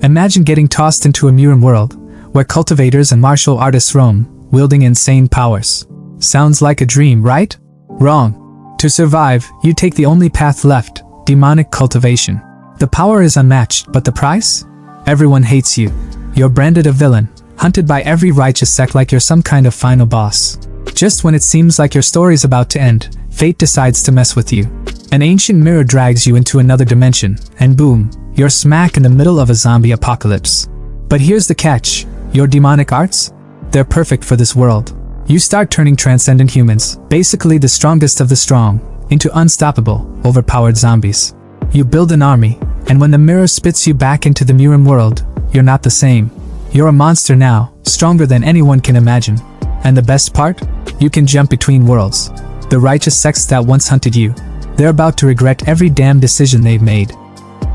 Imagine getting tossed into a MURIM world, where cultivators and martial artists roam, wielding insane powers. Sounds like a dream, right? Wrong. To survive, you take the only path left, demonic cultivation. The power is unmatched, but the price? Everyone hates you. You're branded a villain, hunted by every righteous sect like you're some kind of final boss. Just when it seems like your story's about to end, fate decides to mess with you. An ancient mirror drags you into another dimension, and boom, you're smack in the middle of a zombie apocalypse. But here's the catch. Your demonic arts? They're perfect for this world. You start turning transcendent humans, basically the strongest of the strong, into unstoppable, overpowered zombies. You build an army, and when the mirror spits you back into the MURIM world, you're not the same. You're a monster now, stronger than anyone can imagine. And the best part? You can jump between worlds. The righteous sects that once hunted you, they're about to regret every damn decision they've made.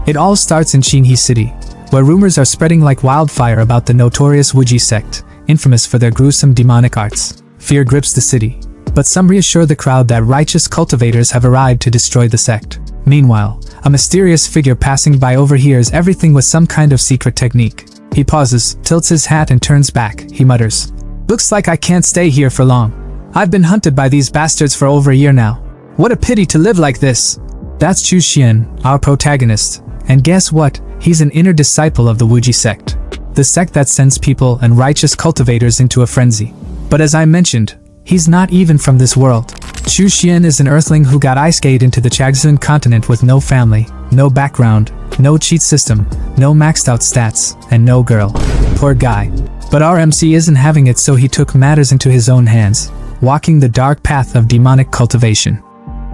It all starts in Shinhee City, where rumors are spreading like wildfire about the notorious Wuji sect, infamous for their gruesome demonic arts. Fear grips the city, but some reassure the crowd that righteous cultivators have arrived to destroy the sect. Meanwhile, a mysterious figure passing by overhears everything with some kind of secret technique. He pauses, tilts his hat and turns back. He mutters, "Looks like I can't stay here for long. I've been hunted by these bastards for over a year now. What a pity to live like this." That's Chu Xian, our protagonist. And guess what? He's an inner disciple of the Wuji sect. The sect that sends people and righteous cultivators into a frenzy. But as I mentioned, he's not even from this world. Chu Xian is an earthling who got ice-skate into the Chagzun continent with no family, no background, no cheat system, no maxed out stats, and no girl. Poor guy. But our MC isn't having it, so he took matters into his own hands, walking the dark path of demonic cultivation.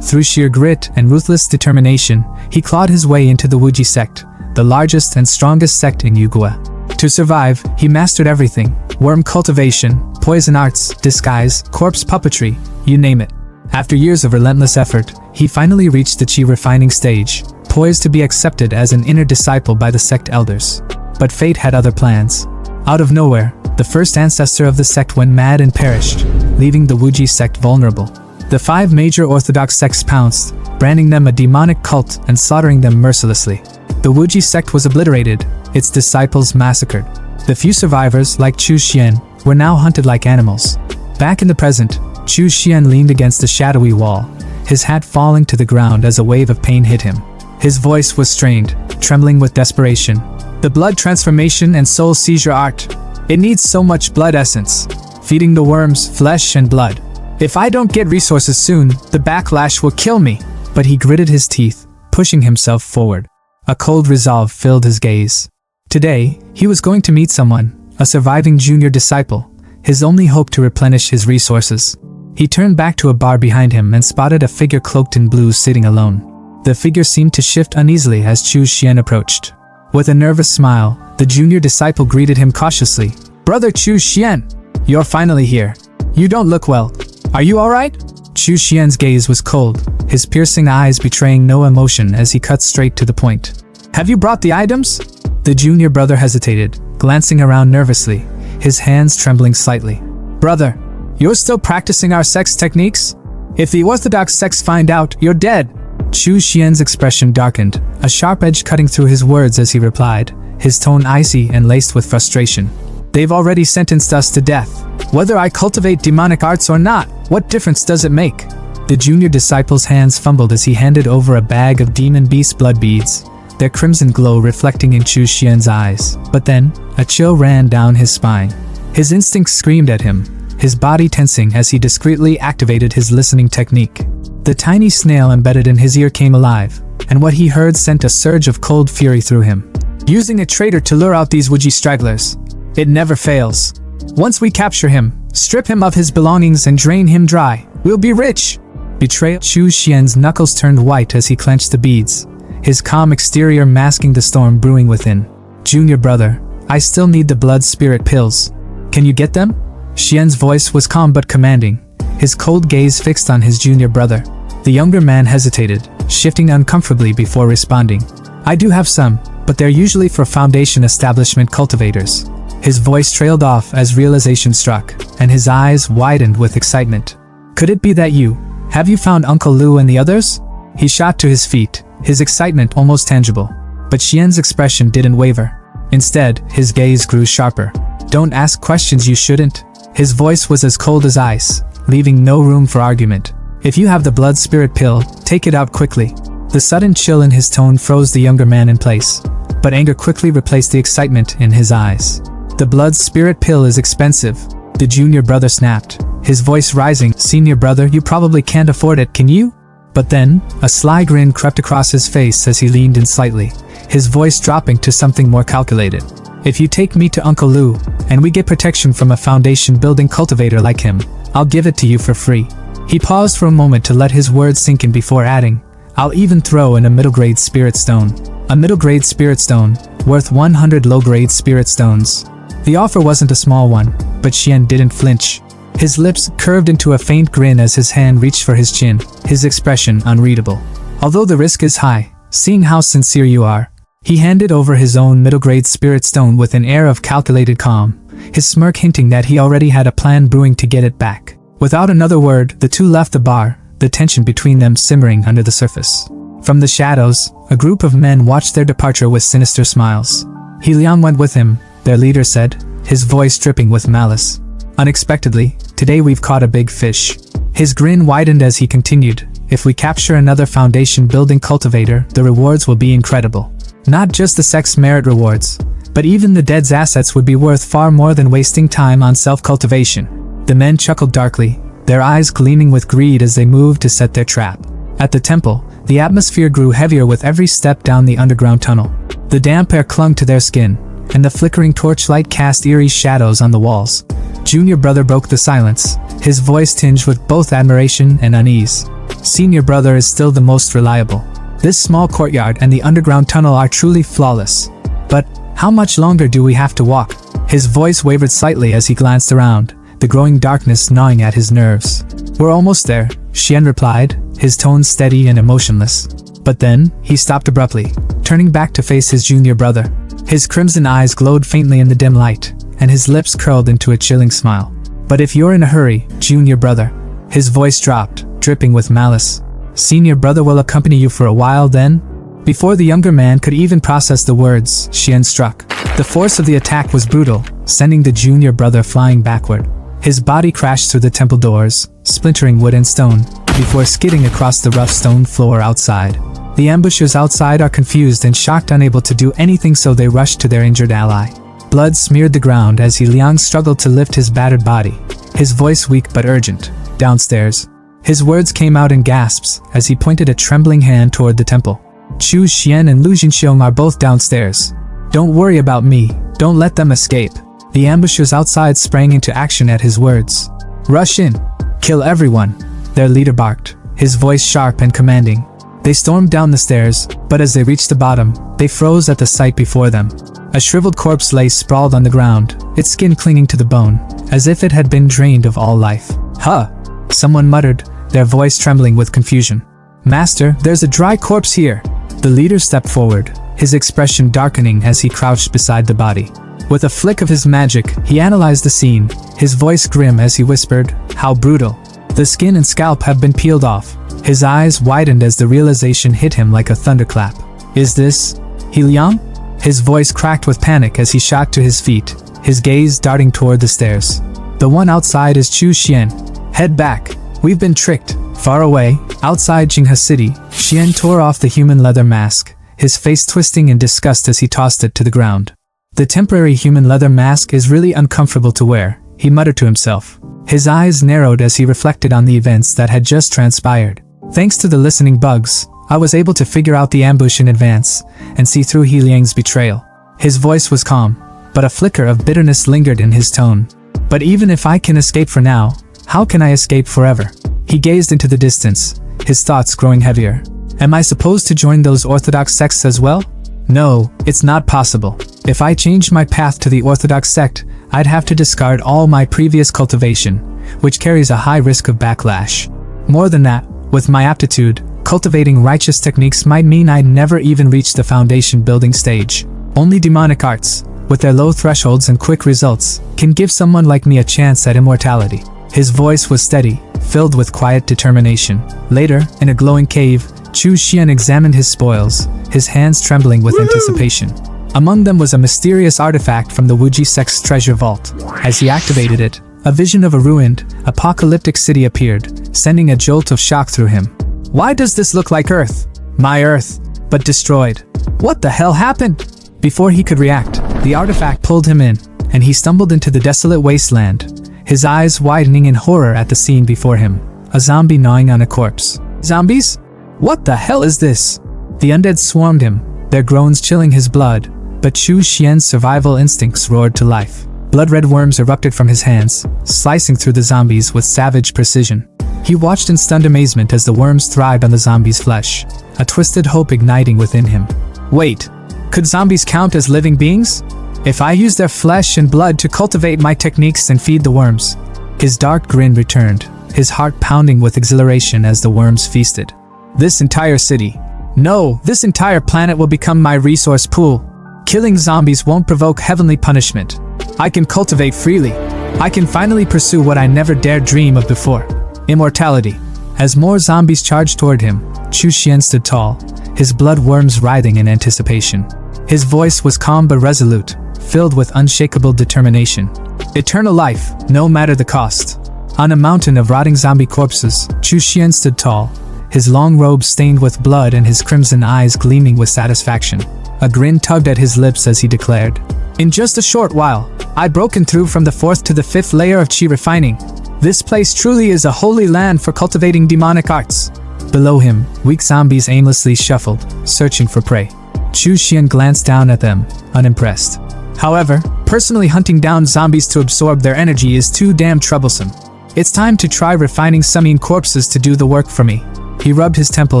Through sheer grit and ruthless determination, he clawed his way into the Wuji sect, the largest and strongest sect in Yugua. To survive, he mastered everything: worm cultivation, poison arts, disguise, corpse puppetry, you name it. After years of relentless effort, he finally reached the chi refining stage, poised to be accepted as an inner disciple by the sect elders. But fate had other plans. Out of nowhere, the first ancestor of the sect went mad and perished, leaving the Wuji sect vulnerable. The 5 major orthodox sects pounced, branding them a demonic cult and slaughtering them mercilessly. The Wuji sect was obliterated, its disciples massacred. The few survivors, like Chu Xian, were now hunted like animals. Back in the present, Chu Xian leaned against a shadowy wall, his hat falling to the ground as a wave of pain hit him. His voice was strained, trembling with desperation. "The blood transformation and soul seizure art. It needs so much blood essence. Feeding the worms, flesh and blood. If I don't get resources soon, the backlash will kill me." But he gritted his teeth, pushing himself forward. A cold resolve filled his gaze. Today, he was going to meet someone, a surviving junior disciple, his only hope to replenish his resources. He turned back to a bar behind him and spotted a figure cloaked in blue sitting alone. The figure seemed to shift uneasily as Chu Xian approached. With a nervous smile, the junior disciple greeted him cautiously. "Brother Chu Xian, you're finally here. You don't look well. Are you alright?" Chu Xian's gaze was cold, his piercing eyes betraying no emotion as he cut straight to the point. "Have you brought the items?" The junior brother hesitated, glancing around nervously, his hands trembling slightly. "Brother, you're still practicing our sex techniques? If the orthodox sects find out, you're dead." Chu Xian's expression darkened, a sharp edge cutting through his words as he replied, his tone icy and laced with frustration. "They've already sentenced us to death. Whether I cultivate demonic arts or not, what difference does it make?" The junior disciple's hands fumbled as he handed over a bag of demon beast blood beads, their crimson glow reflecting in Chu Xian's eyes. But then, a chill ran down his spine. His instincts screamed at him, his body tensing as he discreetly activated his listening technique. The tiny snail embedded in his ear came alive, and what he heard sent a surge of cold fury through him. "Using a traitor to lure out these Wuji stragglers. It never fails. Once we capture him, strip him of his belongings and drain him dry, we'll be rich." Betrayal. Chu Xian's knuckles turned white as he clenched the beads, his calm exterior masking the storm brewing within. "Junior brother, I still need the blood spirit pills. Can you get them?" Xian's voice was calm but commanding, his cold gaze fixed on his junior brother. The younger man hesitated, shifting uncomfortably before responding. "I do have some, but they're usually for Foundation establishment cultivators." His voice trailed off as realization struck, and his eyes widened with excitement. "Could it be that you? Have you found Uncle Lu and the others?" He shot to his feet, his excitement almost tangible. But Xian's expression didn't waver. Instead, his gaze grew sharper. Don't ask questions you shouldn't. His voice was as cold as ice, leaving no room for argument. If you have the blood spirit pill, take it out quickly. The sudden chill in his tone froze the younger man in place, but anger quickly replaced the excitement in his eyes. The blood spirit pill is expensive. The junior brother snapped, his voice rising. Senior brother, you probably can't afford it, can you? But then, a sly grin crept across his face as he leaned in slightly, his voice dropping to something more calculated. If you take me to Uncle Lou, and we get protection from a foundation-building cultivator like him, I'll give it to you for free. He paused for a moment to let his words sink in before adding, I'll even throw in a middle-grade spirit stone. A middle-grade spirit stone, worth 100 low-grade spirit stones. The offer wasn't a small one, but Xian didn't flinch. His lips curved into a faint grin as his hand reached for his chin, his expression unreadable. Although the risk is high, seeing how sincere you are, he handed over his own middle-grade spirit stone with an air of calculated calm, his smirk hinting that he already had a plan brewing to get it back. Without another word, the two left the bar, the tension between them simmering under the surface. From the shadows, a group of men watched their departure with sinister smiles. He Liang went with him, their leader said, his voice dripping with malice. Unexpectedly, today we've caught a big fish. His grin widened as he continued, if we capture another foundation-building cultivator, the rewards will be incredible. Not just the sex merit rewards, but even the dead's assets would be worth far more than wasting time on self-cultivation. The men chuckled darkly, their eyes gleaming with greed as they moved to set their trap. At the temple, the atmosphere grew heavier with every step down the underground tunnel. The damp air clung to their skin, and the flickering torchlight cast eerie shadows on the walls. Junior brother broke the silence, his voice tinged with both admiration and unease. Senior brother is still the most reliable. This small courtyard and the underground tunnel are truly flawless. But how much longer do we have to walk? His voice wavered slightly as he glanced around, the growing darkness gnawing at his nerves. We're almost there, Xian replied, his tone steady and emotionless. But then, he stopped abruptly, turning back to face his junior brother. His crimson eyes glowed faintly in the dim light, and his lips curled into a chilling smile. But if you're in a hurry, junior brother. His voice dropped, dripping with malice. Senior brother will accompany you for a while then? Before the younger man could even process the words, Xian struck. The force of the attack was brutal, sending the junior brother flying backward. His body crashed through the temple doors, splintering wood and stone, before skidding across the rough stone floor outside. The ambushers outside are confused and shocked, unable to do anything, so they rush to their injured ally. Blood smeared the ground as Liang struggled to lift his battered body, his voice weak but urgent. Downstairs. His words came out in gasps as he pointed a trembling hand toward the temple. Chu Xian and Lu Jinxiong are both downstairs. Don't worry about me, don't let them escape. The ambushers outside sprang into action at his words. Rush in. Kill everyone, their leader barked, his voice sharp and commanding. They stormed down the stairs, but as they reached the bottom, they froze at the sight before them. A shriveled corpse lay sprawled on the ground, its skin clinging to the bone, as if it had been drained of all life. Huh! Someone muttered, their voice trembling with confusion. Master, there's a dry corpse here. The leader stepped forward, his expression darkening as he crouched beside the body. With a flick of his magic, he analyzed the scene, his voice grim as he whispered, how brutal. The skin and scalp have been peeled off. His eyes widened as the realization hit him like a thunderclap. Is this Liang? His voice cracked with panic as he shot to his feet, his gaze darting toward the stairs. The one outside is Chu Xian. Head back. We've been tricked. Far away, outside Jinghe City, Xian tore off the human leather mask, his face twisting in disgust as he tossed it to the ground. The temporary human leather mask is really uncomfortable to wear, he muttered to himself. His eyes narrowed as he reflected on the events that had just transpired. Thanks to the listening bugs, I was able to figure out the ambush in advance and see through He Liang's betrayal. His voice was calm, but a flicker of bitterness lingered in his tone. But even if I can escape for now, how can I escape forever? He gazed into the distance, his thoughts growing heavier. Am I supposed to join those orthodox sects as well? No, it's not possible. If I changed my path to the orthodox sect, I'd have to discard all my previous cultivation, which carries a high risk of backlash. More than that, with my aptitude, cultivating righteous techniques might mean I'd never even reach the foundation building stage. Only demonic arts, with their low thresholds and quick results, can give someone like me a chance at immortality. His voice was steady, filled with quiet determination. Later, in a glowing cave, Chu Xian examined his spoils, his hands trembling with anticipation. Among them was a mysterious artifact from the Wuji sect's treasure vault. As he activated it, a vision of a ruined, apocalyptic city appeared, sending a jolt of shock through him. Why does this look like Earth? My Earth, but destroyed. What the hell happened? Before he could react, the artifact pulled him in, and he stumbled into the desolate wasteland, his eyes widening in horror at the scene before him. A zombie gnawing on a corpse. Zombies? What the hell is this? The undead swarmed him, their groans chilling his blood, but Chu Xian's survival instincts roared to life. Blood-red worms erupted from his hands, slicing through the zombies with savage precision. He watched in stunned amazement as the worms thrived on the zombies' flesh, a twisted hope igniting within him. Wait, could zombies count as living beings? If I use their flesh and blood to cultivate my techniques and feed the worms? His dark grin returned, his heart pounding with exhilaration as the worms feasted. This entire city, no, this entire planet will become my resource pool. Killing zombies won't provoke heavenly punishment. I can cultivate freely. I can finally pursue what I never dared dream of before. Immortality. As more zombies charged toward him, Chu Xian stood tall, his blood worms writhing in anticipation. His voice was calm but resolute, filled with unshakable determination. Eternal life, no matter the cost. On a mountain of rotting zombie corpses, Chu Xian stood tall, his long robe stained with blood and his crimson eyes gleaming with satisfaction. A grin tugged at his lips as he declared, "In just a short while, I've broken through from the 4th to the 5th layer of qi refining. This place truly is a holy land for cultivating demonic arts." Below him, weak zombies aimlessly shuffled, searching for prey. Chu Xian glanced down at them, unimpressed. However, personally hunting down zombies to absorb their energy is too damn troublesome. It's time to try refining some corpses to do the work for me. He rubbed his temple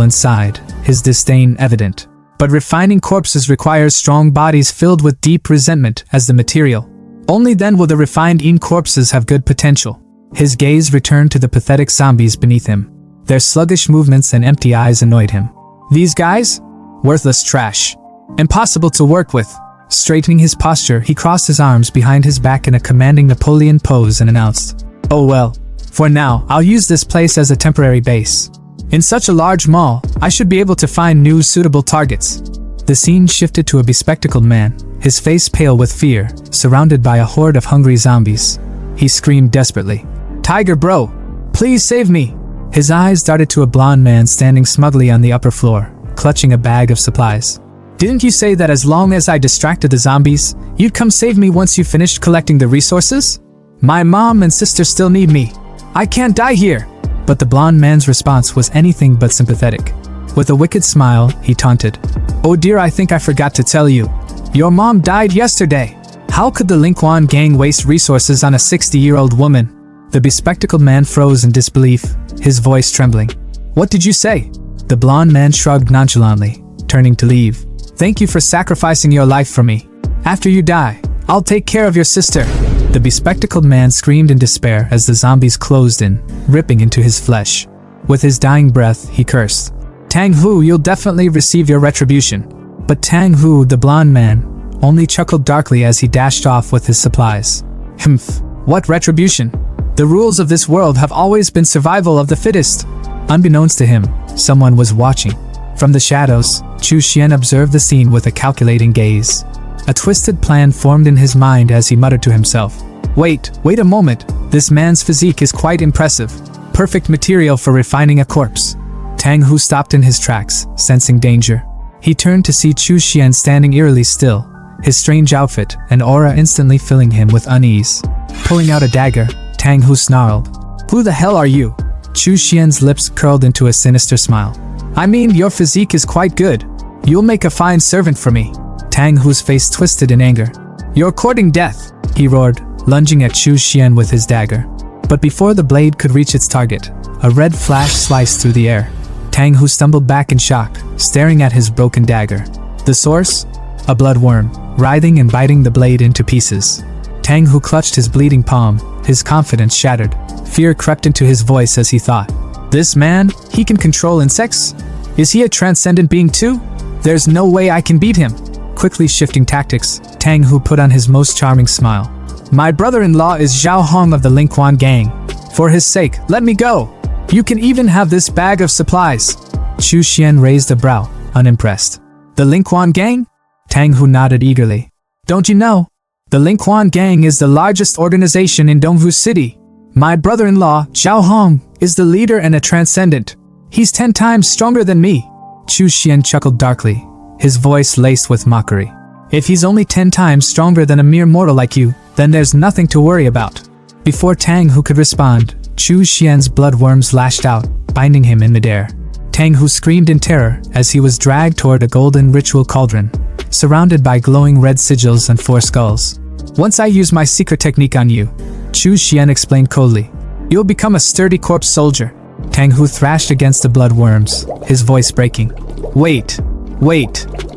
and sighed, his disdain evident. But refining corpses requires strong bodies filled with deep resentment as the material. Only then will the refined corpses have good potential. His gaze returned to the pathetic zombies beneath him. Their sluggish movements and empty eyes annoyed him. These guys? Worthless trash. Impossible to work with. Straightening his posture, he crossed his arms behind his back in a commanding Napoleon pose and announced, "Oh well, for now, I'll use this place as a temporary base. In such a large mall, I should be able to find new suitable targets." The scene shifted to a bespectacled man, his face pale with fear, surrounded by a horde of hungry zombies. He screamed desperately, "Tiger bro, please save me!" His eyes darted to a blonde man standing smugly on the upper floor, clutching a bag of supplies. "Didn't you say that as long as I distracted the zombies, you'd come save me once you finished collecting the resources? My mom and sister still need me. I can't die here." But the blonde man's response was anything but sympathetic. With a wicked smile, he taunted, "Oh dear, I think I forgot to tell you. Your mom died yesterday. How could the Linquan gang waste resources on a 60-year-old woman?" The bespectacled man froze in disbelief, his voice trembling. "What did you say?" The blonde man shrugged nonchalantly, turning to leave. "Thank you for sacrificing your life for me. After you die, I'll take care of your sister." The bespectacled man screamed in despair as the zombies closed in, ripping into his flesh. With his dying breath, he cursed, "Tang Hu, you'll definitely receive your retribution." But Tang Hu, the blonde man, only chuckled darkly as he dashed off with his supplies. "Humph, what retribution? The rules of this world have always been survival of the fittest." Unbeknownst to him, someone was watching. From the shadows, Chu Xian observed the scene with a calculating gaze. A twisted plan formed in his mind as he muttered to himself, Wait a moment, this man's physique is quite impressive. Perfect material for refining a corpse." Tang Hu stopped in his tracks, sensing danger. He turned to see Chu Xian standing eerily still, his strange outfit and aura instantly filling him with unease. Pulling out a dagger, Tang Hu snarled, "Who the hell are you?" Chu Xian's lips curled into a sinister smile. "I mean, your physique is quite good. You'll make a fine servant for me." Tang Hu's face twisted in anger. "You're courting death," he roared, lunging at Chu Xian with his dagger. But before the blade could reach its target, a red flash sliced through the air. Tang Hu stumbled back in shock, staring at his broken dagger. The source? A bloodworm, writhing and biting the blade into pieces. Tang Hu clutched his bleeding palm, his confidence shattered. Fear crept into his voice as he thought, "This man, he can control insects? Is he a transcendent being too? There's no way I can beat him." Quickly shifting tactics, Tang Hu put on his most charming smile. "My brother-in-law is Zhao Hong of the Linquan gang. For his sake, let me go. You can even have this bag of supplies." Chu Xian raised a brow, unimpressed. "The Linquan gang? Tang Hu nodded eagerly. Don't you know? The Lingquan gang is the largest organization in Dongwu City. My brother-in-law, Zhao Hong, is the leader and a transcendent. He's 10 times stronger than me. Chu Xian chuckled darkly, his voice laced with mockery. If he's only 10 times stronger than a mere mortal like you, then there's nothing to worry about. Before Tang Hu could respond, Chu Xian's bloodworms lashed out, binding him in midair. Tang Hu screamed in terror as he was dragged toward a golden ritual cauldron, surrounded by glowing red sigils and 4 skulls. Once I use my secret technique on you, Chu Xian explained coldly, you'll become a sturdy corpse soldier. Tang Hu thrashed against the bloodworms, his voice breaking. Wait.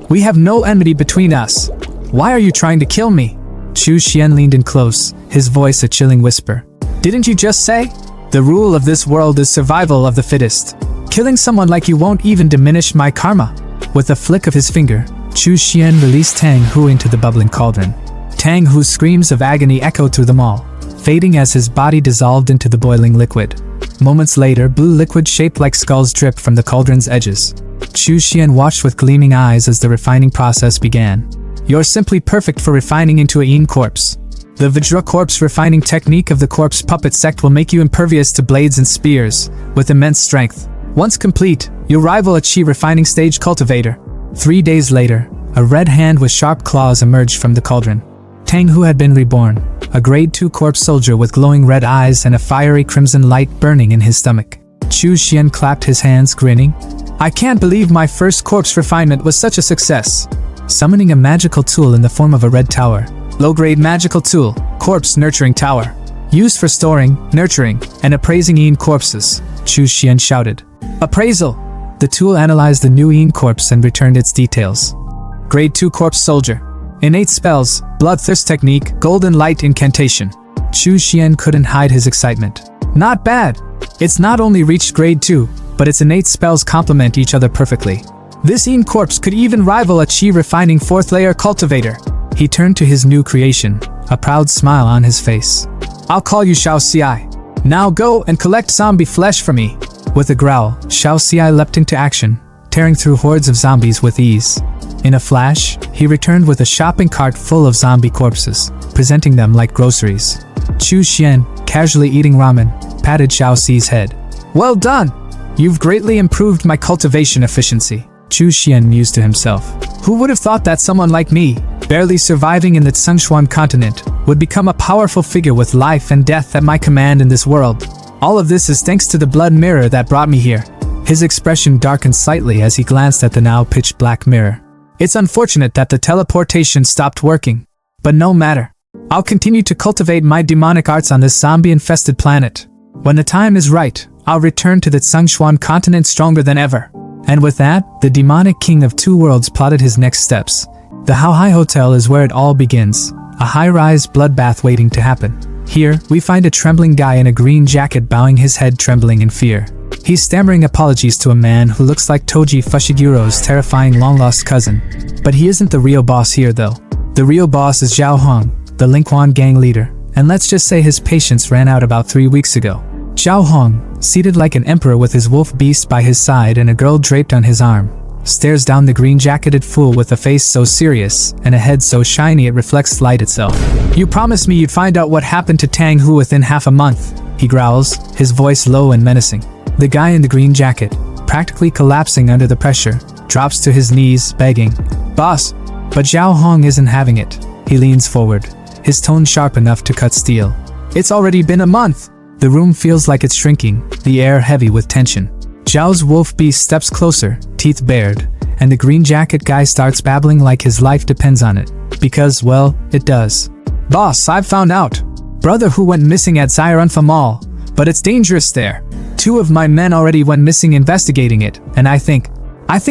We have no enmity between us. Why are you trying to kill me? Chu Xian leaned in close, his voice a chilling whisper. Didn't you just say? The rule of this world is survival of the fittest. Killing someone like you won't even diminish my karma. With a flick of his finger, Chu Xian released Tang Hu into the bubbling cauldron. Tang Hu's screams of agony echoed through them all, fading as his body dissolved into the boiling liquid. Moments later, blue liquid shaped like skulls dripped from the cauldron's edges. Chu Xian watched with gleaming eyes as the refining process began. You're simply perfect for refining into a yin corpse. The Vajra corpse refining technique of the corpse puppet sect will make you impervious to blades and spears, with immense strength. Once complete, you'll rival a chi refining stage cultivator. 3 days later, a red hand with sharp claws emerged from the cauldron. Tang Hu had been reborn, a grade 2 corpse soldier with glowing red eyes and a fiery crimson light burning in his stomach. Chu Xian clapped his hands, grinning. I can't believe my first corpse refinement was such a success. Summoning a magical tool in the form of a red tower. Low-grade magical tool, corpse nurturing tower. Used for storing, nurturing, and appraising yin corpses, Chu Xian shouted. Appraisal! The tool analyzed the new yin corpse and returned its details. Grade 2 corpse soldier. Innate spells, bloodthirst technique, golden light incantation. Chu Xian couldn't hide his excitement. Not bad! It's not only reached grade 2, but its innate spells complement each other perfectly. This yin corpse could even rival a chi refining 4th layer cultivator. He turned to his new creation, a proud smile on his face. I'll call you Xiao Xi. Now go and collect zombie flesh for me. With a growl, Xiao Xi leapt into action, tearing through hordes of zombies with ease. In a flash, he returned with a shopping cart full of zombie corpses, presenting them like groceries. Chu Xian, casually eating ramen, patted Xiao Xi's head. Well done! You've greatly improved my cultivation efficiency. Chu Xian mused to himself. Who would have thought that someone like me, barely surviving in the Tsengshuan continent, would become a powerful figure with life and death at my command in this world? All of this is thanks to the blood mirror that brought me here. His expression darkened slightly as he glanced at the now pitch-black mirror. It's unfortunate that the teleportation stopped working, but no matter. I'll continue to cultivate my demonic arts on this zombie-infested planet. When the time is right, I'll return to the Tsengshuan continent stronger than ever. And with that, the demonic king of 2 worlds plotted his next steps. The Haohai Hotel is where it all begins, a high-rise bloodbath waiting to happen. Here, we find a trembling guy in a green jacket bowing his head trembling in fear. He's stammering apologies to a man who looks like Toji Fushiguro's terrifying long-lost cousin. But he isn't the real boss here though. The real boss is Zhao Hong, the Lingquan gang leader, and let's just say his patience ran out about 3 weeks ago. Zhao Hong, seated like an emperor with his wolf beast by his side and a girl draped on his arm, stares down the green-jacketed fool with a face so serious and a head so shiny it reflects light itself. You promised me you'd find out what happened to Tang Hu within half a month, he growls, his voice low and menacing. The guy in the green jacket, practically collapsing under the pressure, drops to his knees, begging, Boss! But Zhao Hong isn't having it. He leans forward, his tone sharp enough to cut steel. It's already been a month! The room feels like it's shrinking, the air heavy with tension. Zhao's wolf beast steps closer, teeth bared, and the green jacket guy starts babbling like his life depends on it. Because, well, it does. Boss, I've found out. Brother who went missing at Zairanfa Mall, but it's dangerous there. 2 of my men already went missing investigating it, and I think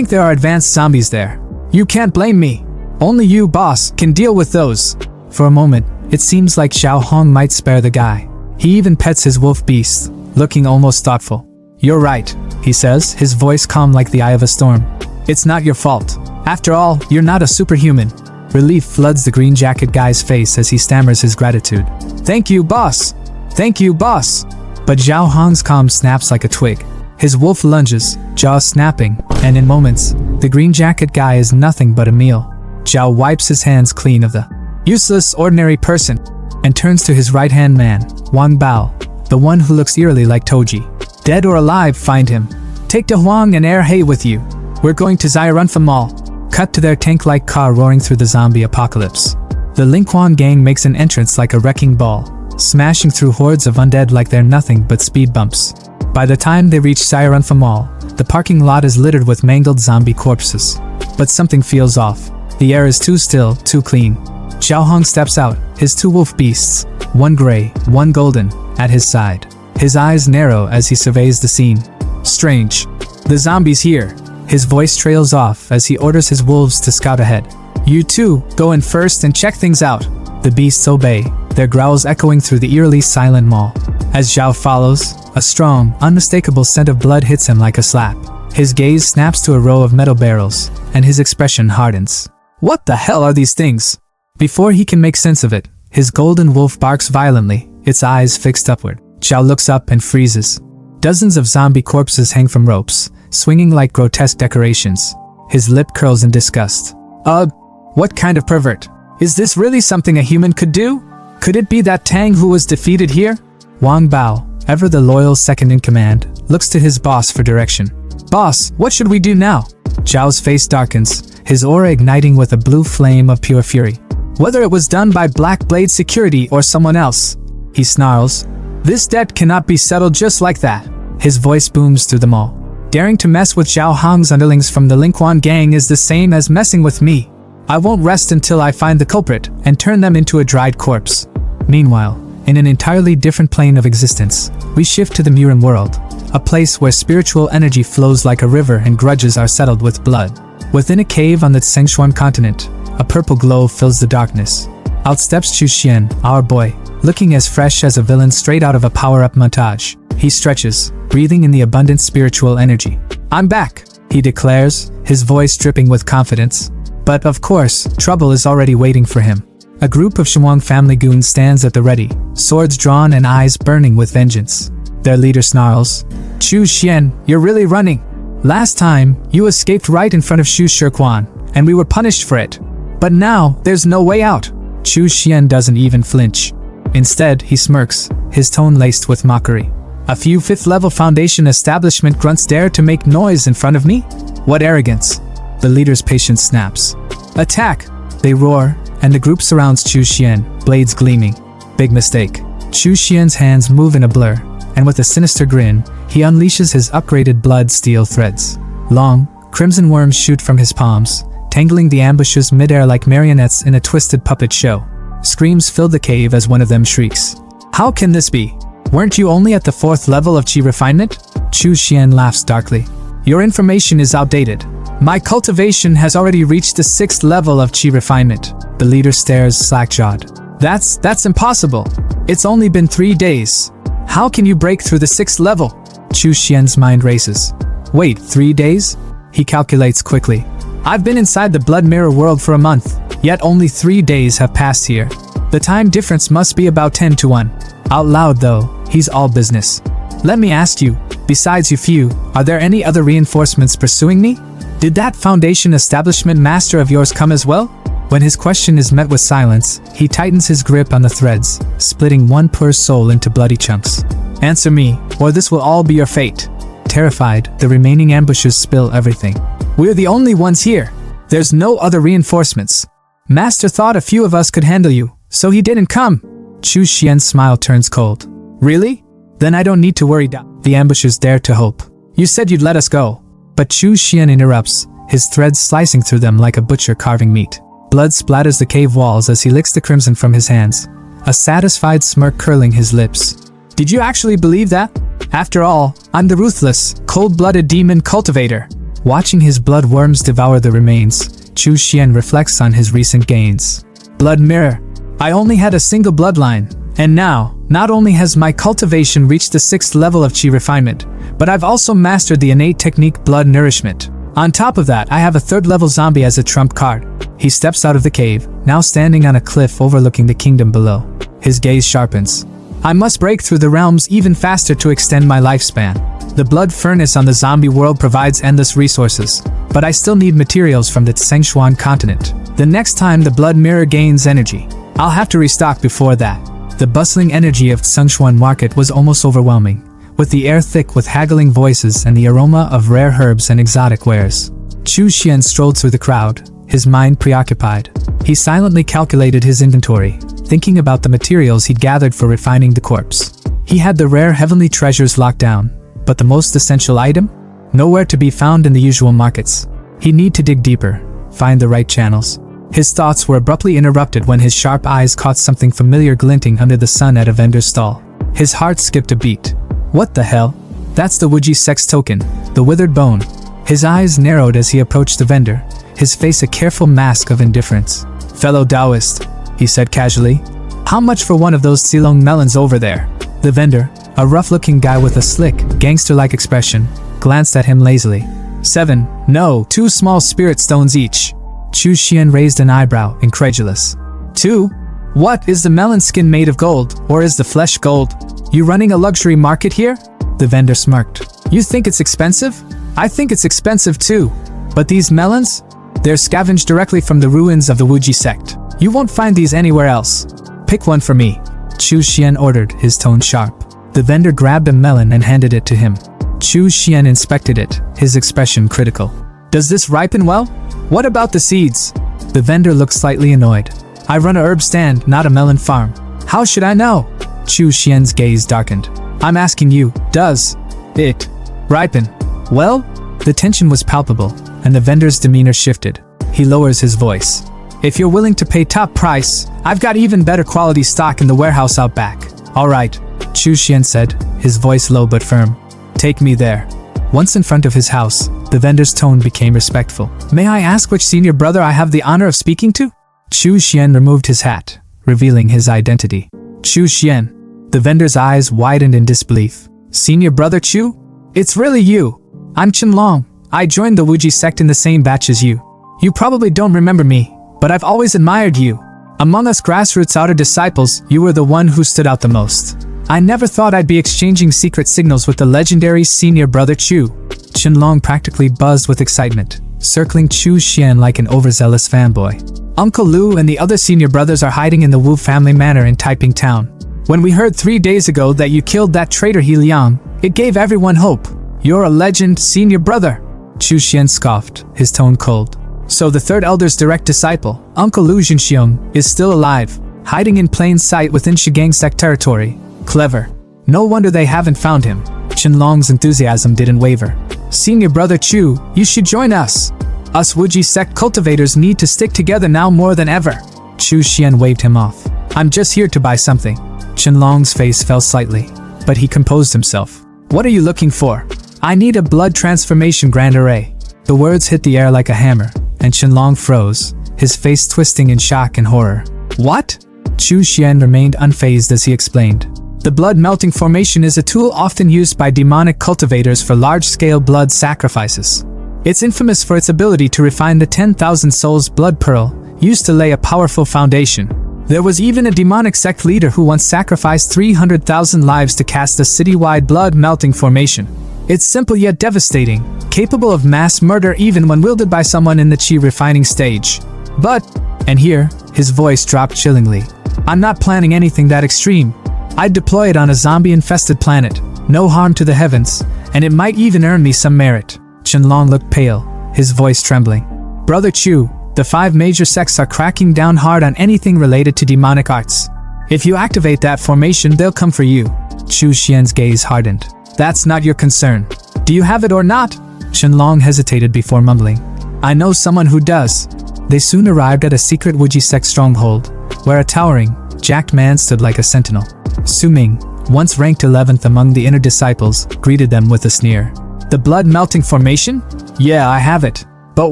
there are advanced zombies there. You can't blame me. Only you, boss, can deal with those. For a moment, it seems like Zhao Hong might spare the guy. He even pets his wolf beast, looking almost thoughtful. You're right, he says, his voice calm like the eye of a storm. It's not your fault. After all, you're not a superhuman. Relief floods the green jacket guy's face as he stammers his gratitude. Thank you, boss. Thank you, boss. But Zhao Hong's calm snaps like a twig. His wolf lunges, jaws snapping, and in moments, the green jacket guy is nothing but a meal. Zhao wipes his hands clean of the useless ordinary person and turns to his right-hand man, Wang Bao, the one who looks eerily like Toji. Dead or alive, find him. Take De Huang and Air Hay with you. We're going to Zairanfa Mall. Cut to their tank-like car roaring through the zombie apocalypse. The Linquan gang makes an entrance like a wrecking ball, smashing through hordes of undead like they're nothing but speed bumps. By the time they reach Zairanfa Mall, the parking lot is littered with mangled zombie corpses. But something feels off. The air is too still, too clean. Zhao Hong steps out, his 2 wolf beasts, one gray, one golden, at his side. His eyes narrow as he surveys the scene. Strange. The zombie's here. His voice trails off as he orders his wolves to scout ahead. You two, go in first and check things out. The beasts obey, their growls echoing through the eerily silent mall. As Zhao follows, a strong, unmistakable scent of blood hits him like a slap. His gaze snaps to a row of metal barrels, and his expression hardens. What the hell are these things? Before he can make sense of it, his golden wolf barks violently, its eyes fixed upward. Zhao looks up and freezes. Dozens of zombie corpses hang from ropes, swinging like grotesque decorations. His lip curls in disgust. What kind of pervert? Is this really something a human could do? Could it be that Tang who was defeated here? Wang Bao, ever the loyal second in command, looks to his boss for direction. Boss, what should we do now? Zhao's face darkens, his aura igniting with a blue flame of pure fury. Whether it was done by Black Blade Security or someone else, he snarls. This debt cannot be settled just like that. His voice booms through the mall. Daring to mess with Zhao Hong's underlings from the Linquan gang is the same as messing with me. I won't rest until I find the culprit and turn them into a dried corpse. Meanwhile, in an entirely different plane of existence, we shift to the MURIM world, a place where spiritual energy flows like a river and grudges are settled with blood. Within a cave on the Tsengshuan continent, a purple glow fills the darkness. Out steps Chu Xian, our boy, looking as fresh as a villain straight out of a power-up montage. He stretches, breathing in the abundant spiritual energy. I'm back, he declares, his voice dripping with confidence. But of course, trouble is already waiting for him. A group of Shenwang family goons stands at the ready, swords drawn and eyes burning with vengeance. Their leader snarls, Chu Xian, you're really running. Last time, you escaped right in front of Xu Shirquan, and we were punished for it. But now, there's no way out. Chu Xian doesn't even flinch. Instead, he smirks, his tone laced with mockery. A few 5th-level Foundation establishment grunts dare to make noise in front of me? What arrogance! The leader's patience snaps. Attack! They roar, and the group surrounds Chu Xian, blades gleaming. Big mistake. Chu Xian's hands move in a blur, and with a sinister grin, he unleashes his upgraded blood steel threads. Long, crimson worms shoot from his palms, tangling the ambushes midair like marionettes in a twisted puppet show. Screams fill the cave as one of them shrieks. How can this be? Weren't you only at the 4th level of chi refinement? Chu Xian laughs darkly. Your information is outdated. My cultivation has already reached the 6th level of chi refinement. The leader stares slack-jawed. That's impossible. It's only been 3 days. How can you break through the 6th level? Chu Xian's mind races. Wait, 3 days? He calculates quickly. I've been inside the Blood Mirror world for a month, yet only 3 days have passed here. The time difference must be about 10 to 1. Out loud though, he's all business. Let me ask you, besides you few, are there any other reinforcements pursuing me? Did that Foundation establishment master of yours come as well? When his question is met with silence, he tightens his grip on the threads, splitting one poor soul into bloody chunks. Answer me, or this will all be your fate. Terrified, the remaining ambushers spill everything. We're the only ones here. There's no other reinforcements. Master thought a few of us could handle you, so he didn't come. Chu Xian's smile turns cold. Really? Then I don't need to worry. The ambushers dare to hope. You said you'd let us go. But Chu Xian interrupts, his threads slicing through them like a butcher carving meat. Blood splatters the cave walls as he licks the crimson from his hands, a satisfied smirk curling his lips. Did you actually believe that? After all, I'm the ruthless, cold-blooded demon Cultivator. Watching his blood worms devour the remains, Chu Xian reflects on his recent gains. Blood Mirror. I only had a single bloodline, and now, not only has my cultivation reached the 6th level of chi refinement, but I've also mastered the innate technique Blood Nourishment. On top of that, I have a 3rd level zombie as a trump card. He steps out of the cave, now standing on a cliff overlooking the kingdom below. His gaze sharpens. I must break through the realms even faster to extend my lifespan. The blood furnace on the zombie world provides endless resources, but I still need materials from the Tsengshuan continent. The next time the blood mirror gains energy, I'll have to restock before that. The bustling energy of Tsengshuan market was almost overwhelming, with the air thick with haggling voices and the aroma of rare herbs and exotic wares. Chu Xian strolled through the crowd, his mind preoccupied. He silently calculated his inventory, thinking about the materials he'd gathered for refining the corpse. He had the rare heavenly treasures locked down, but the most essential item? Nowhere to be found in the usual markets. He'd need to dig deeper, find the right channels. His thoughts were abruptly interrupted when his sharp eyes caught something familiar glinting under the sun at a vendor's stall. His heart skipped a beat. What the hell? That's the Wuji sex token, the withered bone. His eyes narrowed as he approached the vendor, his face a careful mask of indifference. Fellow Taoist, he said casually. How much for one of those Silong melons over there? The vendor, a rough-looking guy with a slick, gangster-like expression, glanced at him lazily. 7, no, 2 small spirit stones each. Chu Xian raised an eyebrow, incredulous. 2? What, is the melon skin made of gold, or is the flesh gold? You running a luxury market here? The vendor smirked. You think it's expensive? I think it's expensive too. But these melons? They're scavenged directly from the ruins of the Wuji sect. You won't find these anywhere else. Pick one for me. Chu Xian ordered, his tone sharp. The vendor grabbed a melon and handed it to him. Chu Xian inspected it, his expression critical. Does this ripen well? What about the seeds? The vendor looked slightly annoyed. I run a herb stand, not a melon farm. How should I know? Chu Xian's gaze darkened. I'm asking you, does it ripen well? The tension was palpable, and the vendor's demeanor shifted. He lowers his voice. If you're willing to pay top price, I've got even better quality stock in the warehouse out back. All right, Chu Xian said, his voice low but firm. Take me there. Once in front of his house, the vendor's tone became respectful. May I ask which senior brother I have the honor of speaking to? Chu Xian removed his hat, revealing his identity. Chu Xian. The vendor's eyes widened in disbelief. Senior brother Chu? It's really you. I'm Qianlong. I joined the Wuji sect in the same batch as you. You probably don't remember me, but I've always admired you. Among us grassroots outer disciples, you were the one who stood out the most. I never thought I'd be exchanging secret signals with the legendary senior brother Chu. Qianlong practically buzzed with excitement, circling Chu Xian like an overzealous fanboy. Uncle Lu and the other senior brothers are hiding in the Wu family manor in Taiping Town. When we heard 3 days ago that you killed that traitor He Liang, it gave everyone hope. You're a legend, senior brother. Chu Xian scoffed, his tone cold. So the third elder's direct disciple, Uncle Lu Jinxiong, is still alive, hiding in plain sight within Shigang sect territory. Clever. No wonder they haven't found him. Qianlong's enthusiasm didn't waver. Senior brother Chu, you should join us. Us Wuji sect cultivators need to stick together now more than ever. Chu Xian waved him off. I'm just here to buy something. Qianlong's face fell slightly, but he composed himself. What are you looking for? I need a blood transformation grand array. The words hit the air like a hammer, and Qianlong froze, his face twisting in shock and horror. What? Chu Xian remained unfazed as he explained. The blood melting formation is a tool often used by demonic cultivators for large-scale blood sacrifices. It's infamous for its ability to refine the 10,000 souls blood pearl, used to lay a powerful foundation. There was even a demonic sect leader who once sacrificed 300,000 lives to cast a citywide blood melting formation. It's simple yet devastating, capable of mass murder even when wielded by someone in the chi refining stage. But, and here, his voice dropped chillingly, I'm not planning anything that extreme. I'd deploy it on a zombie-infested planet, no harm to the heavens, and it might even earn me some merit. Qianlong looked pale, his voice trembling. Brother Chu, the 5 major sects are cracking down hard on anything related to demonic arts. If you activate that formation, they'll come for you. Chu Xian's gaze hardened. That's not your concern. Do you have it or not? Qianlong hesitated before mumbling. I know someone who does. They soon arrived at a secret Wuji sect stronghold, where a towering, jacked man stood like a sentinel. Su Ming, once ranked 11th among the inner disciples, greeted them with a sneer. The blood melting formation? Yeah, I have it. But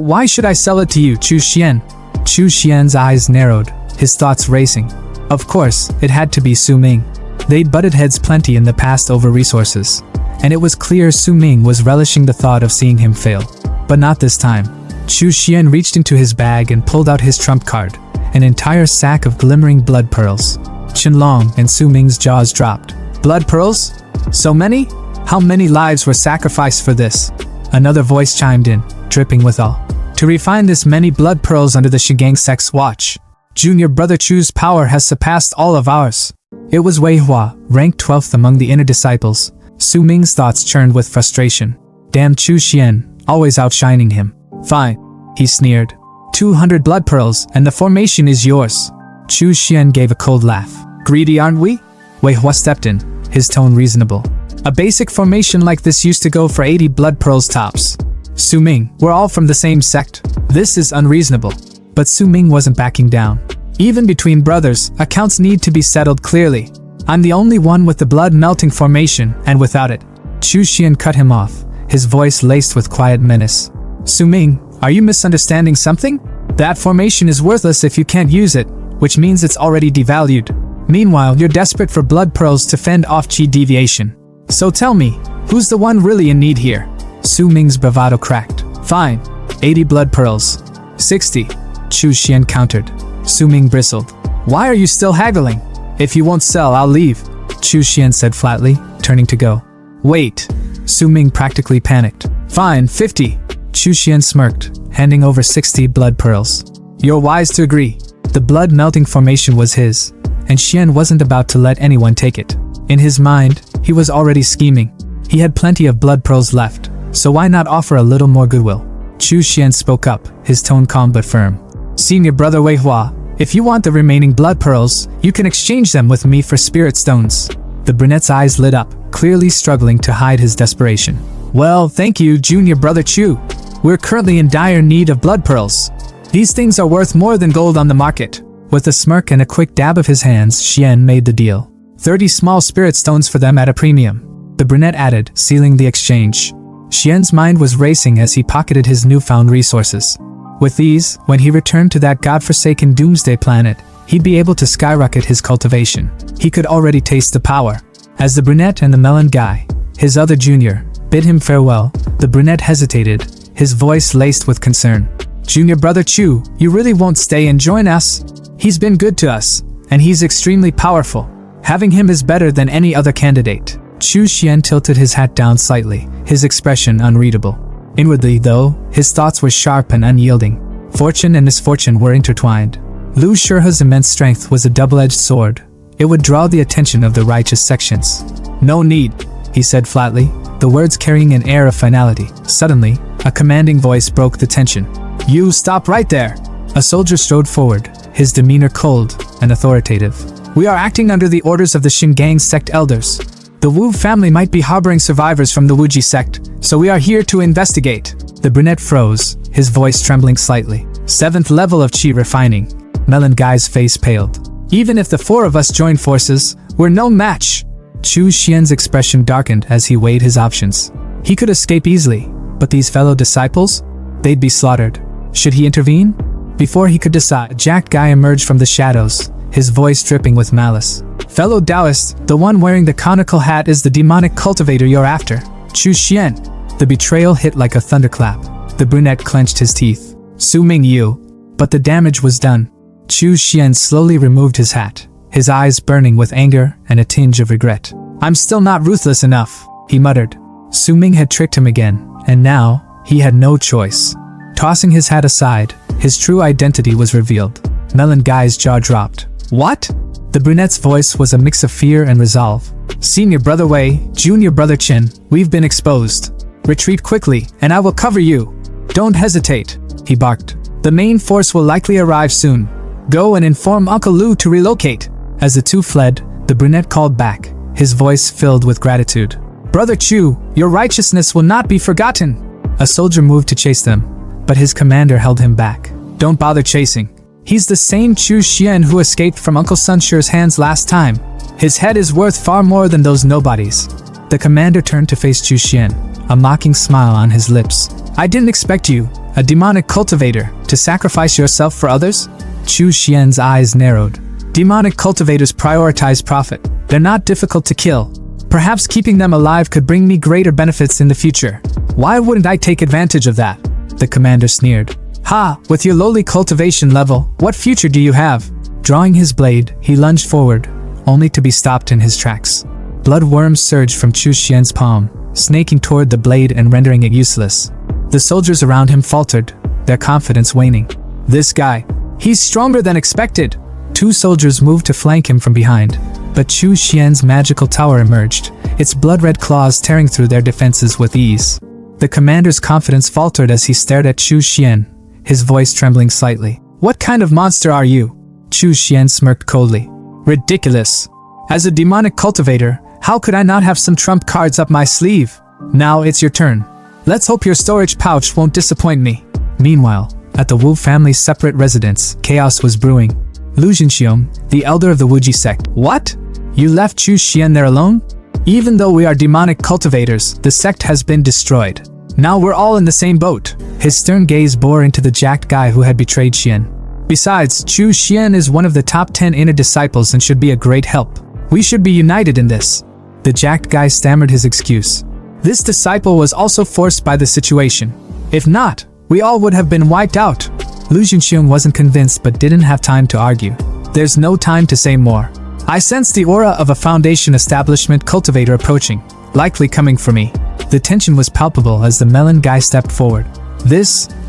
why should I sell it to you, Chu Xian? Chu Xian's eyes narrowed, his thoughts racing. Of course, it had to be Su Ming. They'd butted heads plenty in the past over resources, and it was clear Su Ming was relishing the thought of seeing him fail. But not this time. Chu Xian reached into his bag and pulled out his trump card, an entire sack of glimmering blood pearls. Qinlong and Su Ming's jaws dropped. Blood pearls? So many? How many lives were sacrificed for this? Another voice chimed in, dripping with awe. To refine this many blood pearls under the Shigang sect's watch, Junior Brother Chu's power has surpassed all of ours. It was Wei Hua, ranked 12th among the inner disciples. Su Ming's thoughts churned with frustration. Damn Chu Xian, always outshining him. Fine, he sneered. 200 blood pearls, and the formation is yours. Chu Xian gave a cold laugh. Greedy, aren't we? Wei Hua stepped in, his tone reasonable. A basic formation like this used to go for 80 blood pearls tops. Su Ming, we're all from the same sect. This is unreasonable. But Su Ming wasn't backing down. Even between brothers, accounts need to be settled clearly. I'm the only one with the blood-melting formation, and without it. Chu Xian cut him off, his voice laced with quiet menace. Su Ming, are you misunderstanding something? That formation is worthless if you can't use it, which means it's already devalued. Meanwhile, you're desperate for blood pearls to fend off chi deviation. So tell me, who's the one really in need here? Su Ming's bravado cracked. Fine, 80 blood pearls. 60. Chu Xian countered. Su Ming bristled. Why are you still haggling? If you won't sell, I'll leave. Chu Xian said flatly, turning to go. Wait. Su Ming practically panicked. Fine, 50. Chu Xian smirked, handing over 60 blood pearls. You're wise to agree. The blood-melting formation was his, and Xian wasn't about to let anyone take it. In his mind, he was already scheming. He had plenty of blood pearls left, so why not offer a little more goodwill? Chu Xian spoke up, his tone calm but firm. Senior Brother Wei Hua, if you want the remaining blood pearls, you can exchange them with me for spirit stones. The brunette's eyes lit up, clearly struggling to hide his desperation. Well, thank you, Junior Brother Chu. We're currently in dire need of blood pearls. These things are worth more than gold on the market. With a smirk and a quick dab of his hands, Xian made the deal. 30 small spirit stones for them at a premium. The brunette added, sealing the exchange. Xian's mind was racing as he pocketed his newfound resources. With these, when he returned to that godforsaken doomsday planet, he'd be able to skyrocket his cultivation. He could already taste the power. As the brunette and the melon guy, his other junior, bid him farewell, the brunette hesitated, his voice laced with concern. Junior Brother Chu, you really won't stay and join us? He's been good to us, and he's extremely powerful. Having him is better than any other candidate. Chu Xian tilted his hat down slightly, his expression unreadable. Inwardly, though, his thoughts were sharp and unyielding. Fortune and misfortune were intertwined. Lu Shihe's immense strength was a double-edged sword. It would draw the attention of the righteous sections. No need, he said flatly, the words carrying an air of finality. Suddenly, a commanding voice broke the tension. You stop right there! A soldier strode forward, his demeanor cold and authoritative. We are acting under the orders of the Shingang sect elders. The Wu family might be harboring survivors from the Wuji sect, so we are here to investigate. The brunette froze, his voice trembling slightly. 7th level of chi refining. Melon Guy's face paled. Even if the 4 of us join forces, we're no match. Chu Xian's expression darkened as he weighed his options. He could escape easily, but these fellow disciples? They'd be slaughtered. Should he intervene? Before he could decide, a jacked guy emerged from the shadows, his voice dripping with malice. Fellow Taoist, the one wearing the conical hat is the demonic cultivator you're after. Chu Xian. The betrayal hit like a thunderclap. The brunette clenched his teeth. Su Ming you. But the damage was done. Chu Xian slowly removed his hat, his eyes burning with anger and a tinge of regret. I'm still not ruthless enough, he muttered. Su Ming had tricked him again, and now, he had no choice. Tossing his hat aside, his true identity was revealed. Melon Guy's jaw dropped. What? The brunette's voice was a mix of fear and resolve. Senior Brother Wei, Junior Brother Qin, we've been exposed. Retreat quickly, and I will cover you. Don't hesitate, he barked. The main force will likely arrive soon. Go and inform Uncle Lu to relocate. As the two fled, the brunette called back, his voice filled with gratitude. Brother Chu, your righteousness will not be forgotten. A soldier moved to chase them, but his commander held him back. Don't bother chasing. He's the same Chu Xian who escaped from Uncle Sunshire's hands last time. His head is worth far more than those nobodies. The commander turned to face Chu Xian, a mocking smile on his lips. I didn't expect you, a demonic cultivator, to sacrifice yourself for others? Chu Xian's eyes narrowed. Demonic cultivators prioritize profit. They're not difficult to kill. Perhaps keeping them alive could bring me greater benefits in the future. Why wouldn't I take advantage of that? The commander sneered. Ha! With your lowly cultivation level, what future do you have? Drawing his blade, he lunged forward, only to be stopped in his tracks. Blood worms surged from Chu Xian's palm, snaking toward the blade and rendering it useless. The soldiers around him faltered, their confidence waning. This guy, he's stronger than expected. 2 soldiers moved to flank him from behind, but Chu Xian's magical tower emerged, its blood-red claws tearing through their defenses with ease. The commander's confidence faltered as he stared at Chu Xian, his voice trembling slightly. What kind of monster are you? Chu Xian smirked coldly. Ridiculous. As a demonic cultivator, how could I not have some trump cards up my sleeve? Now it's your turn. Let's hope your storage pouch won't disappoint me. Meanwhile, at the Wu family's separate residence, chaos was brewing. Lu Jinxiong, the elder of the Wuji sect. What? You left Chu Xian there alone? Even though we are demonic cultivators, the sect has been destroyed. Now we're all in the same boat. His stern gaze bore into the jacked guy who had betrayed Xian. Besides, Chu Xian is one of the top 10 inner disciples and should be a great help. We should be united in this. The jacked guy stammered his excuse. This disciple was also forced by the situation. If not, we all would have been wiped out. Lu Jinxiong wasn't convinced but didn't have time to argue. There's no time to say more. I sensed the aura of a Foundation establishment cultivator approaching, likely coming for me. The tension was palpable as the melon guy stepped forward.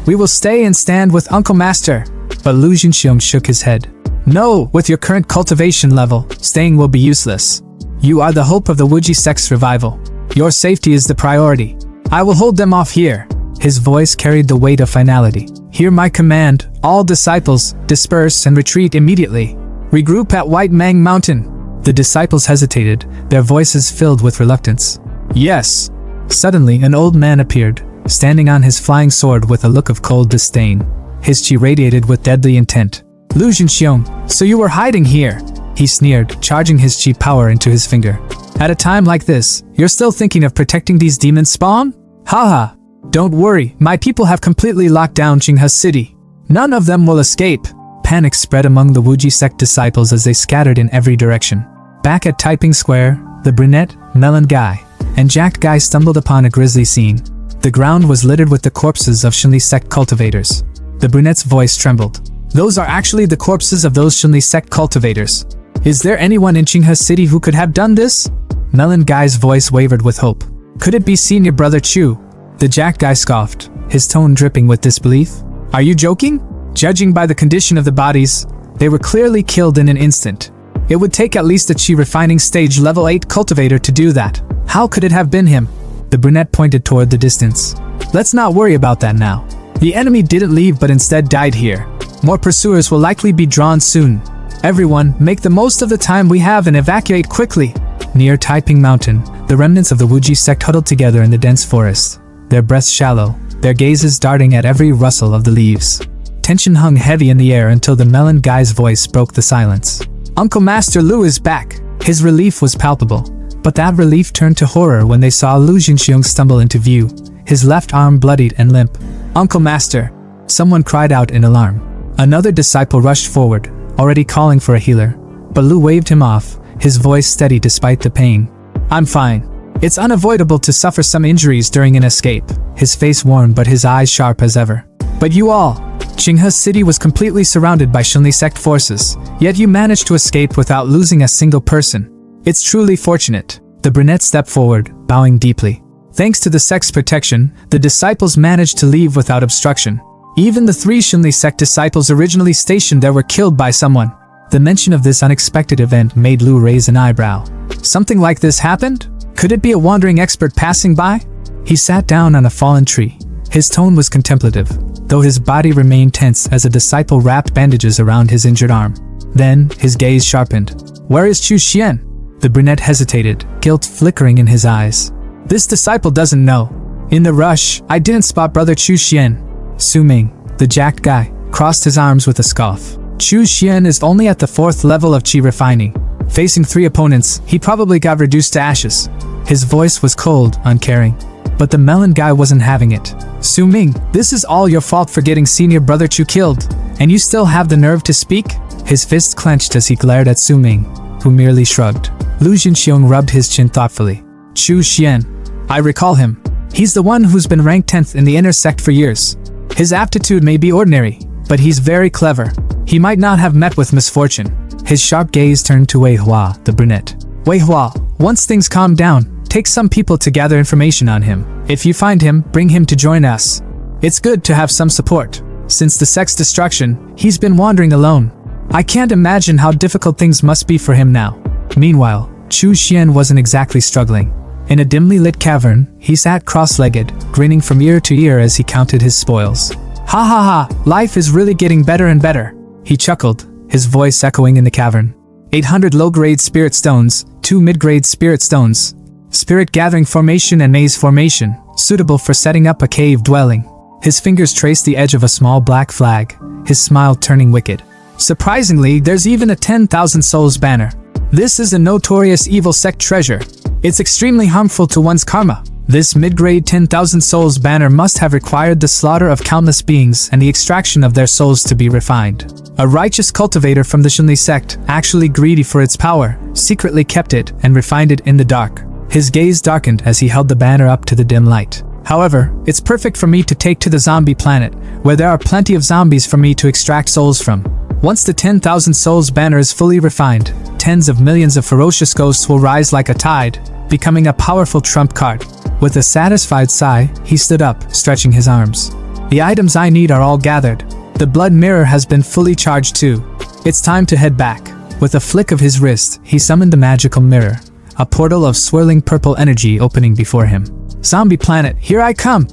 We will stay and stand with Uncle Master. But Lu Jinxiong shook his head. No, with your current cultivation level, staying will be useless. You are the hope of the Wuji sect's revival. Your safety is the priority. I will hold them off here. His voice carried the weight of finality. Hear my command, all disciples, disperse and retreat immediately. Regroup at White Mang Mountain. The disciples hesitated, their voices filled with reluctance. Yes. Suddenly, an old man appeared, standing on his flying sword with a look of cold disdain. His chi radiated with deadly intent. Lu Jinxiong, so you were hiding here? He sneered, charging his chi power into his finger. At a time like this, you're still thinking of protecting these demon spawn? Haha. Don't worry, my people have completely locked down Qinghe City. None of them will escape. Panic spread among the Wuji sect disciples as they scattered in every direction. Back at Taiping Square, the brunette, melon guy, and jacked guy stumbled upon a grisly scene. The ground was littered with the corpses of Xunli sect cultivators. The brunette's voice trembled. Those are actually the corpses of those Xunli sect cultivators. Is there anyone in Qinghe City who could have done this? Melon guy's voice wavered with hope. Could it be senior brother Chu? The jacked guy scoffed, his tone dripping with disbelief. Are you joking? Judging by the condition of the bodies, they were clearly killed in an instant. It would take at least a chi refining stage level 8 cultivator to do that. How could it have been him? The brunette pointed toward the distance. Let's not worry about that now. The enemy didn't leave but instead died here. More pursuers will likely be drawn soon. Everyone, make the most of the time we have and evacuate quickly. Near Taiping Mountain, the remnants of the Wuji sect huddled together in the dense forest, their breaths shallow, their gazes darting at every rustle of the leaves. Tension hung heavy in the air until the melon guy's voice broke the silence. Uncle Master Lu is back. His relief was palpable, but that relief turned to horror when they saw Lu Jinxiong stumble into view, his left arm bloodied and limp. Uncle Master! Someone cried out in alarm. Another disciple rushed forward, already calling for a healer, but Lu waved him off, his voice steady despite the pain. I'm fine. It's unavoidable to suffer some injuries during an escape, his face worn but his eyes sharp as ever. But you all! Qinghe City was completely surrounded by Xunli sect forces, yet you managed to escape without losing a single person. It's truly fortunate. The brunette stepped forward, bowing deeply. Thanks to the sect's protection, the disciples managed to leave without obstruction. Even the 3 Xunli sect disciples originally stationed there were killed by someone. The mention of this unexpected event made Lu raise an eyebrow. Something like this happened? Could it be a wandering expert passing by? He sat down on a fallen tree. His tone was contemplative, though his body remained tense as a disciple wrapped bandages around his injured arm. Then, his gaze sharpened. Where is Chu Xian? The brunette hesitated, guilt flickering in his eyes. This disciple doesn't know. In the rush, I didn't spot brother Chu Xian. Su Ming, the jacked guy, crossed his arms with a scoff. Chu Xian is only at the 4th level of chi refining. Facing 3 opponents, he probably got reduced to ashes. His voice was cold, uncaring. But the melon guy wasn't having it. Su Ming, this is all your fault for getting senior brother Chu killed. And you still have the nerve to speak? His fists clenched as he glared at Su Ming, who merely shrugged. Lu Jinxiong rubbed his chin thoughtfully. Chu Xian. I recall him. He's the one who's been ranked 10th in the inner sect for years. His aptitude may be ordinary, but he's very clever. He might not have met with misfortune. His sharp gaze turned to Wei Hua, the brunette. Wei Hua, once things calm down, take some people to gather information on him. If you find him, bring him to join us. It's good to have some support. Since the sex destruction, he's been wandering alone. I can't imagine how difficult things must be for him now. Meanwhile, Chu Xian wasn't exactly struggling. In a dimly lit cavern, he sat cross-legged, grinning from ear to ear as he counted his spoils. Ha ha ha, life is really getting better and better. He chuckled, his voice echoing in the cavern. 800 low-grade spirit stones, 2 mid-grade spirit stones. Spirit gathering formation and maze formation, suitable for setting up a cave dwelling. His fingers traced the edge of a small black flag, his smile turning wicked. Surprisingly, there's even a 10,000 souls banner. This is a notorious evil sect treasure. It's extremely harmful to one's karma. This mid-grade 10,000 souls banner must have required the slaughter of countless beings and the extraction of their souls to be refined. A righteous cultivator from the Shunli sect, actually greedy for its power, secretly kept it and refined it in the dark. His gaze darkened as he held the banner up to the dim light. However, it's perfect for me to take to the zombie planet, where there are plenty of zombies for me to extract souls from. Once the 10,000 souls banner is fully refined, tens of millions of ferocious ghosts will rise like a tide, becoming a powerful trump card. With a satisfied sigh, he stood up, stretching his arms. The items I need are all gathered. The blood mirror has been fully charged too. It's time to head back. With a flick of his wrist, he summoned the magical mirror, a portal of swirling purple energy opening before him. Zombie planet, here I come!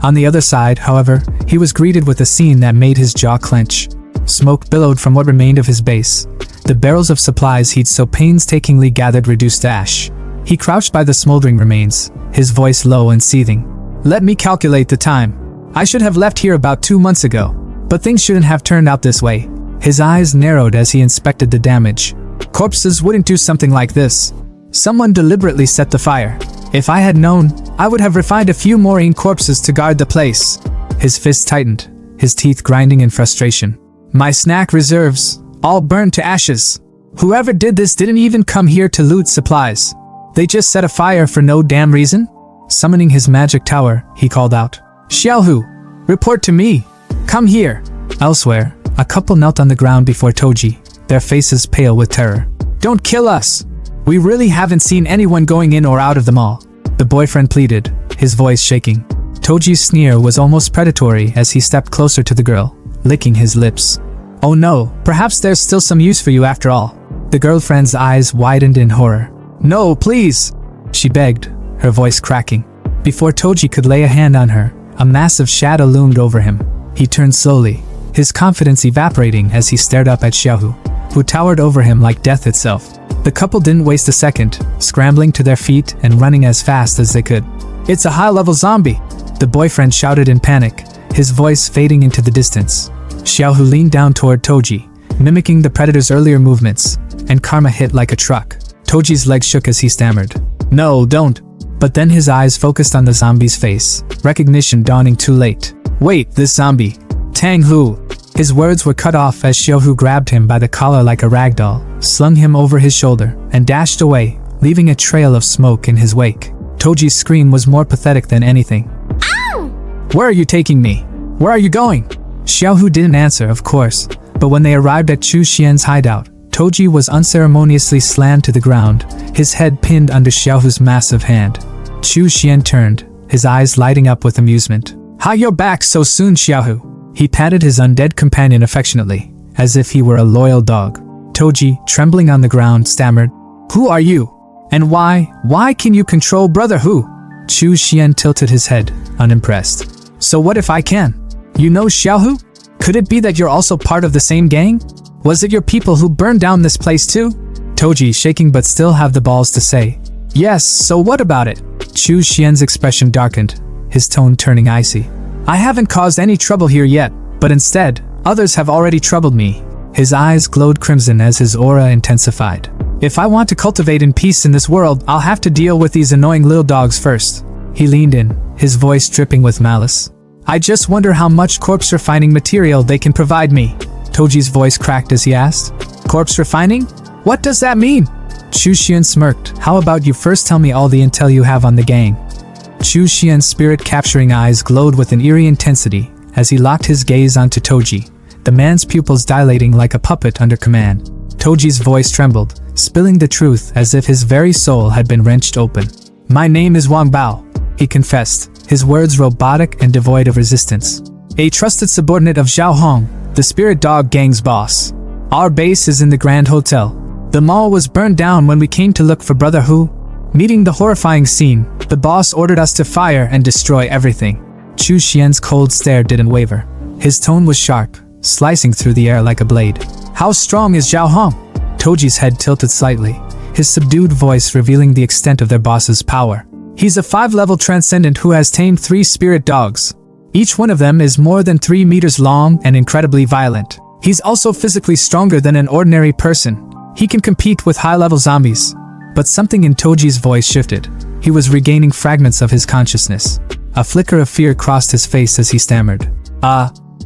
On the other side, however, he was greeted with a scene that made his jaw clench. Smoke billowed from what remained of his base. The barrels of supplies he'd so painstakingly gathered reduced to ash. He crouched by the smoldering remains, his voice low and seething. Let me calculate the time. I should have left here about 2 months ago. But things shouldn't have turned out this way. His eyes narrowed as he inspected the damage. Corpses wouldn't do something like this. Someone deliberately set the fire. If I had known, I would have refined a few more corpses to guard the place. His fist tightened, his teeth grinding in frustration. My snack reserves, all burned to ashes. Whoever did this didn't even come here to loot supplies. They just set a fire for no damn reason? Summoning his magic tower, he called out. Xiaohu, report to me. Come here. Elsewhere, a couple knelt on the ground before Toji, their faces pale with terror. Don't kill us. We really haven't seen anyone going in or out of the mall. The boyfriend pleaded, his voice shaking. Toji's sneer was almost predatory as he stepped closer to the girl, licking his lips. Oh no, perhaps there's still some use for you after all. The girlfriend's eyes widened in horror. No, please, she begged, her voice cracking. Before Toji could lay a hand on her, a massive shadow loomed over him. He turned slowly, his confidence evaporating as he stared up at Xiaohu, who towered over him like death itself. The couple didn't waste a second, scrambling to their feet and running as fast as they could. It's a high-level zombie, the boyfriend shouted in panic, his voice fading into the distance. Xiaohu leaned down toward Toji, mimicking the predator's earlier movements, and karma hit like a truck. Toji's legs shook as he stammered. No, don't. But then his eyes focused on the zombie's face, recognition dawning too late. Wait, this zombie. Tang Hu. His words were cut off as Xiaohu grabbed him by the collar like a rag doll, slung him over his shoulder, and dashed away, leaving a trail of smoke in his wake. Toji's scream was more pathetic than anything. Ow! Where are you taking me? Where are you going? Xiaohu didn't answer, of course, but when they arrived at Chu Xian's hideout, Toji was unceremoniously slammed to the ground, his head pinned under Xiaohu's massive hand. Chu Xian turned, his eyes lighting up with amusement. How you're back so soon, Xiaohu? He patted his undead companion affectionately, as if he were a loyal dog. Toji, trembling on the ground, stammered, Who are you? And why can you control Brother Hu? Chu Xian tilted his head, unimpressed. So what if I can? You know Xiaohu? Could it be that you're also part of the same gang? Was it your people who burned down this place too? Toji, shaking but still have the balls to say, Yes, so what about it? Chu Xian's expression darkened, his tone turning icy. I haven't caused any trouble here yet, but instead, others have already troubled me. His eyes glowed crimson as his aura intensified. If I want to cultivate in peace in this world, I'll have to deal with these annoying little dogs first. He leaned in, his voice dripping with malice. I just wonder how much corpse refining material they can provide me. Toji's voice cracked as he asked, Corpse refining? What does that mean? Chu Xian smirked. How about you first tell me all the intel you have on the gang? Chu Xian's spirit-capturing eyes glowed with an eerie intensity as he locked his gaze onto Toji, the man's pupils dilating like a puppet under command. Toji's voice trembled, spilling the truth as if his very soul had been wrenched open. My name is Wang Bao, he confessed, his words robotic and devoid of resistance. A trusted subordinate of Zhao Hong, the Spirit Dog Gang's boss. Our base is in the Grand Hotel. The mall was burned down when we came to look for Brother Hu. Meeting the horrifying scene, the boss ordered us to fire and destroy everything. Chu Xian's cold stare didn't waver. His tone was sharp, slicing through the air like a blade. How strong is Zhao Hong? Toji's head tilted slightly, his subdued voice revealing the extent of their boss's power. He's a 5-level transcendent who has tamed 3 spirit dogs. Each one of them is more than 3 meters long and incredibly violent. He's also physically stronger than an ordinary person. He can compete with high-level zombies. But something in Toji's voice shifted. He was regaining fragments of his consciousness. A flicker of fear crossed his face as he stammered.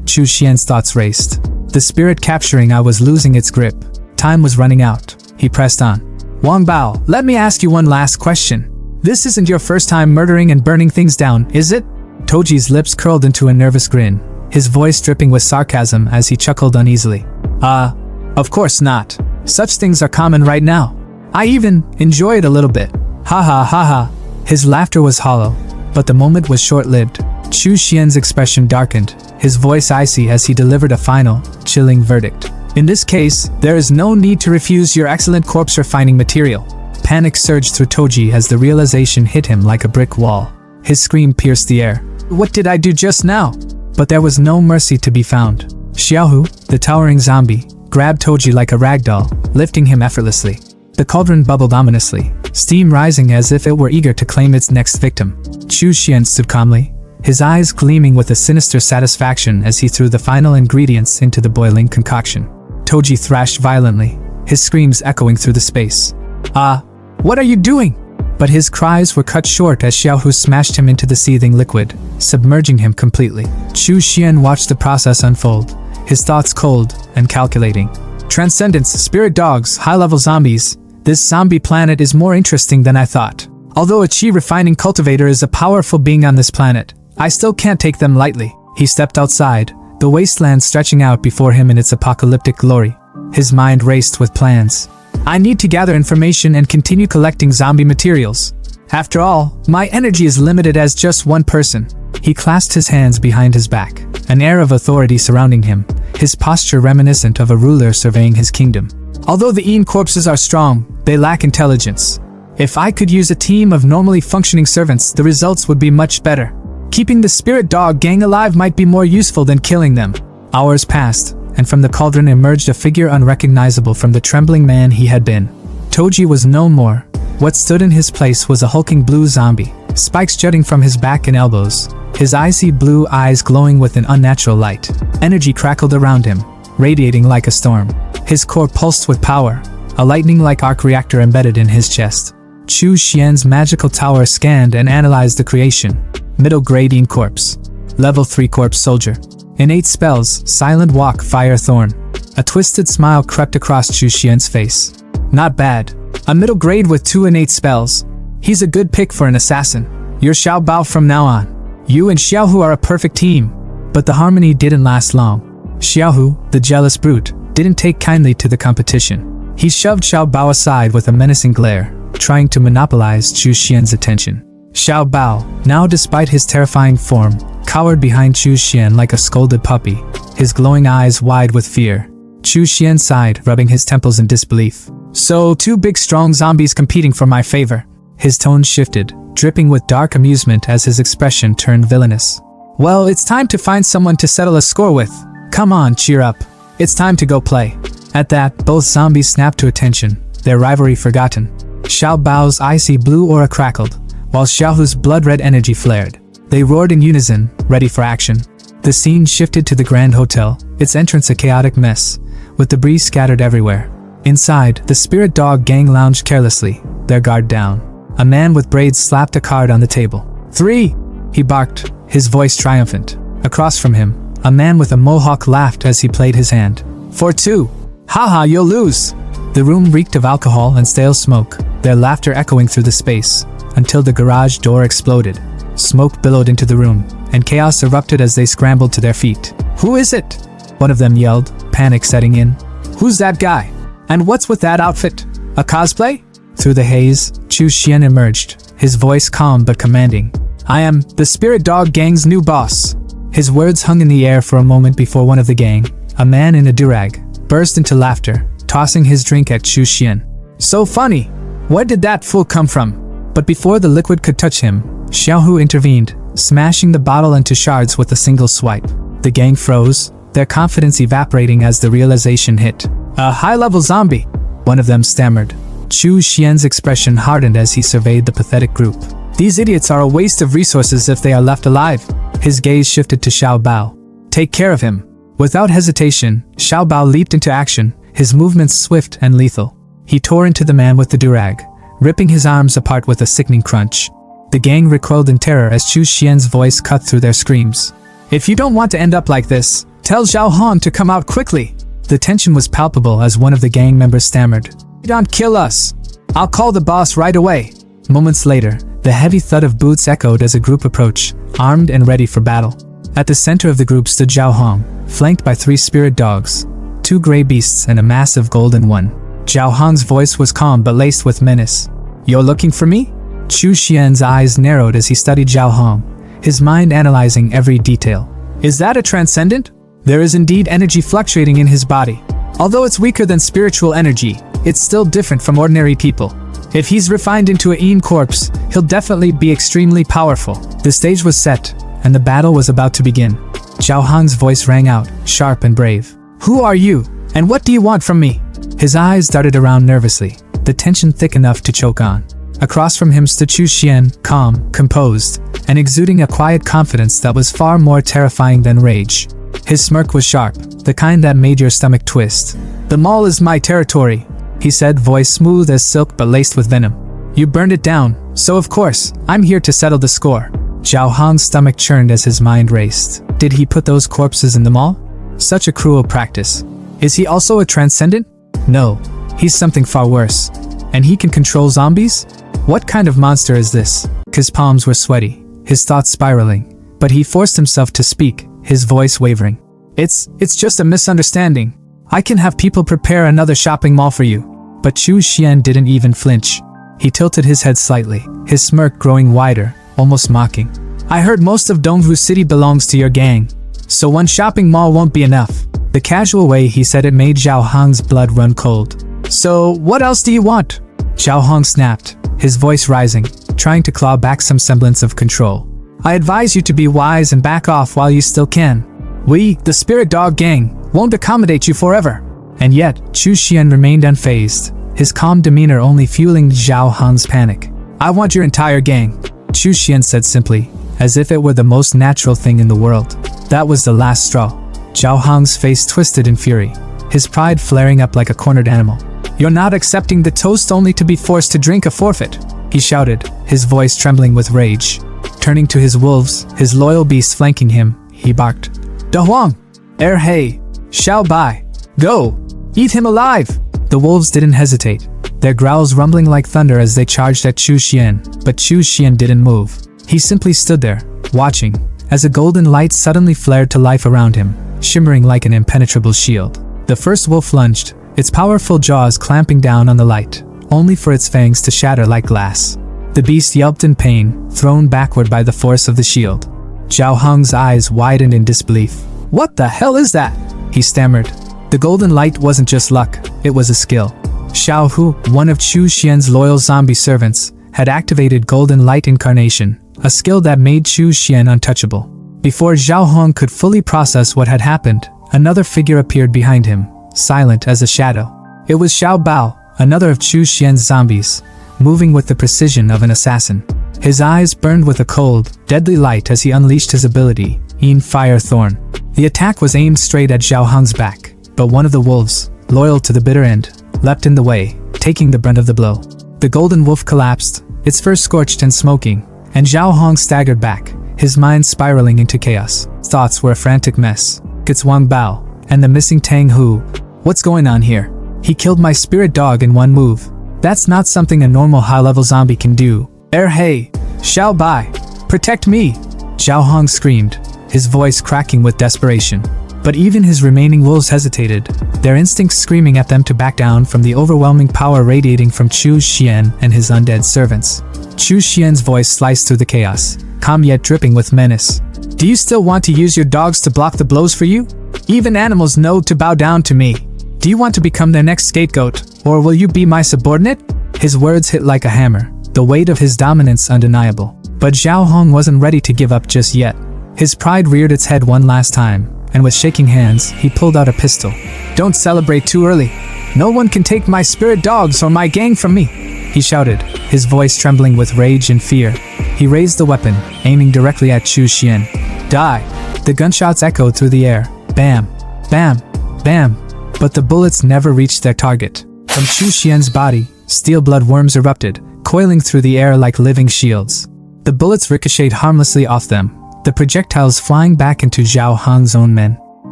Chu Xian's thoughts raced. The spirit capturing I was losing its grip. Time was running out. He pressed on. Wang Bao, let me ask you one last question. This isn't your first time murdering and burning things down, is it? Toji's lips curled into a nervous grin, his voice dripping with sarcasm as he chuckled uneasily. Of course not. Such things are common right now. I even enjoy it a little bit. Ha ha ha ha. His laughter was hollow, but the moment was short-lived. Chu Xian's expression darkened, his voice icy as he delivered a final, chilling verdict. In this case, there is no need to refuse your excellent corpse refining material. Panic surged through Toji as the realization hit him like a brick wall. His scream pierced the air. What did I do just now? But there was no mercy to be found. Xiaohu, the towering zombie, grabbed Toji like a ragdoll, lifting him effortlessly. The cauldron bubbled ominously, steam rising as if it were eager to claim its next victim. Chu Xian stood calmly, his eyes gleaming with a sinister satisfaction as he threw the final ingredients into the boiling concoction. Toji thrashed violently, his screams echoing through the space. What are you doing? But his cries were cut short as Xiaohu smashed him into the seething liquid, submerging him completely. Chu Xian watched the process unfold, his thoughts cold and calculating. Transcendence, spirit dogs, high-level zombies. This zombie planet is more interesting than I thought. Although a chi refining cultivator is a powerful being on this planet, I still can't take them lightly. He stepped outside, the wasteland stretching out before him in its apocalyptic glory. His mind raced with plans. I need to gather information and continue collecting zombie materials. After all, my energy is limited as just one person. He clasped his hands behind his back, an air of authority surrounding him, his posture reminiscent of a ruler surveying his kingdom. Although the Ian corpses are strong, they lack intelligence. If I could use a team of normally functioning servants, the results would be much better. Keeping the spirit dog gang alive might be more useful than killing them. Hours passed, and from the cauldron emerged a figure unrecognizable from the trembling man he had been. Toji was no more. What stood in his place was a hulking blue zombie, spikes jutting from his back and elbows, his icy blue eyes glowing with an unnatural light. Energy crackled around him, radiating like a storm. His core pulsed with power, a lightning-like arc reactor embedded in his chest. Chu Xian's magical tower scanned and analyzed the creation. Middle grade Ian corpse. Level 3 corpse soldier. Innate spells, silent walk, fire thorn. A twisted smile crept across Chu Xian's face. Not bad. A middle grade with 2 innate spells. He's a good pick for an assassin. You're Xiao Bao from now on. You and Xiaohu are a perfect team. But the harmony didn't last long. Xiaohu, the jealous brute, didn't take kindly to the competition. He shoved Xiao Bao aside with a menacing glare, trying to monopolize Chu Xian's attention. Xiao Bao, now despite his terrifying form, cowered behind Chu Xian like a scolded puppy, his glowing eyes wide with fear. Chu Xian sighed, rubbing his temples in disbelief. So, 2 big strong zombies competing for my favor. His tone shifted, dripping with dark amusement as his expression turned villainous. Well, it's time to find someone to settle a score with. Come on, cheer up. It's time to go play. At that, both zombies snapped to attention, their rivalry forgotten. Xiao Bao's icy blue aura crackled, while Xiaohu's blood-red energy flared. They roared in unison, ready for action. The scene shifted to the Grand Hotel, its entrance a chaotic mess, with debris scattered everywhere. Inside, the spirit dog gang lounged carelessly, their guard down. A man with braids slapped a card on the table. 3! He barked, his voice triumphant. Across from him, a man with a mohawk laughed as he played his hand. 4-2! Haha, you'll lose! The room reeked of alcohol and stale smoke, their laughter echoing through the space, until the garage door exploded. Smoke billowed into the room, and chaos erupted as they scrambled to their feet. Who is it? One of them yelled, panic setting in. Who's that guy? And what's with that outfit? A cosplay? Through the haze, Chu Xian emerged, his voice calm but commanding. I am the Spirit Dog Gang's new boss. His words hung in the air for a moment before one of the gang, a man in a durag, burst into laughter, tossing his drink at Chu Xian. So funny! Where did that fool come from? But before the liquid could touch him, Xiaohu intervened, smashing the bottle into shards with a single swipe. The gang froze, their confidence evaporating as the realization hit. A high-level zombie, one of them stammered. Chu Xian's expression hardened as he surveyed the pathetic group. These idiots are a waste of resources if they are left alive. His gaze shifted to Xiao Bao. Take care of him. Without hesitation, Xiao Bao leaped into action, his movements swift and lethal. He tore into the man with the durag, ripping his arms apart with a sickening crunch. The gang recoiled in terror as Chu Xian's voice cut through their screams. If you don't want to end up like this, tell Zhao Han to come out quickly. The tension was palpable as one of the gang members stammered. Don't kill us. I'll call the boss right away. Moments later, the heavy thud of boots echoed as a group approached, armed and ready for battle. At the center of the group stood Zhao Hong, flanked by 3 spirit dogs, 2 gray beasts and a massive golden one. Zhao Hong's voice was calm but laced with menace. You're looking for me? Chu Xian's eyes narrowed as he studied Zhao Hong, his mind analyzing every detail. Is that a transcendent? There is indeed energy fluctuating in his body. Although it's weaker than spiritual energy, it's still different from ordinary people. If he's refined into a Yin corpse, he'll definitely be extremely powerful. The stage was set, and the battle was about to begin. Zhao Hong's voice rang out, sharp and brave. Who are you, and what do you want from me? His eyes darted around nervously, the tension thick enough to choke on. Across from him stood Chu Xian, calm, composed, and exuding a quiet confidence that was far more terrifying than rage. His smirk was sharp, the kind that made your stomach twist. The mall is my territory, he said, voice smooth as silk but laced with venom. You burned it down, so of course, I'm here to settle the score. Zhao Hong's stomach churned as his mind raced. Did he put those corpses in the mall? Such a cruel practice. Is he also a transcendent? No, he's something far worse. And he can control zombies? What kind of monster is this? His palms were sweaty, his thoughts spiraling, but he forced himself to speak, his voice wavering. It's just a misunderstanding. I can have people prepare another shopping mall for you. But Chu Xian didn't even flinch. He tilted his head slightly, his smirk growing wider, almost mocking. I heard most of Dongwu City belongs to your gang, so one shopping mall won't be enough. The casual way he said it made Zhao Hong's blood run cold. So what else do you want? Zhao Hong snapped, his voice rising, trying to claw back some semblance of control. I advise you to be wise and back off while you still can. We, the Spirit Dog Gang, won't accommodate you forever. And yet, Chu Xian remained unfazed, his calm demeanor only fueling Zhao Han's panic. I want your entire gang, Chu Xian said simply, as if it were the most natural thing in the world. That was the last straw. Zhao Hong's face twisted in fury, his pride flaring up like a cornered animal. You're not accepting the toast only to be forced to drink a forfeit, he shouted, his voice trembling with rage. Turning to his wolves, his loyal beasts flanking him, he barked. Da Huang! Hey! Xiao Bai! Go! Eat him alive! The wolves didn't hesitate, their growls rumbling like thunder as they charged at Chu Xian, but Chu Xian didn't move. He simply stood there, watching, as a golden light suddenly flared to life around him, shimmering like an impenetrable shield. The first wolf lunged, its powerful jaws clamping down on the light, only for its fangs to shatter like glass. The beast yelped in pain, thrown backward by the force of the shield. Zhao Hong's eyes widened in disbelief. What the hell is that? He stammered. The golden light wasn't just luck, it was a skill. Xiao Hu, one of Chu Xian's loyal zombie servants, had activated Golden Light Incarnation, a skill that made Chu Xian untouchable. Before Zhao Hong could fully process what had happened, another figure appeared behind him, silent as a shadow. It was Xiao Bao, another of Chu Xian's zombies, moving with the precision of an assassin. His eyes burned with a cold, deadly light as he unleashed his ability, Yin Fire Thorn. The attack was aimed straight at Zhao Hong's back, but one of the wolves, loyal to the bitter end, leapt in the way, taking the brunt of the blow. The golden wolf collapsed, its fur scorched and smoking, and Zhao Hong staggered back, his mind spiraling into chaos. Thoughts were a frantic mess. It's Wang Bao, and the missing Tang Hu. What's going on here? He killed my spirit dog in one move. That's not something a normal high-level zombie can do. Hey! Xiao Bai! Protect me! Zhao Hong screamed, his voice cracking with desperation. But even his remaining wolves hesitated, their instincts screaming at them to back down from the overwhelming power radiating from Chu Xian and his undead servants. Chu Xian's voice sliced through the chaos, calm yet dripping with menace. Do you still want to use your dogs to block the blows for you? Even animals know to bow down to me. Do you want to become their next scapegoat, or will you be my subordinate? His words hit like a hammer, the weight of his dominance undeniable. But Zhao Hong wasn't ready to give up just yet. His pride reared its head one last time, and with shaking hands, he pulled out a pistol. Don't celebrate too early. No one can take my spirit dogs or my gang from me, he shouted, his voice trembling with rage and fear. He raised the weapon, aiming directly at Chu Xian. Die! The gunshots echoed through the air. Bam! Bam! Bam! But the bullets never reached their target. From Chu Xian's body, steel blood worms erupted, coiling through the air like living shields. The bullets ricocheted harmlessly off them, the projectiles flying back into Zhao Hong's own men.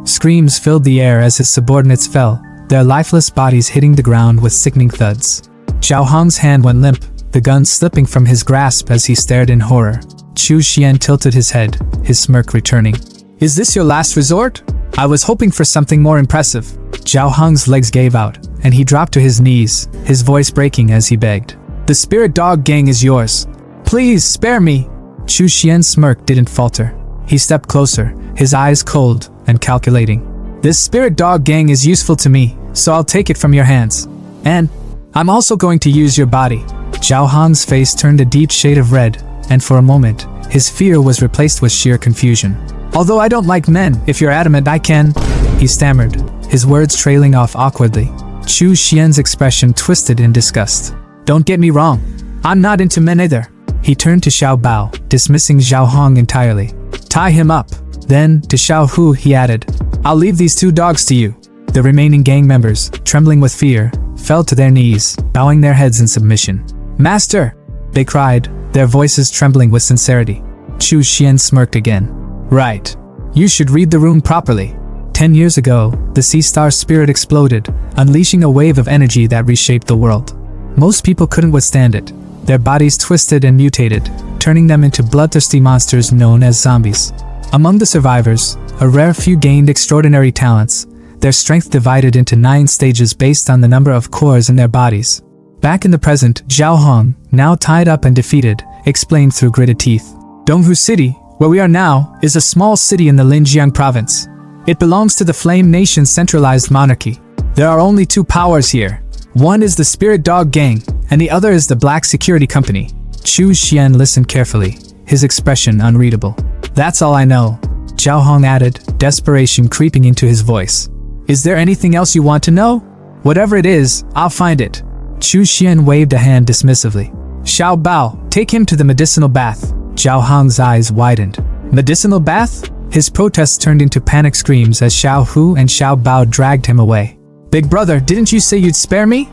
Screams filled the air as his subordinates fell, their lifeless bodies hitting the ground with sickening thuds. Zhao Hong's hand went limp, the gun slipping from his grasp as he stared in horror. Chu Xian tilted his head, his smirk returning. Is this your last resort? I was hoping for something more impressive. Zhao Hong's legs gave out, and he dropped to his knees, his voice breaking as he begged. The spirit dog gang is yours. Please spare me. Chu Xian's smirk didn't falter. He stepped closer, his eyes cold and calculating. This spirit dog gang is useful to me, so I'll take it from your hands. And I'm also going to use your body. Zhao Hong's face turned a deep shade of red, and for a moment, his fear was replaced with sheer confusion. Although I don't like men, if you're adamant I can, he stammered, his words trailing off awkwardly. Chu Xian's expression twisted in disgust. Don't get me wrong, I'm not into men either. He turned to Xiao Bao, dismissing Zhao Hong entirely. Tie him up. Then, to Xiao Hu he added, I'll leave these 2 dogs to you. The remaining gang members, trembling with fear, fell to their knees, bowing their heads in submission. Master! They cried, their voices trembling with sincerity. Chu Xian smirked again. Right. You should read the rune properly. 10 years ago, the Sea Star spirit exploded, unleashing a wave of energy that reshaped the world. Most people couldn't withstand it. Their bodies twisted and mutated, turning them into bloodthirsty monsters known as zombies. Among the survivors, a rare few gained extraordinary talents, their strength divided into 9 stages based on the number of cores in their bodies. Back in the present, Zhao Hong, now tied up and defeated, explained through gritted teeth. Donghu City, where we are now, is a small city in the Linjiang province. It belongs to the Flame Nation's centralized monarchy. There are only 2 powers here. One is the Spirit Dog Gang, and the other is the Black Security Company. Chu Xian listened carefully, his expression unreadable. That's all I know, Zhao Hong added, desperation creeping into his voice. Is there anything else you want to know? Whatever it is, I'll find it. Chu Xian waved a hand dismissively. Xiao Bao, take him to the medicinal bath. Zhao Hong's eyes widened. Medicinal bath? His protests turned into panic screams as Xiao Hu and Xiao Bao dragged him away. Big brother, didn't you say you'd spare me?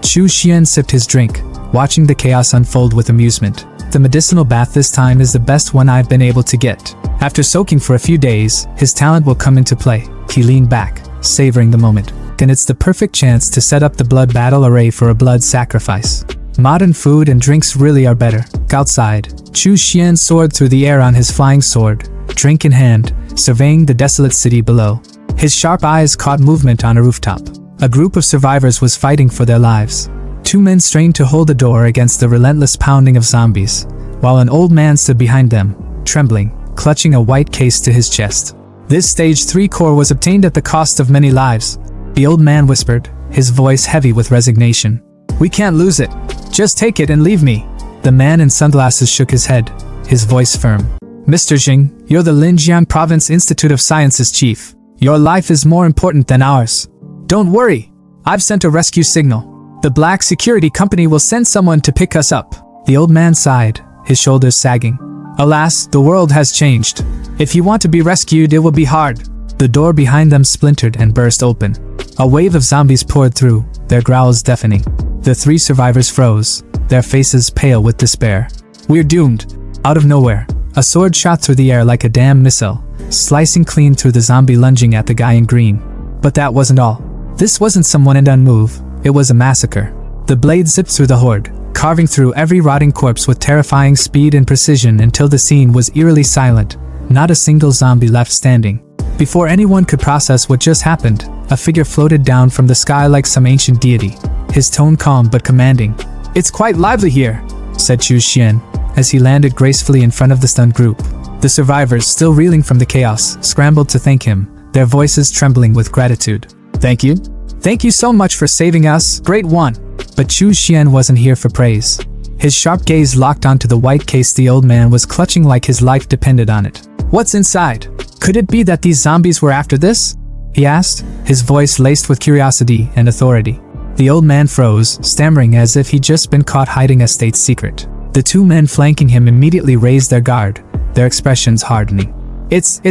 Chu Xian sipped his drink, watching the chaos unfold with amusement. The medicinal bath this time is the best one I've been able to get. After soaking for a few days, his talent will come into play. He leaned back, savoring the moment. And it's the perfect chance to set up the blood battle array for a blood sacrifice. Modern food and drinks really are better. Outside, Chu Xian soared through the air on his flying sword, drink in hand, surveying the desolate city below. His sharp eyes caught movement on a rooftop. A group of survivors was fighting for their lives. 2 men strained to hold the door against the relentless pounding of zombies, while an old man stood behind them, trembling, clutching a white case to his chest. This stage 3 core was obtained at the cost of many lives. The old man whispered, his voice heavy with resignation. We can't lose it. Just take it and leave me. The man in sunglasses shook his head, his voice firm. Mr. Jing, you're the Linjiang Province Institute of Sciences chief. Your life is more important than ours. Don't worry. I've sent a rescue signal. The Black Security Company will send someone to pick us up. The old man sighed, his shoulders sagging. Alas, the world has changed. If you want to be rescued, it will be hard. The door behind them splintered and burst open. A wave of zombies poured through, their growls deafening. The 3 survivors froze, their faces pale with despair. We're doomed. Out of nowhere, a sword shot through the air like a damn missile, slicing clean through the zombie lunging at the guy in green. But that wasn't all. This wasn't some one-and-done move, it was a massacre. The blade zipped through the horde, carving through every rotting corpse with terrifying speed and precision until the scene was eerily silent, not a single zombie left standing. Before anyone could process what just happened, a figure floated down from the sky like some ancient deity, his tone calm but commanding. "It's quite lively here," said Chu Xian, as he landed gracefully in front of the stunned group. The survivors, still reeling from the chaos, scrambled to thank him, their voices trembling with gratitude. "Thank you. Thank you so much for saving us, great one." But Chu Xian wasn't here for praise. His sharp gaze locked onto the white case the old man was clutching like his life depended on it. "What's inside? Could it be that these zombies were after this?" he asked, his voice laced with curiosity and authority. The old man froze, stammering as if he'd just been caught hiding a state secret. The two men flanking him immediately raised their guard, their expressions hardening. It's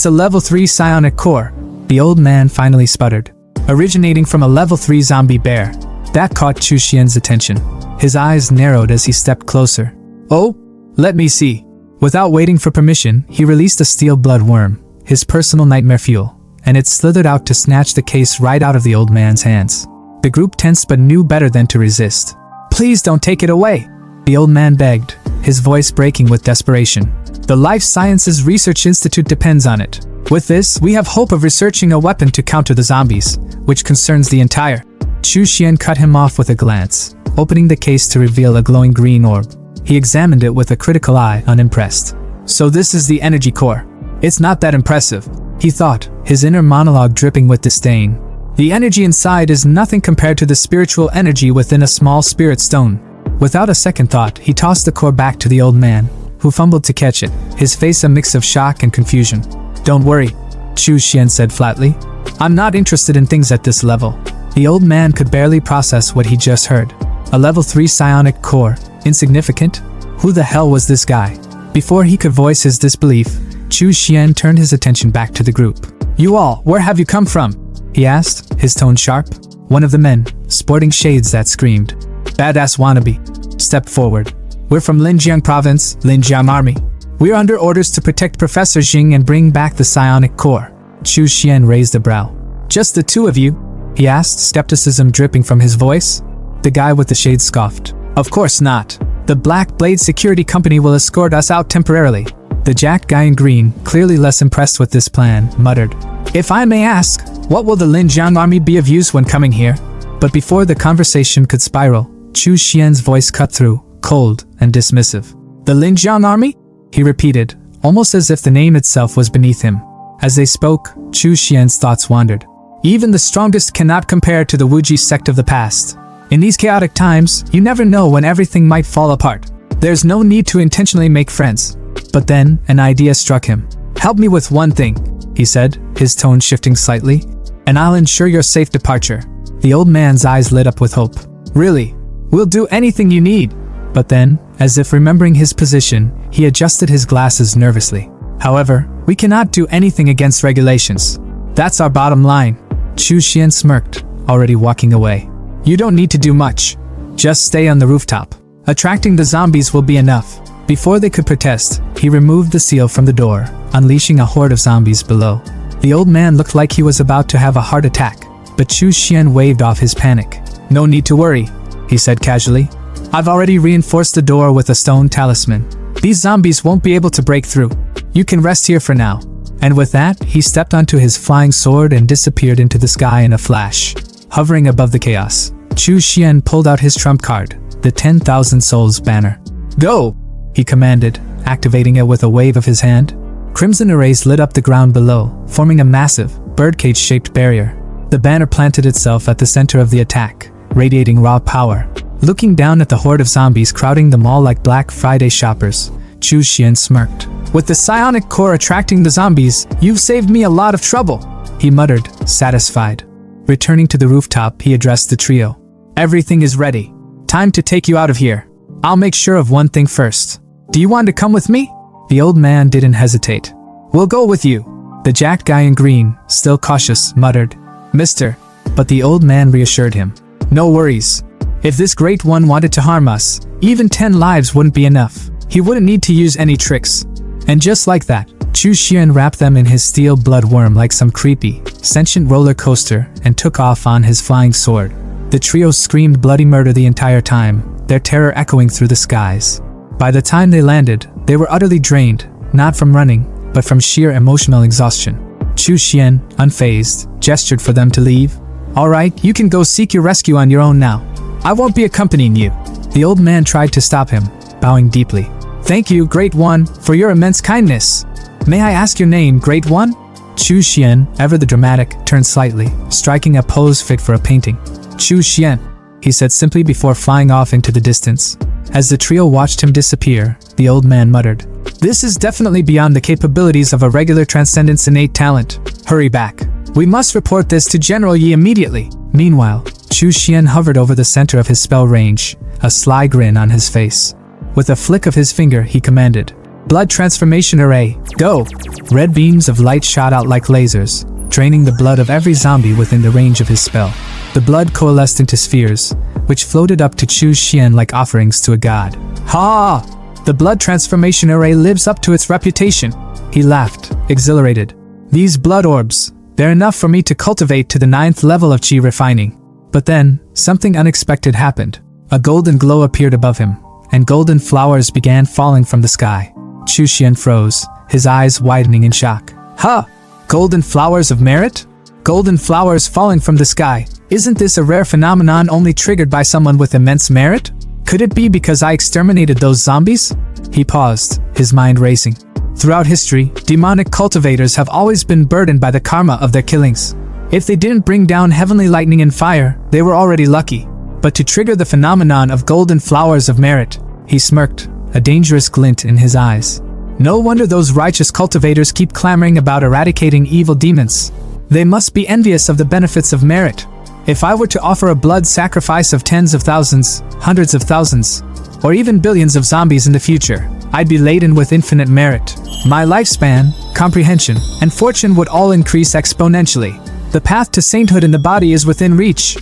a level 3 psionic core," the old man finally sputtered. "Originating from a level 3 zombie bear." That caught Chu Xian's attention. His eyes narrowed as he stepped closer. "Oh? Let me see." Without waiting for permission, he released a steel blood worm, his personal nightmare fuel, and it slithered out to snatch the case right out of the old man's hands. The group tensed but knew better than to resist. "Please don't take it away," the old man begged, his voice breaking with desperation. "The Life Sciences Research Institute depends on it. With this, we have hope of researching a weapon to counter the zombies, which concerns the entire." Chu Xian cut him off with a glance, opening the case to reveal a glowing green orb. He examined it with a critical eye, unimpressed. "So this is the energy core. It's not that impressive," he thought, his inner monologue dripping with disdain. "The energy inside is nothing compared to the spiritual energy within a small spirit stone." Without a second thought, he tossed the core back to the old man, who fumbled to catch it, his face a mix of shock and confusion. "Don't worry," Chu Xian said flatly. "I'm not interested in things at this level." The old man could barely process what he just heard. A level 3 psionic core. Insignificant? Who the hell was this guy? Before he could voice his disbelief, Chu Xian turned his attention back to the group. "You all, where have you come from?" he asked, his tone sharp. One of the men, sporting shades that screamed, "Badass wannabe," stepped forward. "We're from Linjiang Province, Linjiang Army. We're under orders to protect Professor Jing and bring back the psionic core." Chu Xian raised a brow. "Just the two of you?" he asked, skepticism dripping from his voice. The guy with the shades scoffed. "Of course not. The Black Blade Security Company will escort us out temporarily." The jacked guy in green, clearly less impressed with this plan, muttered, "If I may ask, what will the Linjiang Army be of use when coming here?" But before the conversation could spiral, Chu Xian's voice cut through, cold and dismissive. "The Linjiang Army?" he repeated, almost as if the name itself was beneath him. As they spoke, Chu Xian's thoughts wandered. Even the strongest cannot compare to the Wuji sect of the past. In these chaotic times, you never know when everything might fall apart. There's no need to intentionally make friends. But then, an idea struck him. "Help me with one thing," he said, his tone shifting slightly, "and I'll ensure your safe departure." The old man's eyes lit up with hope. "Really? We'll do anything you need." But then, as if remembering his position, he adjusted his glasses nervously. "However, we cannot do anything against regulations. That's our bottom line." Chu Xian smirked, already walking away. "You don't need to do much. Just stay on the rooftop. Attracting the zombies will be enough." Before they could protest, he removed the seal from the door, unleashing a horde of zombies below. The old man looked like he was about to have a heart attack, but Chu Xian waved off his panic. "No need to worry," he said casually. "I've already reinforced the door with a stone talisman. These zombies won't be able to break through. You can rest here for now." And with that, he stepped onto his flying sword and disappeared into the sky in a flash. Hovering above the chaos, Chu Xian pulled out his trump card, the 10,000 Souls banner. "Go!" he commanded, activating it with a wave of his hand. Crimson arrays lit up the ground below, forming a massive, birdcage-shaped barrier. The banner planted itself at the center of the attack, radiating raw power. Looking down at the horde of zombies crowding the mall like Black Friday shoppers, Chu Xian smirked. "With the psionic core attracting the zombies, you've saved me a lot of trouble," he muttered, satisfied. Returning to the rooftop, he addressed the trio. "Everything is ready. Time to take you out of here. I'll make sure of one thing first. Do you want to come with me?" The old man didn't hesitate. "We'll go with you," the jacked guy in green, still cautious, muttered. "Mister." But the old man reassured him. "No worries. If this great one wanted to harm us, even 10 lives wouldn't be enough. He wouldn't need to use any tricks." And just like that, Chu Xian wrapped them in his steel blood worm like some creepy, sentient roller coaster and took off on his flying sword. The trio screamed bloody murder the entire time, their terror echoing through the skies. By the time they landed, they were utterly drained, not from running, but from sheer emotional exhaustion. Chu Xian, unfazed, gestured for them to leave. Alright, you can go seek your rescue on your own now. I won't be accompanying you. The old man tried to stop him, bowing deeply. Thank you, Great One, for your immense kindness. May I ask your name, Great One? Chu Xian, ever the dramatic, turned slightly, striking a pose fit for a painting. Chu Xian, he said simply before flying off into the distance. As the trio watched him disappear, the old man muttered, This is definitely beyond the capabilities of a regular transcendent's innate talent. Hurry back. We must report this to General Yi immediately. Meanwhile, Chu Xian hovered over the center of his spell range, a sly grin on his face. With a flick of his finger, he commanded, Blood Transformation Array, go! Red beams of light shot out like lasers, draining the blood of every zombie within the range of his spell. The blood coalesced into spheres, which floated up to Chu Xian like offerings to a god. Ha! The Blood Transformation Array lives up to its reputation. He laughed, exhilarated. These blood orbs, they're enough for me to cultivate to the 9th level of chi refining. But then, something unexpected happened. A golden glow appeared above him, and golden flowers began falling from the sky. Chu Xian froze, his eyes widening in shock. Huh! Golden flowers of merit? Golden flowers falling from the sky. Isn't this a rare phenomenon only triggered by someone with immense merit? Could it be because I exterminated those zombies? He paused, his mind racing. Throughout history, demonic cultivators have always been burdened by the karma of their killings. If they didn't bring down heavenly lightning and fire, they were already lucky. But to trigger the phenomenon of golden flowers of merit, he smirked, a dangerous glint in his eyes. No wonder those righteous cultivators keep clamoring about eradicating evil demons. They must be envious of the benefits of merit. If I were to offer a blood sacrifice of tens of thousands, hundreds of thousands, or even billions of zombies in the future, I'd be laden with infinite merit. My lifespan, comprehension, and fortune would all increase exponentially. The path to sainthood in the body is within reach.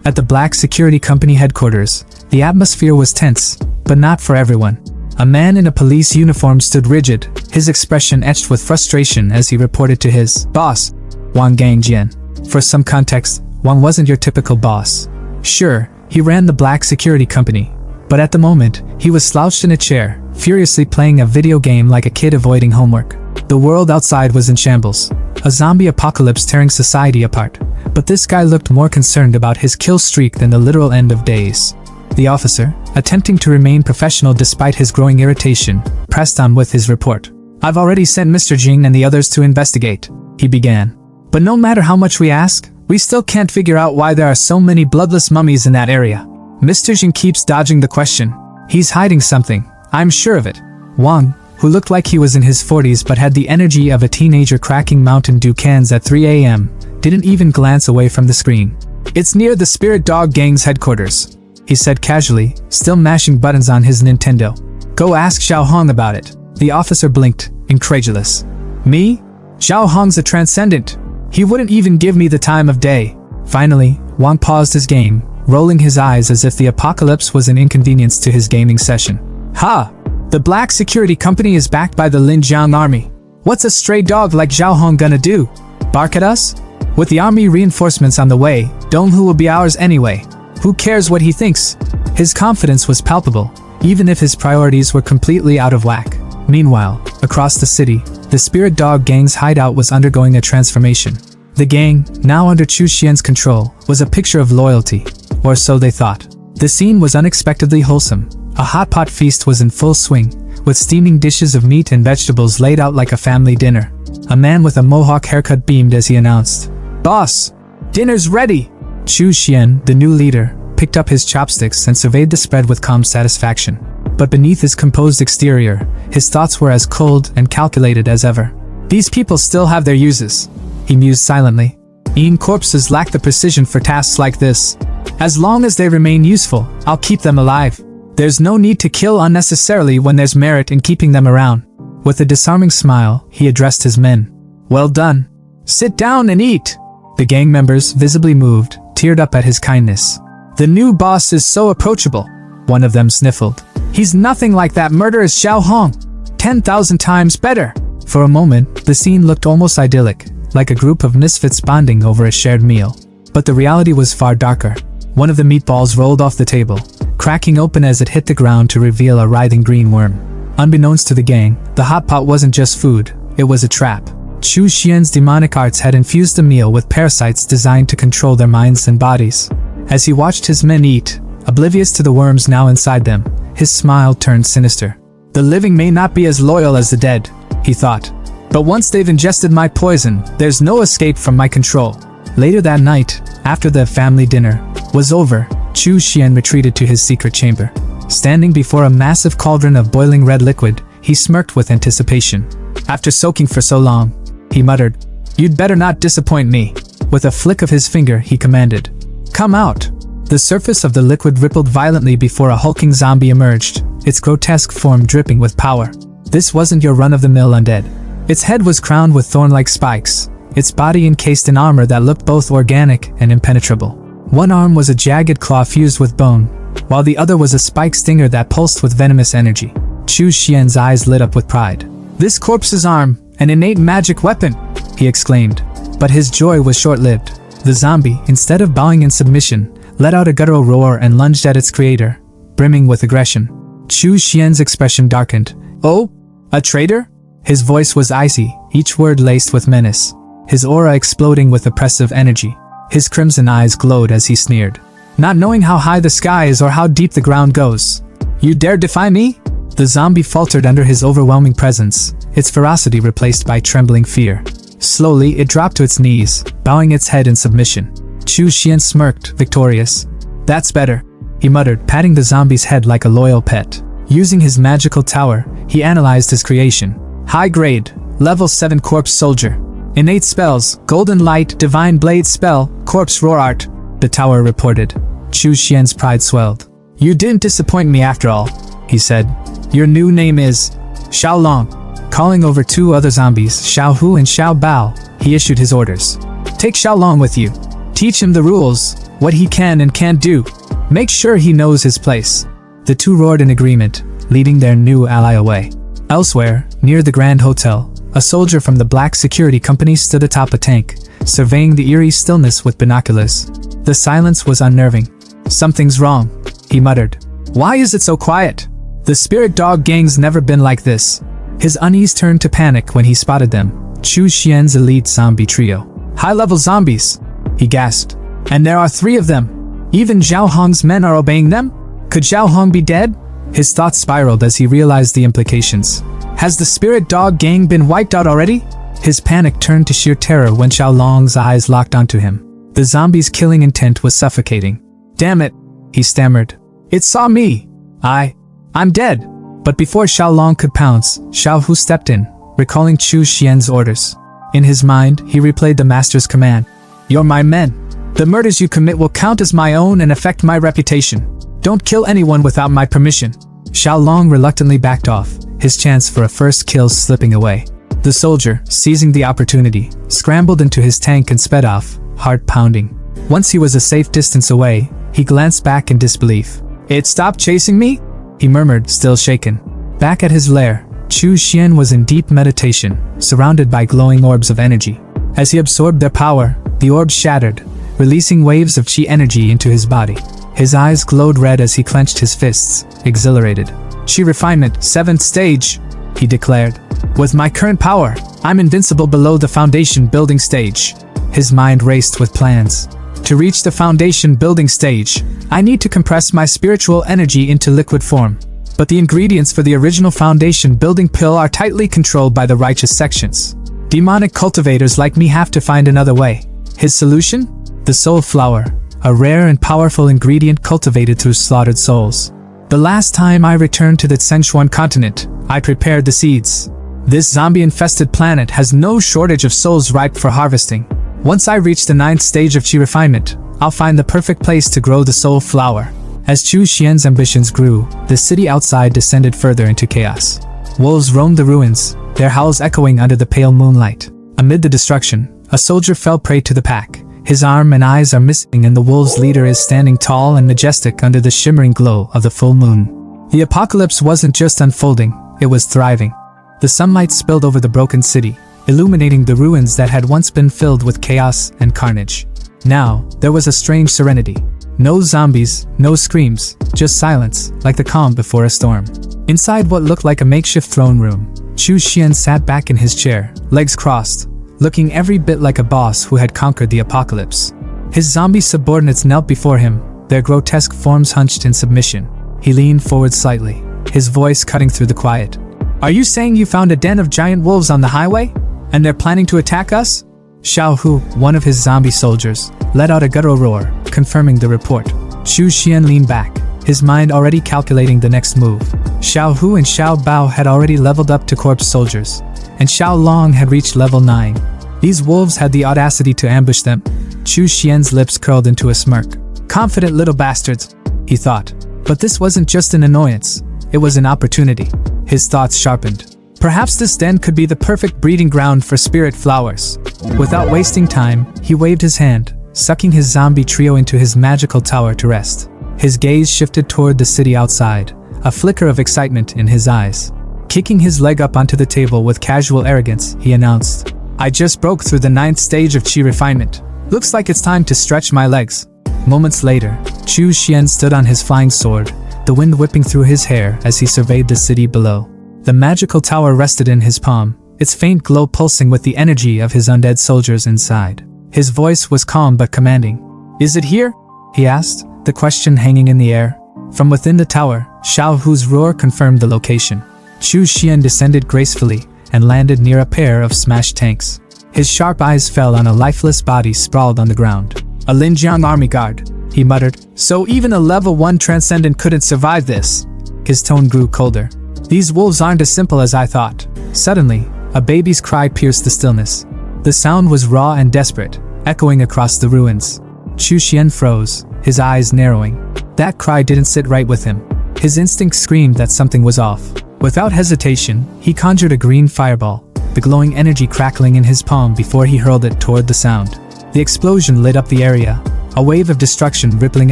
At the Black Security Company headquarters, the atmosphere was tense, but not for everyone. A man in a police uniform stood rigid, his expression etched with frustration as he reported to his boss, Wang Gangjian. For some context, Wang wasn't your typical boss. Sure, he ran the Black Security Company, but at the moment, he was slouched in a chair, furiously playing a video game like a kid avoiding homework. The world outside was in shambles, a zombie apocalypse tearing society apart, but this guy looked more concerned about his kill streak than the literal end of days. The officer, attempting to remain professional despite his growing irritation, pressed on with his report. I've already sent Mr. Jing and the others to investigate, he began. But no matter how much we ask, we still can't figure out why there are so many bloodless mummies in that area. Mr. Jing keeps dodging the question. He's hiding something, I'm sure of it. Wang, who looked like he was in his 40s but had the energy of a teenager cracking Mountain Dew cans at 3 a.m., didn't even glance away from the screen. It's near the Spirit Dog Gang's headquarters, he said casually, still mashing buttons on his Nintendo. Go ask Xiao Hong about it. The officer blinked, incredulous. Me? Xiao Hong's a transcendent. He wouldn't even give me the time of day. Finally, Wang paused his game, rolling his eyes as if the apocalypse was an inconvenience to his gaming session. Ha! The Black Security Company is backed by the Linjiang Army. What's a stray dog like Xiao Hong gonna do? Bark at us? With the army reinforcements on the way, Donghu will be ours anyway. Who cares what he thinks? His confidence was palpable, even if his priorities were completely out of whack. Meanwhile, across the city, the Spirit Dog Gang's hideout was undergoing a transformation. The gang, now under Chu Xian's control, was a picture of loyalty, or so they thought. The scene was unexpectedly wholesome. A hot pot feast was in full swing, with steaming dishes of meat and vegetables laid out like a family dinner. A man with a mohawk haircut beamed as he announced, "Boss, dinner's ready!" Chu Xian, the new leader, picked up his chopsticks and surveyed the spread with calm satisfaction. But beneath his composed exterior, his thoughts were as cold and calculated as ever. These people still have their uses, he mused silently. Ean corpses lack the precision for tasks like this. As long as they remain useful, I'll keep them alive. There's no need to kill unnecessarily when there's merit in keeping them around. With a disarming smile, he addressed his men. Well done. Sit down and eat. The gang members, visibly moved, teared up at his kindness. The new boss is so approachable, one of them sniffled. He's nothing like that murderous Xiao Hong. 10,000 times better. For a moment, the scene looked almost idyllic, like a group of misfits bonding over a shared meal. But the reality was far darker. One of the meatballs rolled off the table, cracking open as it hit the ground to reveal a writhing green worm. Unbeknownst to the gang, the hot pot wasn't just food, it was a trap. Chu Xian's demonic arts had infused the meal with parasites designed to control their minds and bodies. As he watched his men eat, oblivious to the worms now inside them, his smile turned sinister. The living may not be as loyal as the dead, he thought. But once they've ingested my poison, there's no escape from my control. Later that night, after the family dinner was over, Chu Xian retreated to his secret chamber. Standing before a massive cauldron of boiling red liquid, he smirked with anticipation. After soaking for so long, he muttered, "You'd better not disappoint me." With a flick of his finger, he commanded, "Come out." The surface of the liquid rippled violently before a hulking zombie emerged, its grotesque form dripping with power. This wasn't your run-of-the-mill undead. Its head was crowned with thorn-like spikes, its body encased in armor that looked both organic and impenetrable. One arm was a jagged claw fused with bone, while the other was a spike stinger that pulsed with venomous energy. Chu Xian's eyes lit up with pride. "This corpse's arm, an innate magic weapon!" he exclaimed. But his joy was short-lived. The zombie, instead of bowing in submission, let out a guttural roar and lunged at its creator, brimming with aggression. Chu Xian's expression darkened. "Oh? A traitor?" His voice was icy, each word laced with menace, his aura exploding with oppressive energy. His crimson eyes glowed as he sneered. "Not knowing how high the sky is or how deep the ground goes, you dare defy me?" The zombie faltered under his overwhelming presence, its ferocity replaced by trembling fear. Slowly, it dropped to its knees, bowing its head in submission. Chu Xian smirked, victorious. "That's better," he muttered, patting the zombie's head like a loyal pet. Using his magical tower, he analyzed his creation. High grade, level 7 corpse soldier. Innate spells, golden light, divine blade spell, corpse roar art, the tower reported. Chu Xian's pride swelled. "You didn't disappoint me after all," he said. "Your new name is Xiao Long." Calling over two other zombies, Xiao Hu and Xiao Bao, he issued his orders. "Take Xiao Long with you. Teach him the rules, what he can and can't do. Make sure he knows his place." The two roared in agreement, leading their new ally away. Elsewhere, near the Grand Hotel, a soldier from the Black Security Company stood atop a tank, surveying the eerie stillness with binoculars. The silence was unnerving. "Something's wrong," he muttered. "Why is it so quiet? The spirit dog gang's never been like this." His unease turned to panic when he spotted them, Chu Xian's elite zombie trio. "High-level zombies," he gasped. "And there are 3 of them. Even Zhao Hong's men are obeying them? Could Zhao Hong be dead?" His thoughts spiraled as he realized the implications. Has the spirit dog gang been wiped out already? His panic turned to sheer terror when Xiao Long's eyes locked onto him. The zombie's killing intent was suffocating. "Damn it," he stammered. "It saw me. I'm dead." But before Xiao Long could pounce, Xiao Hu stepped in, recalling Chu Xian's orders. In his mind, he replayed the master's command. "You're my men. The murders you commit will count as my own and affect my reputation. Don't kill anyone without my permission." Xiao Long reluctantly backed off, his chance for a first kill slipping away. The soldier, seizing the opportunity, scrambled into his tank and sped off, heart pounding. Once he was a safe distance away, he glanced back in disbelief. "It stopped chasing me?" he murmured, still shaken. Back at his lair, Chu Xian was in deep meditation, surrounded by glowing orbs of energy. As he absorbed their power, the orbs shattered, releasing waves of chi energy into his body. His eyes glowed red as he clenched his fists, exhilarated. "Chi refinement, 7th stage," he declared. "With my current power, I'm invincible below the foundation building stage." His mind raced with plans. To reach the foundation building stage, I need to compress my spiritual energy into liquid form. But the ingredients for the original foundation building pill are tightly controlled by the righteous sections. Demonic cultivators like me have to find another way. His solution? The soul flower, a rare and powerful ingredient cultivated through slaughtered souls. The last time I returned to the Sichuan continent, I prepared the seeds. This zombie-infested planet has no shortage of souls ripe for harvesting. Once I reach the 9th stage of chi refinement, I'll find the perfect place to grow the soul flower. As Chu Xian's ambitions grew, the city outside descended further into chaos. Wolves roamed the ruins, their howls echoing under the pale moonlight. Amid the destruction, a soldier fell prey to the pack. His arm and eyes are missing and the wolves' leader is standing tall and majestic under the shimmering glow of the full moon. The apocalypse wasn't just unfolding, it was thriving. The sunlight spilled over the broken city, illuminating the ruins that had once been filled with chaos and carnage. Now, there was a strange serenity. No zombies, no screams, just silence, like the calm before a storm. Inside what looked like a makeshift throne room, Chu Xian sat back in his chair, legs crossed, looking every bit like a boss who had conquered the apocalypse. His zombie subordinates knelt before him, their grotesque forms hunched in submission. He leaned forward slightly, his voice cutting through the quiet. "Are you saying you found a den of giant wolves on the highway? And they're planning to attack us?" Xiao Hu, one of his zombie soldiers, let out a guttural roar, confirming the report. Chu Xian leaned back, his mind already calculating the next move. Xiao Hu and Xiao Bao had already leveled up to corpse soldiers, and Xiao Long had reached level 9. These wolves had the audacity to ambush them. Chu Xian's lips curled into a smirk. "Confident little bastards," he thought. But this wasn't just an annoyance, it was an opportunity. His thoughts sharpened. Perhaps this den could be the perfect breeding ground for spirit flowers. Without wasting time, he waved his hand, sucking his zombie trio into his magical tower to rest. His gaze shifted toward the city outside, a flicker of excitement in his eyes. Kicking his leg up onto the table with casual arrogance, he announced, "I just broke through the 9th stage of chi refinement. Looks like it's time to stretch my legs." Moments later, Chu Xian stood on his flying sword, the wind whipping through his hair as he surveyed the city below. The magical tower rested in his palm, its faint glow pulsing with the energy of his undead soldiers inside. His voice was calm but commanding. "Is it here?" he asked, the question hanging in the air. From within the tower, Xiao Hu's roar confirmed the location. Chu Xian descended gracefully and landed near a pair of smashed tanks. His sharp eyes fell on a lifeless body sprawled on the ground. "A Linjiang army guard," he muttered. "So even a level 1 transcendent couldn't survive this." His tone grew colder. "These wolves aren't as simple as I thought." Suddenly, a baby's cry pierced the stillness. The sound was raw and desperate, echoing across the ruins. Chu Xian froze, his eyes narrowing. That cry didn't sit right with him. His instinct screamed that something was off. Without hesitation, he conjured a green fireball, the glowing energy crackling in his palm before he hurled it toward the sound. The explosion lit up the area, a wave of destruction rippling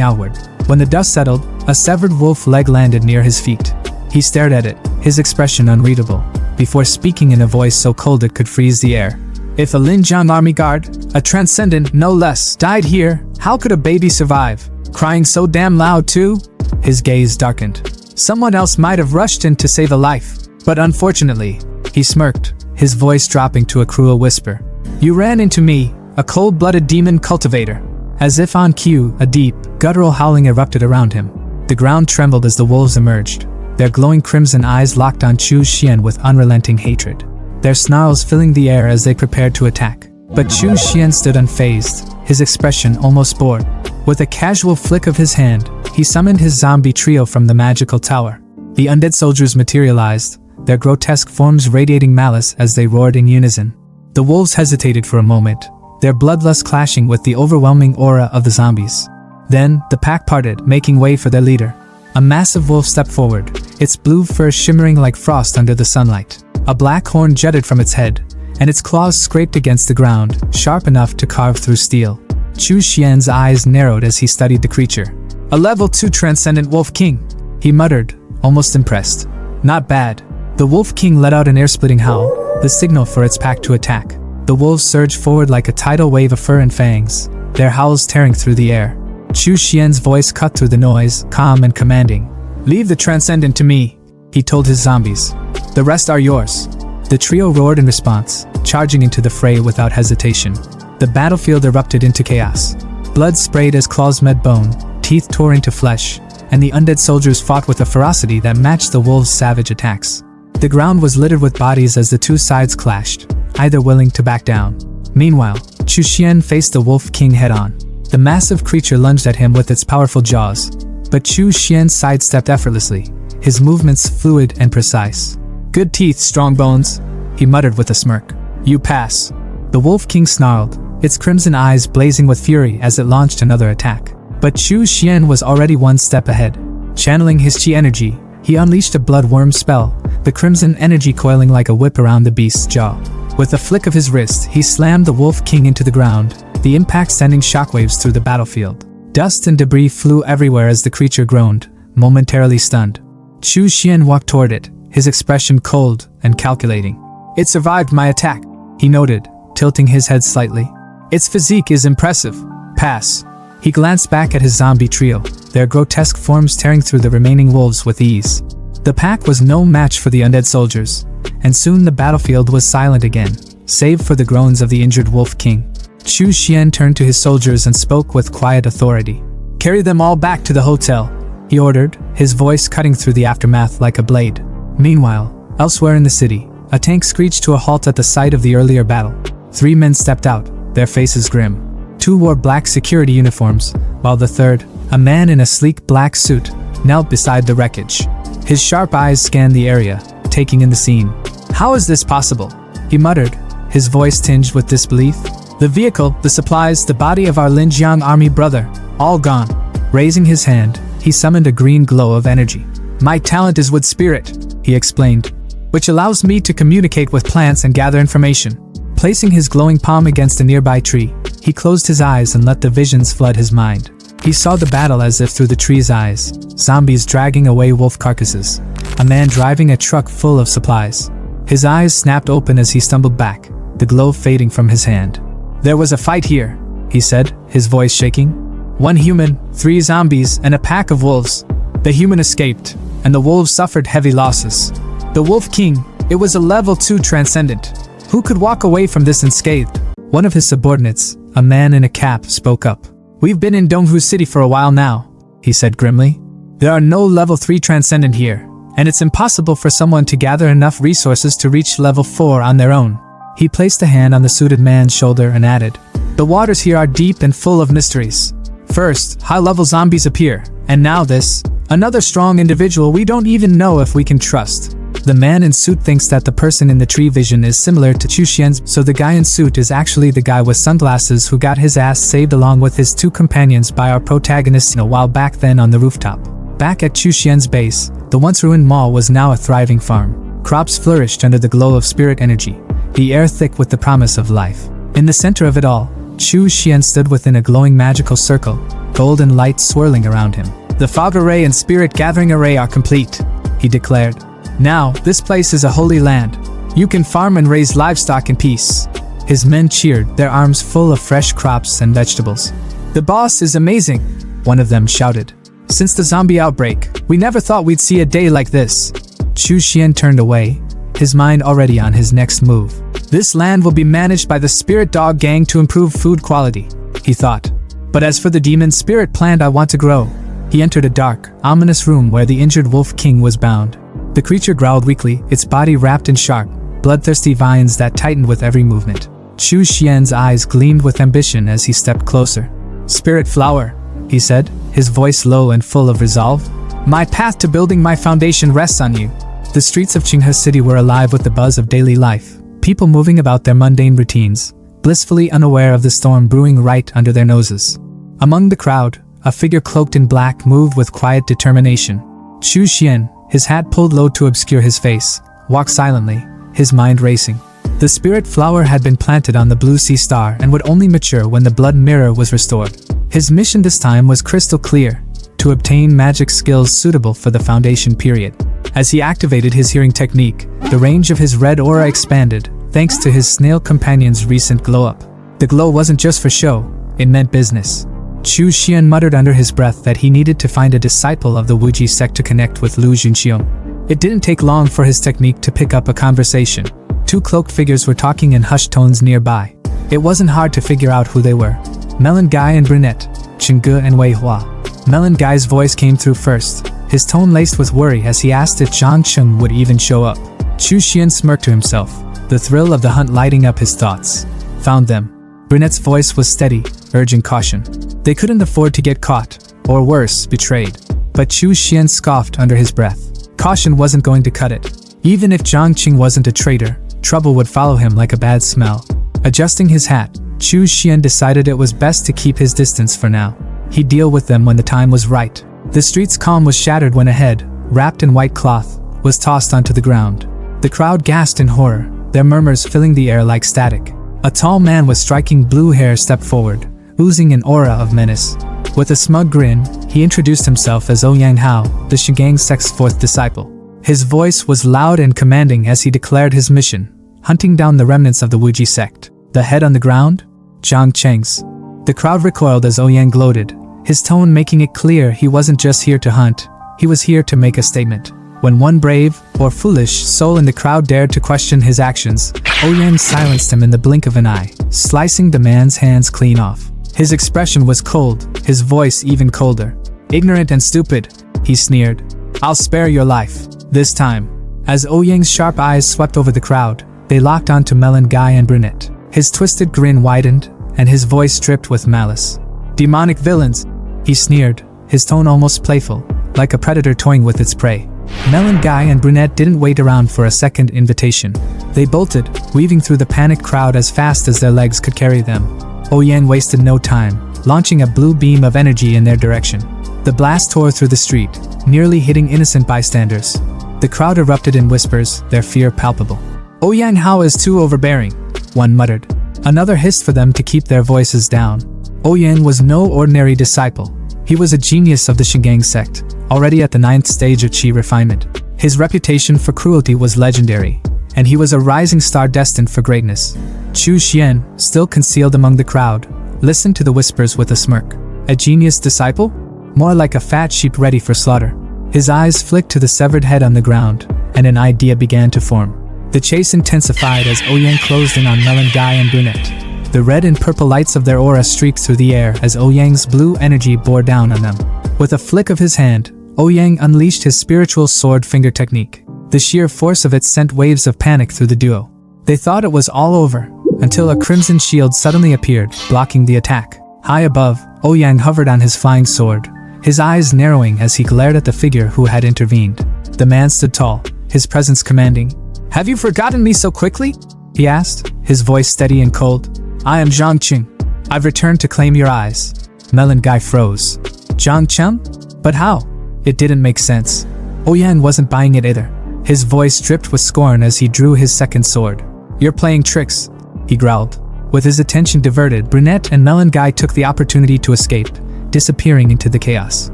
outward. When the dust settled, a severed wolf leg landed near his feet. He stared at it, his expression unreadable, before speaking in a voice so cold it could freeze the air. "If a Linjiang army guard, a transcendent no less, died here, how could a baby survive? Crying so damn loud too?" His gaze darkened. "Someone else might have rushed in to save a life. But unfortunately," he smirked, his voice dropping to a cruel whisper, "you ran into me, a cold-blooded demon cultivator." As if on cue, a deep, guttural howling erupted around him. The ground trembled as the wolves emerged, their glowing crimson eyes locked on Chu Xian with unrelenting hatred, their snarls filling the air as they prepared to attack. But Chu Xian stood unfazed, his expression almost bored. With a casual flick of his hand, he summoned his zombie trio from the magical tower. The undead soldiers materialized, their grotesque forms radiating malice as they roared in unison. The wolves hesitated for a moment, their bloodlust clashing with the overwhelming aura of the zombies. Then, the pack parted, making way for their leader. A massive wolf stepped forward, its blue fur shimmering like frost under the sunlight. A black horn jutted from its head, and its claws scraped against the ground, sharp enough to carve through steel. Chu Xian's eyes narrowed as he studied the creature. "A level 2 transcendent wolf king," he muttered, almost impressed. "Not bad." The wolf king let out an air-splitting howl, the signal for its pack to attack. The wolves surged forward like a tidal wave of fur and fangs, their howls tearing through the air. Chu Xian's voice cut through the noise, calm and commanding. "Leave the transcendent to me," he told his zombies. "The rest are yours." The trio roared in response, charging into the fray without hesitation. The battlefield erupted into chaos. Blood sprayed as claws met bone, teeth tore into flesh, and the undead soldiers fought with a ferocity that matched the wolves' savage attacks. The ground was littered with bodies as the two sides clashed, either willing to back down. Meanwhile, Chu Xian faced the Wolf King head-on. The massive creature lunged at him with its powerful jaws, but Chu Xian sidestepped effortlessly, his movements fluid and precise. "Good teeth, strong bones," he muttered with a smirk. "You pass." The Wolf King snarled, its crimson eyes blazing with fury as it launched another attack. But Chu Xian was already one step ahead. Channeling his chi energy, he unleashed a bloodworm spell, the crimson energy coiling like a whip around the beast's jaw. With a flick of his wrist, he slammed the Wolf King into the ground, the impact sending shockwaves through the battlefield. Dust and debris flew everywhere as the creature groaned, momentarily stunned. Chu Xian walked toward it, his expression cold and calculating. "It survived my attack," he noted, tilting his head slightly. "Its physique is impressive. Pass." He glanced back at his zombie trio, their grotesque forms tearing through the remaining wolves with ease. The pack was no match for the undead soldiers, and soon the battlefield was silent again, save for the groans of the injured Wolf King. Chu Xian turned to his soldiers and spoke with quiet authority. "Carry them all back to the hotel," he ordered, his voice cutting through the aftermath like a blade. Meanwhile, elsewhere in the city, a tank screeched to a halt at the site of the earlier battle. 3 men stepped out, their faces grim. 2 wore black security uniforms, while the third, a man in a sleek black suit, knelt beside the wreckage. His sharp eyes scanned the area, taking in the scene. "How is this possible?" he muttered, his voice tinged with disbelief. "The vehicle, the supplies, the body of our Linjiang army brother, all gone." Raising his hand, he summoned a green glow of energy. "My talent is wood spirit," he explained, "which allows me to communicate with plants and gather information." Placing his glowing palm against a nearby tree, he closed his eyes and let the visions flood his mind. He saw the battle as if through the tree's eyes, zombies dragging away wolf carcasses, a man driving a truck full of supplies. His eyes snapped open as he stumbled back, the glow fading from his hand. "There was a fight here," he said, his voice shaking. "1 human, 3 zombies, and a pack of wolves. The human escaped, and the wolves suffered heavy losses. The Wolf King, it was a level 2 transcendent. Who could walk away from this unscathed?" One of his subordinates, a man in a cap, spoke up. "We've been in Donghu City for a while now," he said grimly. "There are no level 3 transcendent here, and it's impossible for someone to gather enough resources to reach level 4 on their own." He placed a hand on the suited man's shoulder and added, "The waters here are deep and full of mysteries. First, high-level zombies appear, and now this, another strong individual we don't even know if we can trust." The man in suit thinks that the person in the tree vision is similar to Chu Xian's, so the guy in suit is actually the guy with sunglasses who got his ass saved along with his 2 companions by our protagonist a while back then on the rooftop. Back at Chu Xian's base, the once ruined mall was now a thriving farm. Crops flourished under the glow of spirit energy, the air thick with the promise of life. In the center of it all, Chu Xian stood within a glowing magical circle, golden light swirling around him. "The fog array and spirit gathering array are complete," he declared. "Now, this place is a holy land. You can farm and raise livestock in peace." His men cheered, their arms full of fresh crops and vegetables. "The boss is amazing," one of them shouted. "Since the zombie outbreak, we never thought we'd see a day like this." Chu Xian turned away, his mind already on his next move. "This land will be managed by the Spirit Dog Gang to improve food quality," he thought. "But as for the demon spirit plant I want to grow." He entered a dark, ominous room where the injured Wolf King was bound. The creature growled weakly, its body wrapped in sharp, bloodthirsty vines that tightened with every movement. Chu Xian's eyes gleamed with ambition as he stepped closer. "Spirit flower," he said, his voice low and full of resolve. "My path to building my foundation rests on you." The streets of Qinghe City were alive with the buzz of daily life, people moving about their mundane routines, blissfully unaware of the storm brewing right under their noses. Among the crowd, a figure cloaked in black moved with quiet determination. Chu Xian, his hat pulled low to obscure his face, walked silently, his mind racing. The spirit flower had been planted on the blue sea star and would only mature when the blood mirror was restored. His mission this time was crystal clear, to obtain magic skills suitable for the foundation period. As he activated his hearing technique, the range of his red aura expanded, thanks to his snail companion's recent glow-up. The glow wasn't just for show, it meant business. Chu Xian muttered under his breath that he needed to find a disciple of the Wuji sect to connect with Lu Junxiong. It didn't take long for his technique to pick up a conversation. 2 cloaked figures were talking in hushed tones nearby. It wasn't hard to figure out who they were. Melon Guy and Brunette, Chengge and Wei Hua. Melon Guy's voice came through first, his tone laced with worry as he asked if Zhang Cheng would even show up. Chu Xian smirked to himself, the thrill of the hunt lighting up his thoughts. "Found them." Brunette's voice was steady, urging caution. They couldn't afford to get caught, or worse, betrayed. But Chu Xian scoffed under his breath. Caution wasn't going to cut it. Even if Zhang Qing wasn't a traitor, trouble would follow him like a bad smell. Adjusting his hat, Chu Xian decided it was best to keep his distance for now. He'd deal with them when the time was right. The street's calm was shattered when a head, wrapped in white cloth, was tossed onto the ground. The crowd gasped in horror, their murmurs filling the air like static. A tall man with striking blue hair stepped forward, oozing an aura of menace. With a smug grin, he introduced himself as Ouyang Hao, the Shigang sect's 4th disciple. His voice was loud and commanding as he declared his mission, hunting down the remnants of the Wuji sect. The head on the ground? Zhang Cheng's. The crowd recoiled as Ouyang gloated, his tone making it clear he wasn't just here to hunt, he was here to make a statement. When one brave, or foolish, soul in the crowd dared to question his actions, Ouyang silenced him in the blink of an eye, slicing the man's hands clean off. His expression was cold, his voice even colder. "Ignorant and stupid," he sneered. "I'll spare your life, this time." As Ouyang's sharp eyes swept over the crowd, they locked onto Melon Guy and Brunette. His twisted grin widened, and his voice dripped with malice. "Demonic villains," he sneered, his tone almost playful, like a predator toying with its prey. Melon Guy and Brunette didn't wait around for a second invitation. They bolted, weaving through the panicked crowd as fast as their legs could carry them. Ouyang wasted no time, launching a blue beam of energy in their direction. The blast tore through the street, nearly hitting innocent bystanders. The crowd erupted in whispers, their fear palpable. "Ouyang Hao is too overbearing," one muttered. Another hissed for them to keep their voices down. Ouyang was no ordinary disciple. He was a genius of the Shingang sect, already at the 9th stage of Qi refinement. His reputation for cruelty was legendary, and he was a rising star destined for greatness. Chu Xian, still concealed among the crowd, listened to the whispers with a smirk. A genius disciple? More like a fat sheep ready for slaughter. His eyes flicked to the severed head on the ground, and an idea began to form. The chase intensified as Ouyang closed in on Melon Guy and Brunette. The red and purple lights of their aura streaked through the air as Ouyang's blue energy bore down on them. With a flick of his hand, Ouyang unleashed his spiritual sword finger technique. The sheer force of it sent waves of panic through the duo. They thought it was all over, until a crimson shield suddenly appeared, blocking the attack. High above, Ouyang hovered on his flying sword, his eyes narrowing as he glared at the figure who had intervened. The man stood tall, his presence commanding. "Have you forgotten me so quickly?" he asked, his voice steady and cold. "I am Zhang Qing. I've returned to claim your eyes." Melon Guy froze. "Zhang Qing? But how?" It didn't make sense. Ouyang wasn't buying it either. His voice dripped with scorn as he drew his second sword. "You're playing tricks," he growled. With his attention diverted, Brunette and Melon Guy took the opportunity to escape, disappearing into the chaos.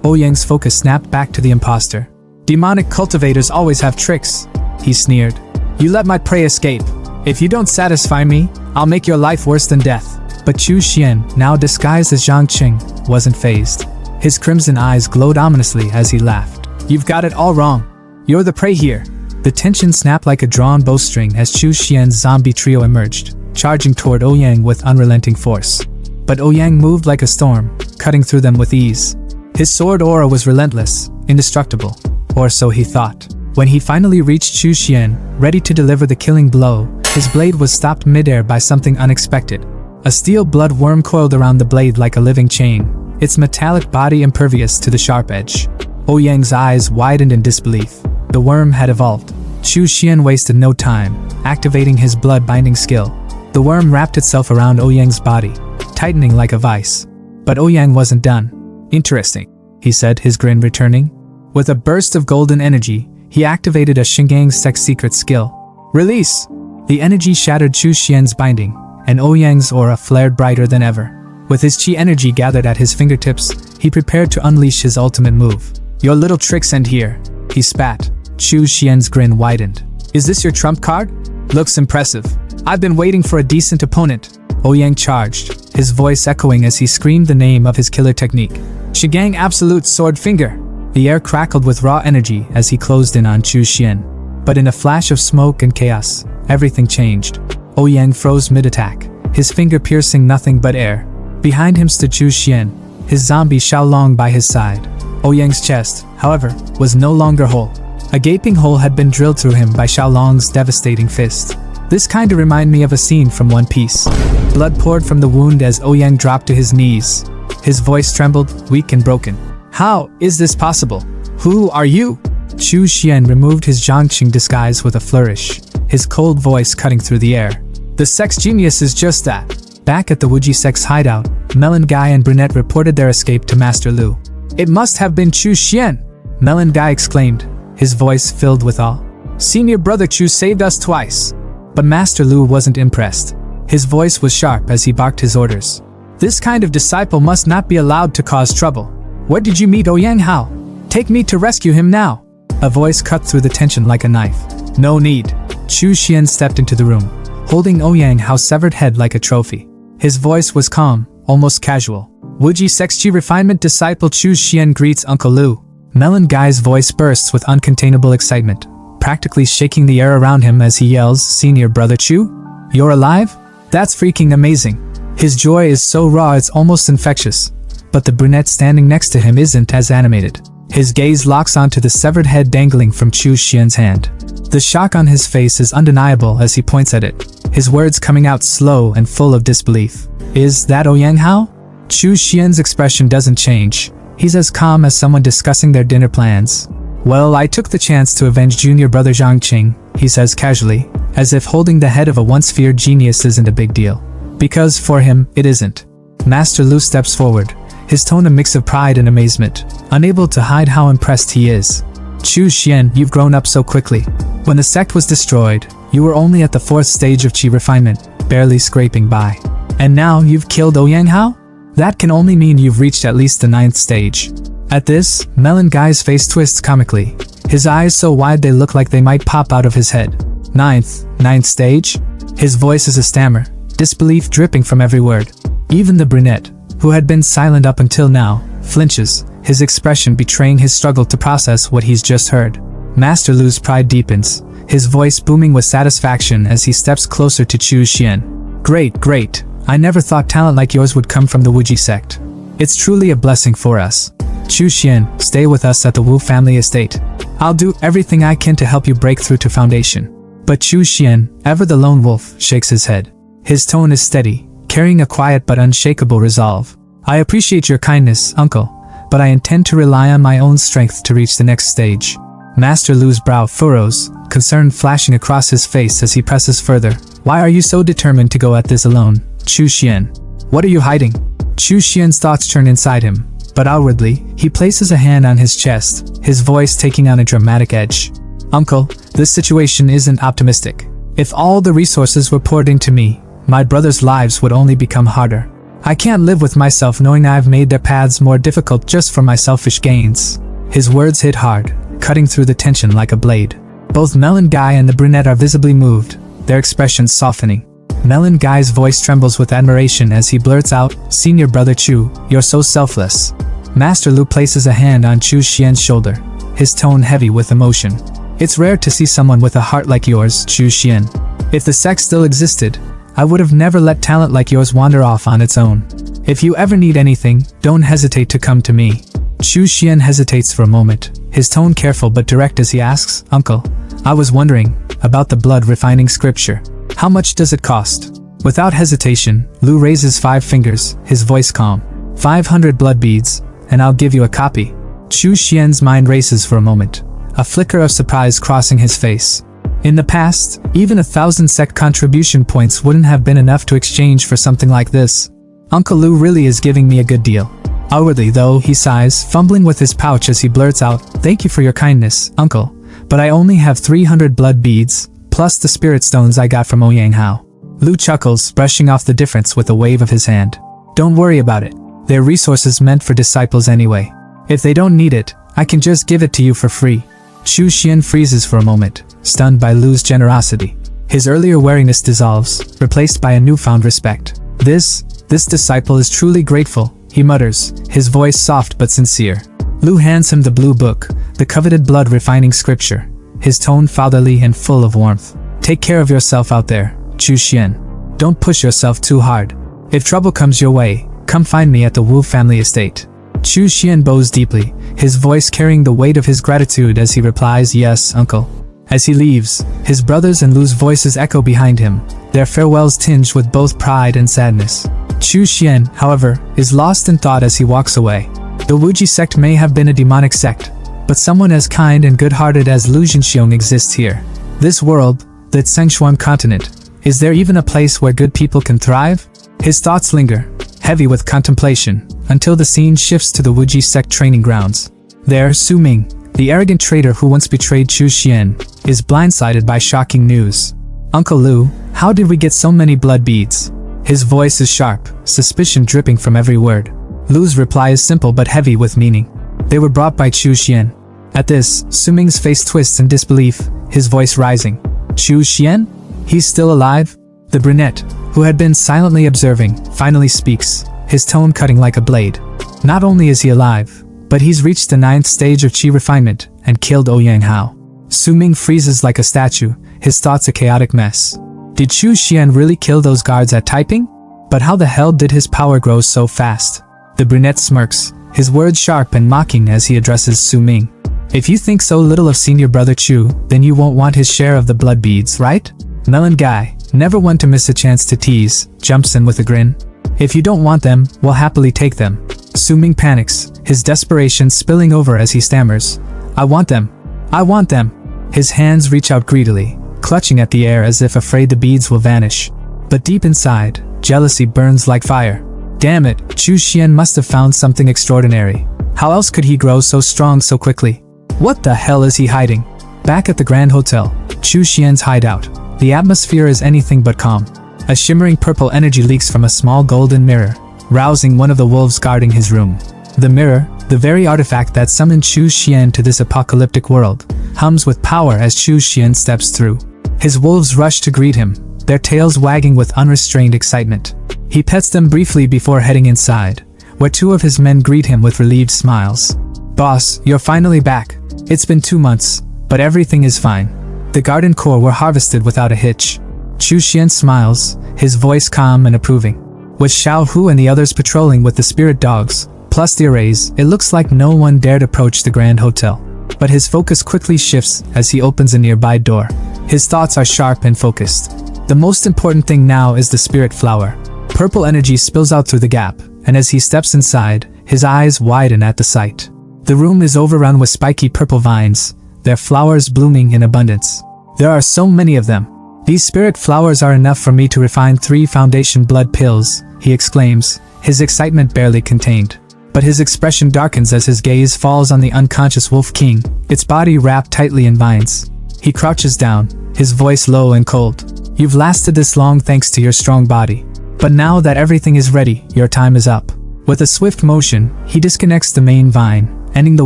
Ouyang's focus snapped back to the imposter. "Demonic cultivators always have tricks," he sneered. "You let my prey escape. If you don't satisfy me, I'll make your life worse than death." But Chu Xian, now disguised as Zhang Qing, wasn't fazed. His crimson eyes glowed ominously as he laughed. "You've got it all wrong. You're the prey here." The tension snapped like a drawn bowstring as Chu Xian's zombie trio emerged, charging toward Ouyang with unrelenting force. But Ouyang moved like a storm, cutting through them with ease. His sword aura was relentless, indestructible, or so he thought. When he finally reached Chu Xian, ready to deliver the killing blow, his blade was stopped midair by something unexpected. A steel blood worm coiled around the blade like a living chain, its metallic body impervious to the sharp edge. Ouyang's eyes widened in disbelief. The worm had evolved. Chu Xian wasted no time, activating his blood-binding skill. The worm wrapped itself around Ouyang's body, tightening like a vice. But Ouyang wasn't done. "Interesting," he said, his grin returning. With a burst of golden energy, he activated a Shingang sect secret skill. "Release!" The energy shattered Chu Xian's binding, and Ouyang's aura flared brighter than ever. With his chi energy gathered at his fingertips, he prepared to unleash his ultimate move. "Your little tricks end here," he spat. Chu Xian's grin widened. "Is this your trump card? Looks impressive. I've been waiting for a decent opponent." Ouyang charged, his voice echoing as he screamed the name of his killer technique. "Shigang Absolute Sword Finger!" The air crackled with raw energy as he closed in on Chu Xian. But in a flash of smoke and chaos, everything changed. Ouyang froze mid-attack, his finger piercing nothing but air. Behind him stood Chu Xian, his zombie Xiaolong by his side. Ouyang's chest, however, was no longer whole. A gaping hole had been drilled through him by Xiaolong's devastating fist. This kinda reminded me of a scene from One Piece. Blood poured from the wound as Ouyang dropped to his knees. His voice trembled, weak and broken. "How is this possible? Who are you?" Chu Xian removed his Zhangqing disguise with a flourish, his cold voice cutting through the air. "The sex genius is just that." Back at the Wuji sex hideout, Melon Guy and Brunette reported their escape to Master Lu. "It must have been Chu Xian!" Melon Guy exclaimed, his voice filled with awe. "Senior brother Chu saved us twice." But Master Lu wasn't impressed. His voice was sharp as he barked his orders. "This kind of disciple must not be allowed to cause trouble. Where did you meet Ouyang Hao? Take me to rescue him now." A voice cut through the tension like a knife. "No need." Chu Xian stepped into the room, holding Ouyang Hao's severed head like a trophy. His voice was calm, almost casual. "Wuji Sexji Refinement Disciple Chu Xian greets Uncle Lu." Melon Guy's voice bursts with uncontainable excitement, practically shaking the air around him as he yells, "Senior Brother Chu? You're alive? That's freaking amazing." His joy is so raw it's almost infectious. But the brunette standing next to him isn't as animated. His gaze locks onto the severed head dangling from Chu Xian's hand. The shock on his face is undeniable as he points at it, his words coming out slow and full of disbelief. "Is that Ouyang Hao?" Chu Xian's expression doesn't change. He's as calm as someone discussing their dinner plans. "Well, I took the chance to avenge junior brother Zhang Qing," he says casually, as if holding the head of a once feared genius isn't a big deal. Because for him, it isn't. Master Lu steps forward, his tone a mix of pride and amazement, unable to hide how impressed he is. "Chu Xian, you've grown up so quickly. When the sect was destroyed, you were only at the 4th stage of qi refinement, barely scraping by. And now you've killed Ouyang Hao? That can only mean you've reached at least the 9th stage." At this, Melon Guy's face twists comically, his eyes so wide they look like they might pop out of his head. Ninth stage? His voice is a stammer, disbelief dripping from every word. Even the brunette, who had been silent up until now, flinches, his expression betraying his struggle to process what he's just heard. Master Lu's pride deepens, his voice booming with satisfaction as he steps closer to Chu Xian. Great. I never thought talent like yours would come from the Wuji sect. It's truly a blessing for us. Chu Xian, stay with us at the Wu family estate. I'll do everything I can to help you break through to foundation." But Chu Xian, ever the lone wolf, shakes his head. His tone is steady, carrying a quiet but unshakable resolve. "I appreciate your kindness, uncle, but I intend to rely on my own strength to reach the next stage." Master Lu's brow furrows, concern flashing across his face as he presses further. "Why are you so determined to go at this alone, Chu Xian? What are you hiding?" Chu Xian's thoughts turn inside him, but outwardly, he places a hand on his chest, his voice taking on a dramatic edge. "Uncle, this situation isn't optimistic. If all the resources were poured into me, my brothers' lives would only become harder. I can't live with myself knowing I've made their paths more difficult just for my selfish gains." His words hit hard, cutting through the tension like a blade. Both Melon Guy and the brunette are visibly moved, their expressions softening. Melon Guy's voice trembles with admiration as he blurts out, "Senior Brother Chu, you're so selfless." Master Lu places a hand on Chu Xian's shoulder, his tone heavy with emotion. "It's rare to see someone with a heart like yours, Chu Xian. If the sect still existed, I would have never let talent like yours wander off on its own. If you ever need anything, don't hesitate to come to me." Chu Xian hesitates for a moment, his tone careful but direct as he asks, "Uncle, I was wondering about the blood refining scripture. How much does it cost?" Without hesitation, Lu raises 5 fingers, his voice calm. 500 blood beads, and I'll give you a copy." Chu Xian's mind races for a moment, a flicker of surprise crossing his face. In the past, even 1,000 sect contribution points wouldn't have been enough to exchange for something like this. Uncle Lu really is giving me a good deal. Outwardly though, he sighs, fumbling with his pouch as he blurts out, "Thank you for your kindness, uncle, but I only have 300 blood beads, plus the spirit stones I got from Ouyang Hao." Lu chuckles, brushing off the difference with a wave of his hand. "Don't worry about it. They're resources meant for disciples anyway. If they don't need it, I can just give it to you for free." Chu Xian freezes for a moment, stunned by Lu's generosity. His earlier wariness dissolves, replaced by a newfound respect. This disciple is truly grateful," he mutters, his voice soft but sincere. Lu hands him the blue book, the coveted blood refining scripture, his tone fatherly and full of warmth. "Take care of yourself out there, Chu Xian. Don't push yourself too hard. If trouble comes your way, come find me at the Wu family estate." Chu Xian bows deeply, his voice carrying the weight of his gratitude as he replies, "Yes, uncle." As he leaves, his brothers and Lu's voices echo behind him, their farewells tinged with both pride and sadness. Chu Xian, however, is lost in thought as he walks away. The Wuji sect may have been a demonic sect, but someone as kind and good-hearted as Lu Jinxiong exists here. This world, the Tsengchuan continent, is there even a place where good people can thrive? His thoughts linger, heavy with contemplation, until the scene shifts to the Wuji sect training grounds. There, Su Ming, the arrogant traitor who once betrayed Chu Xian, is blindsided by shocking news. "Uncle Lu, how did we get so many blood beads?" His voice is sharp, suspicion dripping from every word. Lu's reply is simple but heavy with meaning. "They were brought by Chu Xian." At this, Su Ming's face twists in disbelief, his voice rising. "Chu Xian? He's still alive?" The brunette, who had been silently observing, finally speaks, his tone cutting like a blade. "Not only is he alive, But he's reached the 9th stage of Qi refinement and killed Ouyang Hao. Su Ming freezes like a statue, his thoughts a chaotic mess. Did Chu Xian really kill those guards at typing? But how the hell did his power grow so fast? The brunette smirks, his words sharp and mocking as he addresses Su Ming. If you think so little of senior brother Chu, then you won't want his share of the blood beads, right? Melon guy, never one to miss a chance to tease, jumps in with a grin. If you don't want them, we'll happily take them. Su Ming panics, his desperation spilling over as he stammers. I want them. I want them. His hands reach out greedily, clutching at the air as if afraid the beads will vanish. But deep inside, jealousy burns like fire. Damn it, Chu Xian must have found something extraordinary. How else could he grow so strong so quickly? What the hell is he hiding? Back at the Grand Hotel, Chu Xian's hideout. The atmosphere is anything but calm. A shimmering purple energy leaks from a small golden mirror, rousing one of the wolves guarding his room. The mirror, the very artifact that summoned Chu Xian to this apocalyptic world, hums with power as Chu Xian steps through. His wolves rush to greet him, their tails wagging with unrestrained excitement. He pets them briefly before heading inside, where 2 of his men greet him with relieved smiles. Boss, you're finally back. It's been 2 months, but everything is fine. The garden core were harvested without a hitch. Chu Xian smiles, his voice calm and approving. With Xiao Hu and the others patrolling with the spirit dogs, plus the arrays, it looks like no one dared approach the Grand Hotel. But his focus quickly shifts as he opens a nearby door. His thoughts are sharp and focused. The most important thing now is the spirit flower. Purple energy spills out through the gap, and as he steps inside, his eyes widen at the sight. The room is overrun with spiky purple vines, their flowers blooming in abundance. There are so many of them. These spirit flowers are enough for me to refine 3 foundation blood pills, he exclaims, his excitement barely contained. But his expression darkens as his gaze falls on the unconscious Wolf King, its body wrapped tightly in vines. He crouches down, his voice low and cold. You've lasted this long thanks to your strong body. But now that everything is ready, your time is up. With a swift motion, he disconnects the main vine, ending the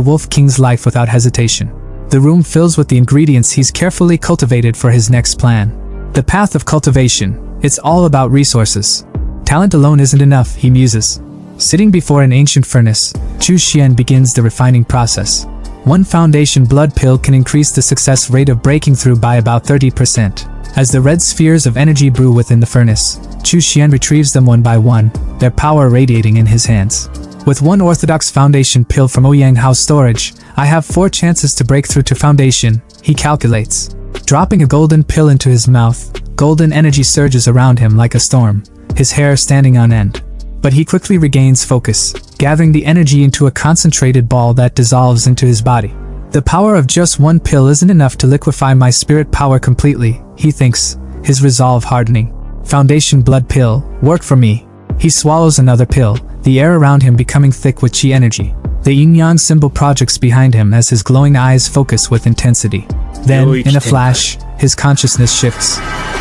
Wolf King's life without hesitation. The room fills with the ingredients he's carefully cultivated for his next plan. The path of cultivation, it's all about resources. Talent alone isn't enough, he muses. Sitting before an ancient furnace, Chu Xian begins the refining process. 1 foundation blood pill can increase the success rate of breaking through by about 30%. As the red spheres of energy brew within the furnace, Chu Xian retrieves them one by one, their power radiating in his hands. With 1 orthodox foundation pill from Ouyang Hao's storage, I have 4 chances to break through to foundation, he calculates. Dropping a golden pill into his mouth, golden energy surges around him like a storm, his hair standing on end. But he quickly regains focus, gathering the energy into a concentrated ball that dissolves into his body. The power of just 1 pill isn't enough to liquefy my spirit power completely, he thinks, his resolve hardening. Foundation blood pill, work for me. He swallows another pill, the air around him becoming thick with Qi energy. The yin-yang symbol projects behind him as his glowing eyes focus with intensity. Then, in a flash, his consciousness shifts.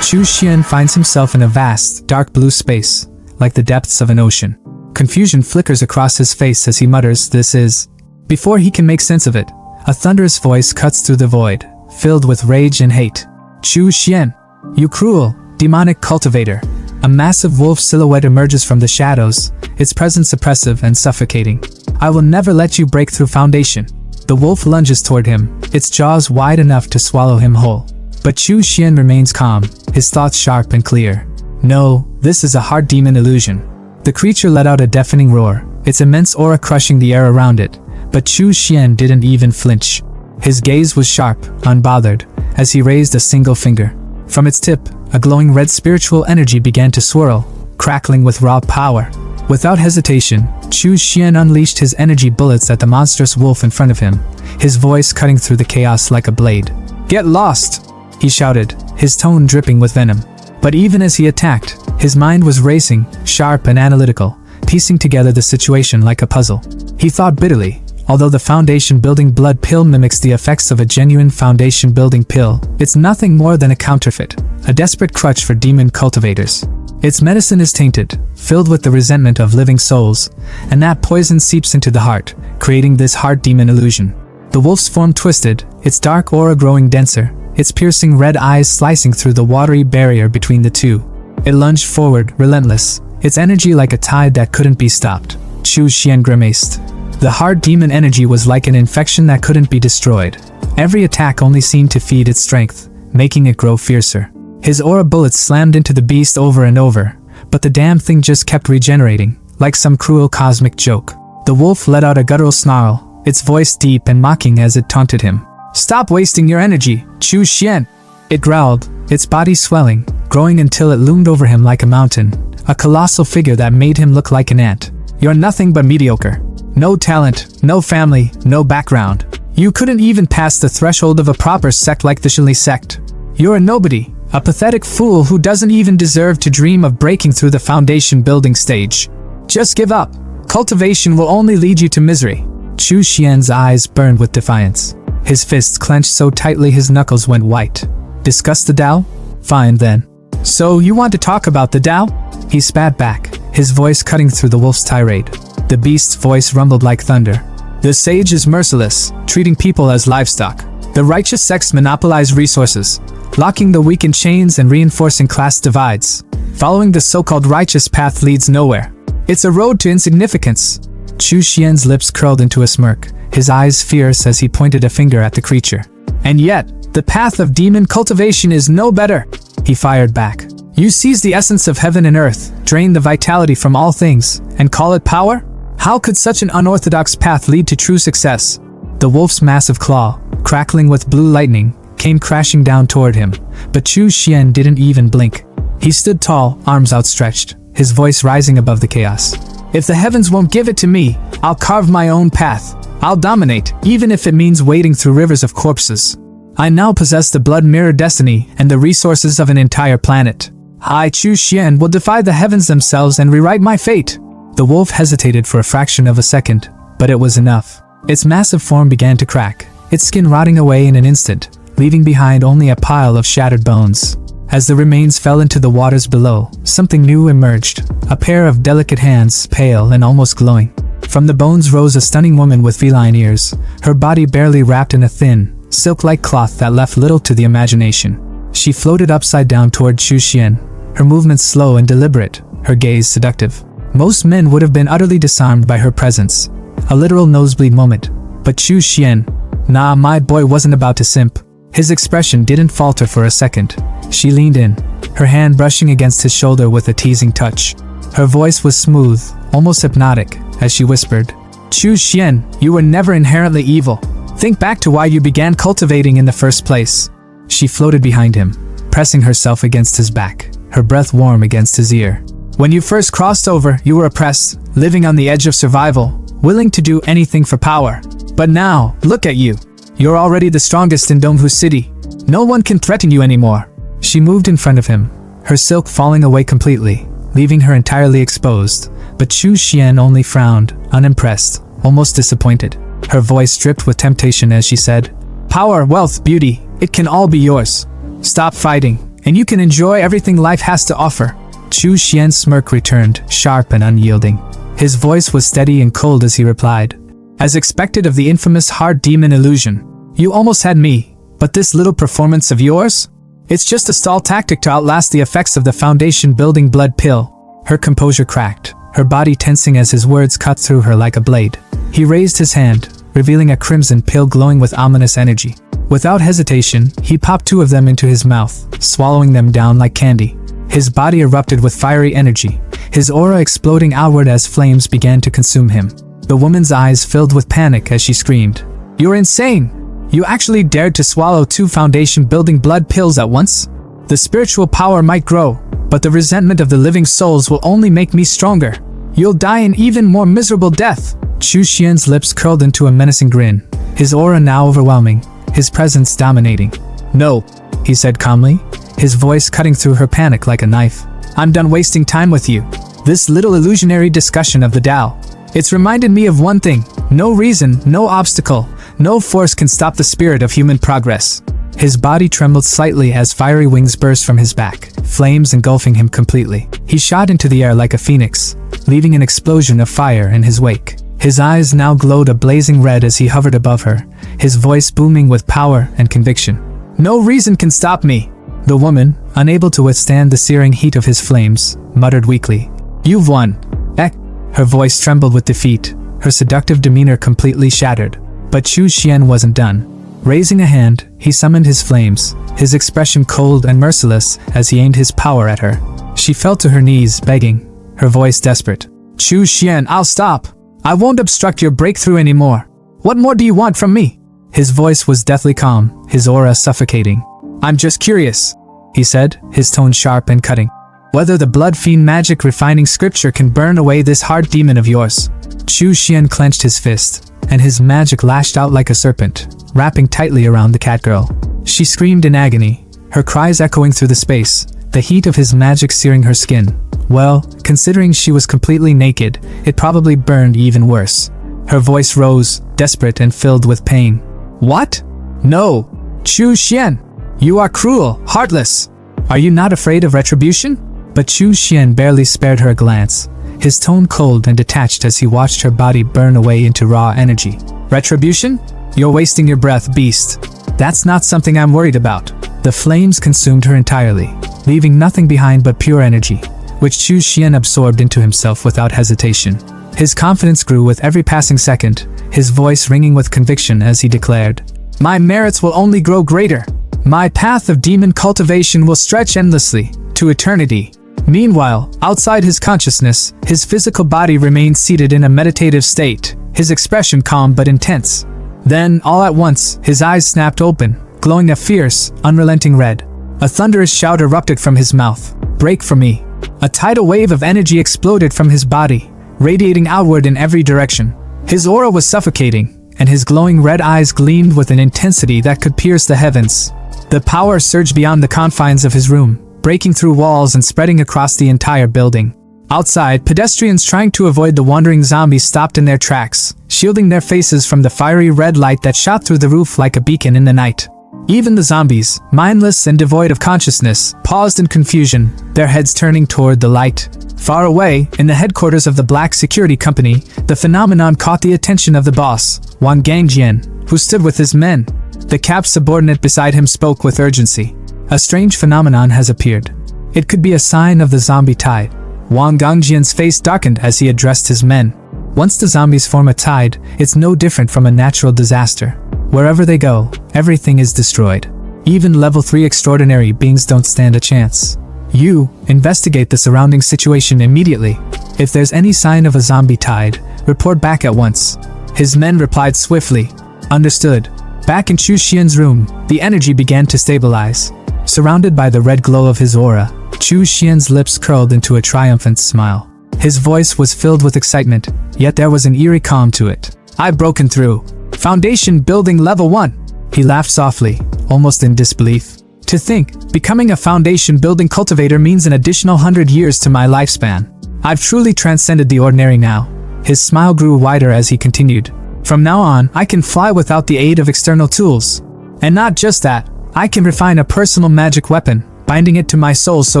Chu Xian finds himself in a vast, dark blue space, like the depths of an ocean. Confusion flickers across his face as he mutters, "This is..." Before he can make sense of it, a thunderous voice cuts through the void, filled with rage and hate. "Chu Xian, you cruel, demonic cultivator." A massive wolf silhouette emerges from the shadows, its presence oppressive and suffocating. "I will never let you break through foundation." The wolf lunges toward him, its jaws wide enough to swallow him whole. But Chu Xian remains calm, his thoughts sharp and clear. No, this is a hard demon illusion. The creature let out a deafening roar, its immense aura crushing the air around it, but Chu Xian didn't even flinch. His gaze was sharp, unbothered, as he raised a single finger. From its tip, a glowing red spiritual energy began to swirl, crackling with raw power. Without hesitation, Chu Xian unleashed his energy bullets at the monstrous wolf in front of him, his voice cutting through the chaos like a blade. "Get lost!" he shouted, his tone dripping with venom. But even as he attacked, his mind was racing, sharp and analytical, piecing together the situation like a puzzle. He thought bitterly, although the foundation-building blood pill mimics the effects of a genuine foundation-building pill, it's nothing more than a counterfeit, a desperate crutch for demon cultivators. Its medicine is tainted, filled with the resentment of living souls, and that poison seeps into the heart, creating this heart demon illusion. The wolf's form twisted, its dark aura growing denser, its piercing red eyes slicing through the watery barrier between the two. It lunged forward, relentless, its energy like a tide that couldn't be stopped. Chu Xian grimaced. The hard demon energy was like an infection that couldn't be destroyed. Every attack only seemed to feed its strength, making it grow fiercer. His aura bullets slammed into the beast over and over, but the damn thing just kept regenerating, like some cruel cosmic joke. The wolf let out a guttural snarl, its voice deep and mocking as it taunted him. "Stop wasting your energy, Chu Xian!" It growled, its body swelling, growing until it loomed over him like a mountain, a colossal figure that made him look like an ant. "You're nothing but mediocre. No talent, no family, no background. You couldn't even pass the threshold of a proper sect like the Shili sect. You're a nobody, a pathetic fool who doesn't even deserve to dream of breaking through the foundation building stage. Just give up. Cultivation will only lead you to misery." Chu Xian's eyes burned with defiance. His fists clenched so tightly his knuckles went white. "Discuss the Tao? Fine then. So you want to talk about the Tao?" He spat back, his voice cutting through the wolf's tirade. The beast's voice rumbled like thunder. "The sage is merciless, treating people as livestock. The righteous sects monopolize resources, locking the weak in chains and reinforcing class divides. Following the so-called righteous path leads nowhere. It's a road to insignificance." Chu Xian's lips curled into a smirk, his eyes fierce as he pointed a finger at the creature. "And yet, the path of demon cultivation is no better," he fired back. "You seize the essence of heaven and earth, drain the vitality from all things, and call it power? How could such an unorthodox path lead to true success?" The wolf's massive claw, crackling with blue lightning, came crashing down toward him, but Chu Xian didn't even blink. He stood tall, arms outstretched, his voice rising above the chaos. "If the heavens won't give it to me, I'll carve my own path. I'll dominate, even if it means wading through rivers of corpses. I now possess the blood mirror destiny and the resources of an entire planet. I, Chu Xian, will defy the heavens themselves and rewrite my fate." The wolf hesitated for a fraction of a second, but it was enough. Its massive form began to crack, its skin rotting away in an instant, leaving behind only a pile of shattered bones. As the remains fell into the waters below, something new emerged, a pair of delicate hands, pale and almost glowing. From the bones rose a stunning woman with feline ears, her body barely wrapped in a thin, silk-like cloth that left little to the imagination. She floated upside down toward Chu Xian, her movements slow and deliberate, her gaze seductive. Most men would have been utterly disarmed by her presence. A literal nosebleed moment. But Chu Xian, nah, my boy wasn't about to simp. His expression didn't falter for a second. She leaned in, her hand brushing against his shoulder with a teasing touch. Her voice was smooth, almost hypnotic, as she whispered, "Chu Xian, you were never inherently evil. Think back to why you began cultivating in the first place." She floated behind him, pressing herself against his back, her breath warm against his ear. "When you first crossed over, you were oppressed, living on the edge of survival, willing to do anything for power. But now, look at you. You're already the strongest in Donghu City. No one can threaten you anymore." She moved in front of him, her silk falling away completely, leaving her entirely exposed, but Chu Xian only frowned, unimpressed, almost disappointed. Her voice dripped with temptation as she said, "Power, wealth, beauty, it can all be yours. Stop fighting, and you can enjoy everything life has to offer." Chu Xian's smirk returned, sharp and unyielding. His voice was steady and cold as he replied, "As expected of the infamous hard demon illusion. You almost had me, but this little performance of yours? It's just a stall tactic to outlast the effects of the foundation-building blood pill." Her composure cracked, her body tensing as his words cut through her like a blade. He raised his hand, revealing a crimson pill glowing with ominous energy. Without hesitation, he popped 2 of them into his mouth, swallowing them down like candy. His body erupted with fiery energy, his aura exploding outward as flames began to consume him. The woman's eyes filled with panic as she screamed, "You're insane! You actually dared to swallow 2 foundation-building blood pills at once? The spiritual power might grow, but the resentment of the living souls will only make me stronger. You'll die an even more miserable death." Chu Xian's lips curled into a menacing grin, his aura now overwhelming, his presence dominating. "No," he said calmly, his voice cutting through her panic like a knife. "I'm done wasting time with you. This little illusionary discussion of the Tao. It's reminded me of one thing. No reason, no obstacle, no force can stop the spirit of human progress." His body trembled slightly as fiery wings burst from his back, flames engulfing him completely. He shot into the air like a phoenix, leaving an explosion of fire in his wake. His eyes now glowed a blazing red as he hovered above her, his voice booming with power and conviction. "No reason can stop me." The woman, unable to withstand the searing heat of his flames, muttered weakly, "You've won." Ek. Her voice trembled with defeat, her seductive demeanor completely shattered. But Chu Xian wasn't done. Raising a hand, he summoned his flames, his expression cold and merciless as he aimed his power at her. She fell to her knees, begging, her voice desperate. Chu Xian, I'll stop. I won't obstruct your breakthrough anymore. What more do you want from me? His voice was deathly calm, his aura suffocating. I'm just curious, he said, his tone sharp and cutting. Whether the blood fiend magic refining scripture can burn away this hard demon of yours. Chu Xian clenched his fist, and his magic lashed out like a serpent, wrapping tightly around the catgirl. She screamed in agony, her cries echoing through the space, the heat of his magic searing her skin. Well, considering she was completely naked, it probably burned even worse. Her voice rose, desperate and filled with pain. What? No! Chu Xian! You are cruel, heartless! Are you not afraid of retribution? But Chu Xian barely spared her a glance, his tone cold and detached as he watched her body burn away into raw energy. Retribution? You're wasting your breath, beast. That's not something I'm worried about. The flames consumed her entirely, leaving nothing behind but pure energy, which Chu Xian absorbed into himself without hesitation. His confidence grew with every passing second, his voice ringing with conviction as he declared, My merits will only grow greater. My path of demon cultivation will stretch endlessly, to eternity. Meanwhile, outside his consciousness, his physical body remained seated in a meditative state, his expression calm but intense. Then, all at once, his eyes snapped open, glowing a fierce, unrelenting red. A thunderous shout erupted from his mouth. Break for me. A tidal wave of energy exploded from his body, radiating outward in every direction. His aura was suffocating, and his glowing red eyes gleamed with an intensity that could pierce the heavens. The power surged beyond the confines of his room, breaking through walls and spreading across the entire building. Outside, pedestrians trying to avoid the wandering zombies stopped in their tracks, shielding their faces from the fiery red light that shot through the roof like a beacon in the night. Even the zombies, mindless and devoid of consciousness, paused in confusion, their heads turning toward the light. Far away, in the headquarters of the Black Security Company, the phenomenon caught the attention of the boss, Wang Gangjian, who stood with his men. The cap's subordinate beside him spoke with urgency. A strange phenomenon has appeared. It could be a sign of the zombie tide. Wang Gangjian's face darkened as he addressed his men. Once the zombies form a tide, it's no different from a natural disaster. Wherever they go, everything is destroyed. Even level 3 extraordinary beings don't stand a chance. You, investigate the surrounding situation immediately. If there's any sign of a zombie tide, report back at once. His men replied swiftly. Understood. Back in Chu Xian's room, the energy began to stabilize. Surrounded by the red glow of his aura, Chu Xian's lips curled into a triumphant smile. His voice was filled with excitement, yet there was an eerie calm to it. I've broken through. Foundation building level 1. He laughed softly, almost in disbelief. To think, becoming a foundation building cultivator means an additional 100 years to my lifespan. I've truly transcended the ordinary now. His smile grew wider as he continued. From now on, I can fly without the aid of external tools. And not just that, I can refine a personal magic weapon, binding it to my soul so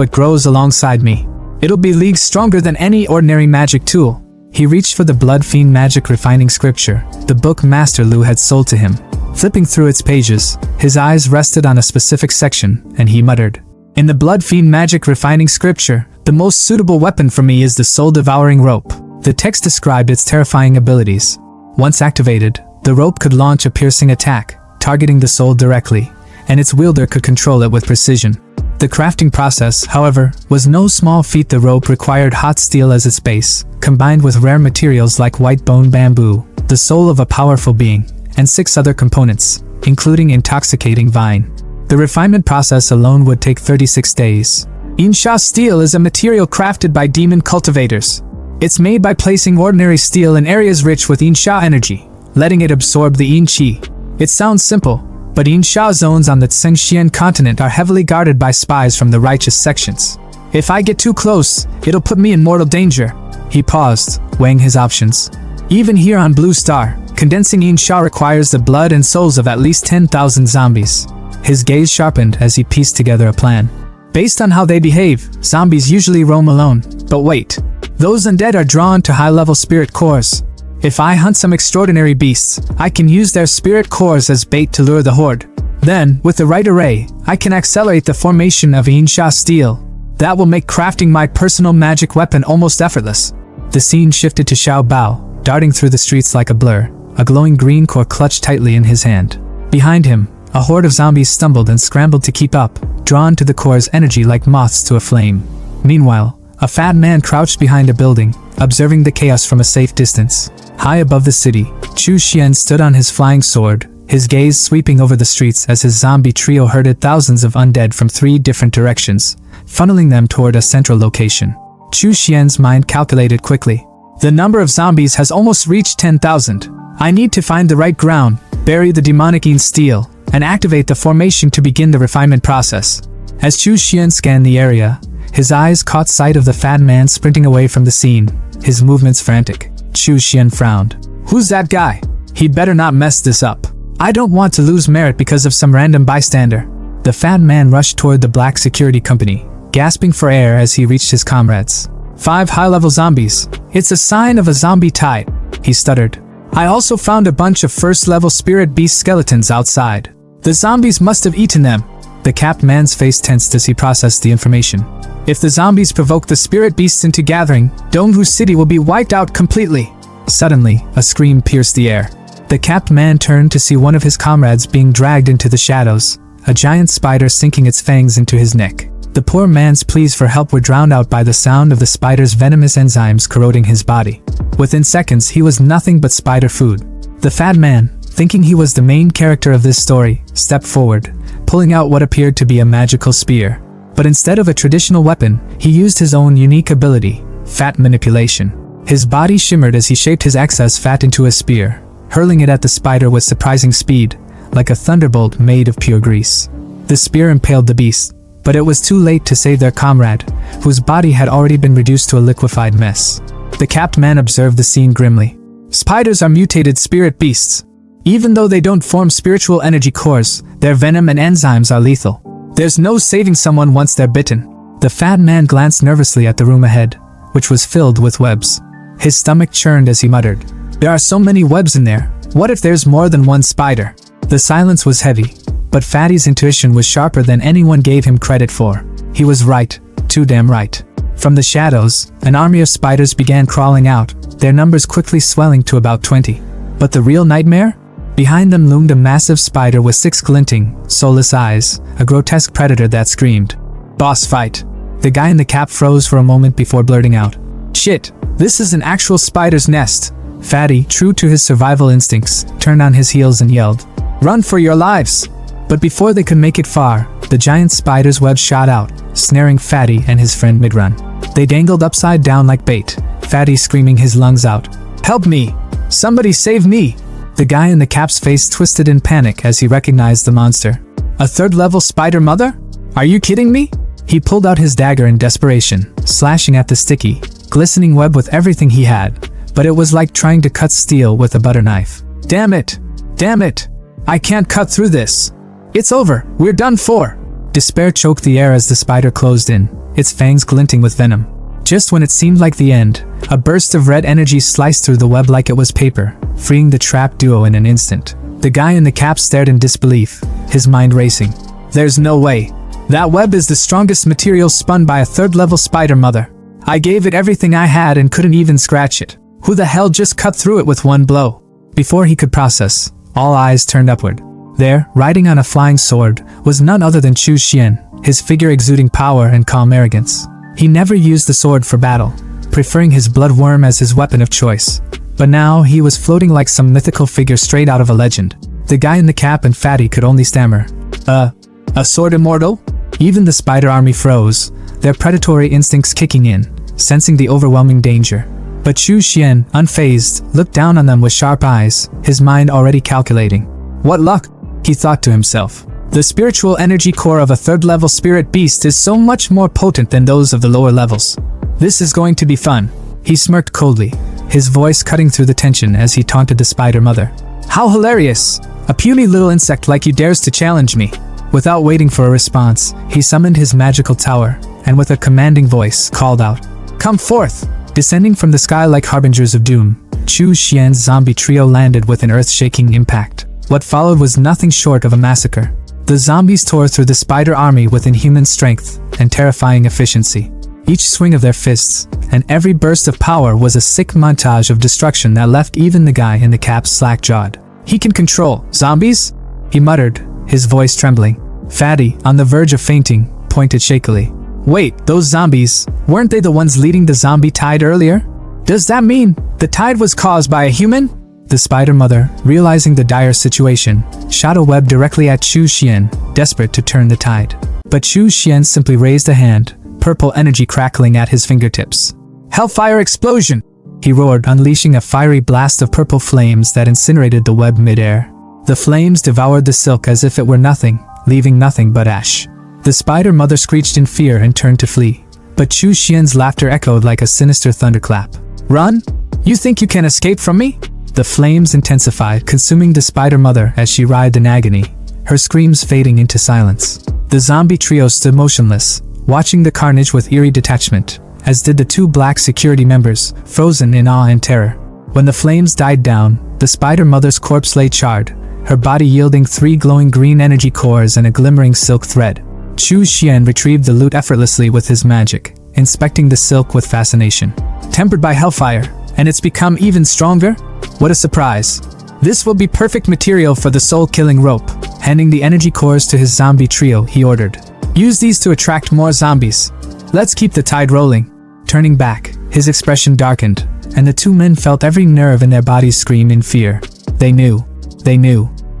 it grows alongside me. It'll be leagues stronger than any ordinary magic tool. He reached for the Blood Fiend Magic Refining Scripture, the book Master Lu had sold to him. Flipping through its pages, his eyes rested on a specific section, and he muttered, In the Blood Fiend Magic Refining Scripture, the most suitable weapon for me is the Soul-Devouring Rope. The text described its terrifying abilities. Once activated, the rope could launch a piercing attack, targeting the soul directly, and its wielder could control it with precision. The crafting process, however, was no small feat. The rope required hot steel as its base, combined with rare materials like white bone bamboo, the soul of a powerful being, and 6 other components, including intoxicating vine. The refinement process alone would take 36 days. Insha steel is a material crafted by demon cultivators. It's made by placing ordinary steel in areas rich with Insha energy, letting it absorb the Yin Qi. It sounds simple, but Insha zones on the Tsengxian continent are heavily guarded by spies from the righteous sections. If I get too close, it'll put me in mortal danger. He paused, weighing his options. Even here on Blue Star, condensing Insha requires the blood and souls of at least 10,000 zombies. His gaze sharpened as he pieced together a plan. Based on how they behave, zombies usually roam alone. But wait, those undead are drawn to high-level spirit cores. If I hunt some extraordinary beasts, I can use their spirit cores as bait to lure the horde. Then, with the right array, I can accelerate the formation of Insha steel. That will make crafting my personal magic weapon almost effortless. The scene shifted to Xiao Bao, darting through the streets like a blur, a glowing green core clutched tightly in his hand. Behind him, a horde of zombies stumbled and scrambled to keep up, drawn to the core's energy like moths to a flame. Meanwhile, a fat man crouched behind a building, observing the chaos from a safe distance. High above the city, Chu Xian stood on his flying sword, his gaze sweeping over the streets as his zombie trio herded thousands of undead from 3 different directions, funneling them toward a central location. Chu Xian's mind calculated quickly. The number of zombies has almost reached 10,000. I need to find the right ground, bury the demonic steel, and activate the formation to begin the refinement process. As Chu Xian scanned the area, his eyes caught sight of the fat man sprinting away from the scene, his movements frantic. Chu Xian frowned. Who's that guy? He'd better not mess this up. I don't want to lose merit because of some random bystander. The fat man rushed toward the black security company, gasping for air as he reached his comrades. 5 high-level zombies. It's a sign of a zombie tide, he stuttered. I also found a bunch of first-level spirit beast skeletons outside. The zombies must have eaten them. The capped man's face tensed as he processed the information. If the zombies provoke the spirit beasts into gathering, Dongwu City will be wiped out completely. Suddenly, a scream pierced the air. The capped man turned to see one of his comrades being dragged into the shadows, a giant spider sinking its fangs into his neck. The poor man's pleas for help were drowned out by the sound of the spider's venomous enzymes corroding his body. Within seconds, he was nothing but spider food. The fat man, thinking he was the main character of this story, stepped forward, pulling out what appeared to be a magical spear. But instead of a traditional weapon, he used his own unique ability, fat manipulation. His body shimmered as he shaped his excess fat into a spear, hurling it at the spider with surprising speed, like a thunderbolt made of pure grease. The spear impaled the beast, but it was too late to save their comrade, whose body had already been reduced to a liquefied mess. The capped man observed the scene grimly. Spiders are mutated spirit beasts. Even though they don't form spiritual energy cores, their venom and enzymes are lethal. There's no saving someone once they're bitten. The fat man glanced nervously at the room ahead, which was filled with webs. His stomach churned as he muttered, "There are so many webs in there. What if there's more than one spider?" The silence was heavy, but Fatty's intuition was sharper than anyone gave him credit for. He was right, too damn right. From the shadows, an army of spiders began crawling out, their numbers quickly swelling to about 20. But the real nightmare? Behind them loomed a massive spider with 6 glinting, soulless eyes, a grotesque predator that screamed, "Boss fight." The guy in the cap froze for a moment before blurting out, "Shit, this is an actual spider's nest." Fatty, true to his survival instincts, turned on his heels and yelled, "Run for your lives!" But before they could make it far, the giant spider's web shot out, snaring Fatty and his friend mid-run. They dangled upside down like bait, Fatty screaming his lungs out, "Help me! Somebody save me!" The guy in the cap's face twisted in panic as he recognized the monster. A 3rd-level spider mother? Are you kidding me? He pulled out his dagger in desperation, slashing at the sticky, glistening web with everything he had, but it was like trying to cut steel with a butter knife. Damn it! Damn it! I can't cut through this! It's over! We're done for! Despair choked the air as the spider closed in, its fangs glinting with venom. Just when it seemed like the end, a burst of red energy sliced through the web like it was paper, freeing the trapped duo in an instant. The guy in the cap stared in disbelief, his mind racing. There's no way. That web is the strongest material spun by a 3rd-level spider mother. I gave it everything I had and couldn't even scratch it. Who the hell just cut through it with one blow? Before he could process, all eyes turned upward. There, riding on a flying sword, was none other than Chu Xian, his figure exuding power and calm arrogance. He never used the sword for battle, preferring his blood worm as his weapon of choice. But now he was floating like some mythical figure straight out of a legend. The guy in the cap and Fatty could only stammer, A sword immortal? Even the spider army froze, their predatory instincts kicking in, sensing the overwhelming danger. But Chu Xian, unfazed, looked down on them with sharp eyes, his mind already calculating. What luck, he thought to himself. The spiritual energy core of a 3rd-level spirit beast is so much more potent than those of the lower levels. This is going to be fun. He smirked coldly, his voice cutting through the tension as he taunted the spider mother. How hilarious! A puny little insect like you dares to challenge me. Without waiting for a response, he summoned his magical tower, and with a commanding voice, called out, "Come forth!" Descending from the sky like harbingers of doom, Chu Xian's zombie trio landed with an earth-shaking impact. What followed was nothing short of a massacre. The zombies tore through the spider army with inhuman strength and terrifying efficiency. Each swing of their fists, and every burst of power was a sick montage of destruction that left even the guy in the cap slack-jawed. "He can control zombies?" he muttered, his voice trembling. Fatty, on the verge of fainting, pointed shakily. "Wait, those zombies, weren't they the ones leading the zombie tide earlier? Does that mean the tide was caused by a human?" The spider mother, realizing the dire situation, shot a web directly at Chu Xian, desperate to turn the tide. But Chu Xian simply raised a hand, purple energy crackling at his fingertips. "Hellfire explosion!" he roared, unleashing a fiery blast of purple flames that incinerated the web midair. The flames devoured the silk as if it were nothing, leaving nothing but ash. The spider mother screeched in fear and turned to flee. But Chu Xian's laughter echoed like a sinister thunderclap. "Run? You think you can escape from me?" The flames intensified, consuming the spider mother as she writhed in agony, her screams fading into silence. The zombie trio stood motionless, watching the carnage with eerie detachment, as did the two black security members, frozen in awe and terror. When the flames died down, the spider mother's corpse lay charred, her body yielding 3 glowing green energy cores and a glimmering silk thread. Chu Xian retrieved the loot effortlessly with his magic, inspecting the silk with fascination. "Tempered by hellfire, and it's become even stronger? What a surprise. This will be perfect material for the soul-killing rope." Handing the energy cores to his zombie trio, he ordered. "Use these to attract more zombies. Let's keep the tide rolling." Turning back, his expression darkened, and the two men felt every nerve in their bodies scream in fear. They knew.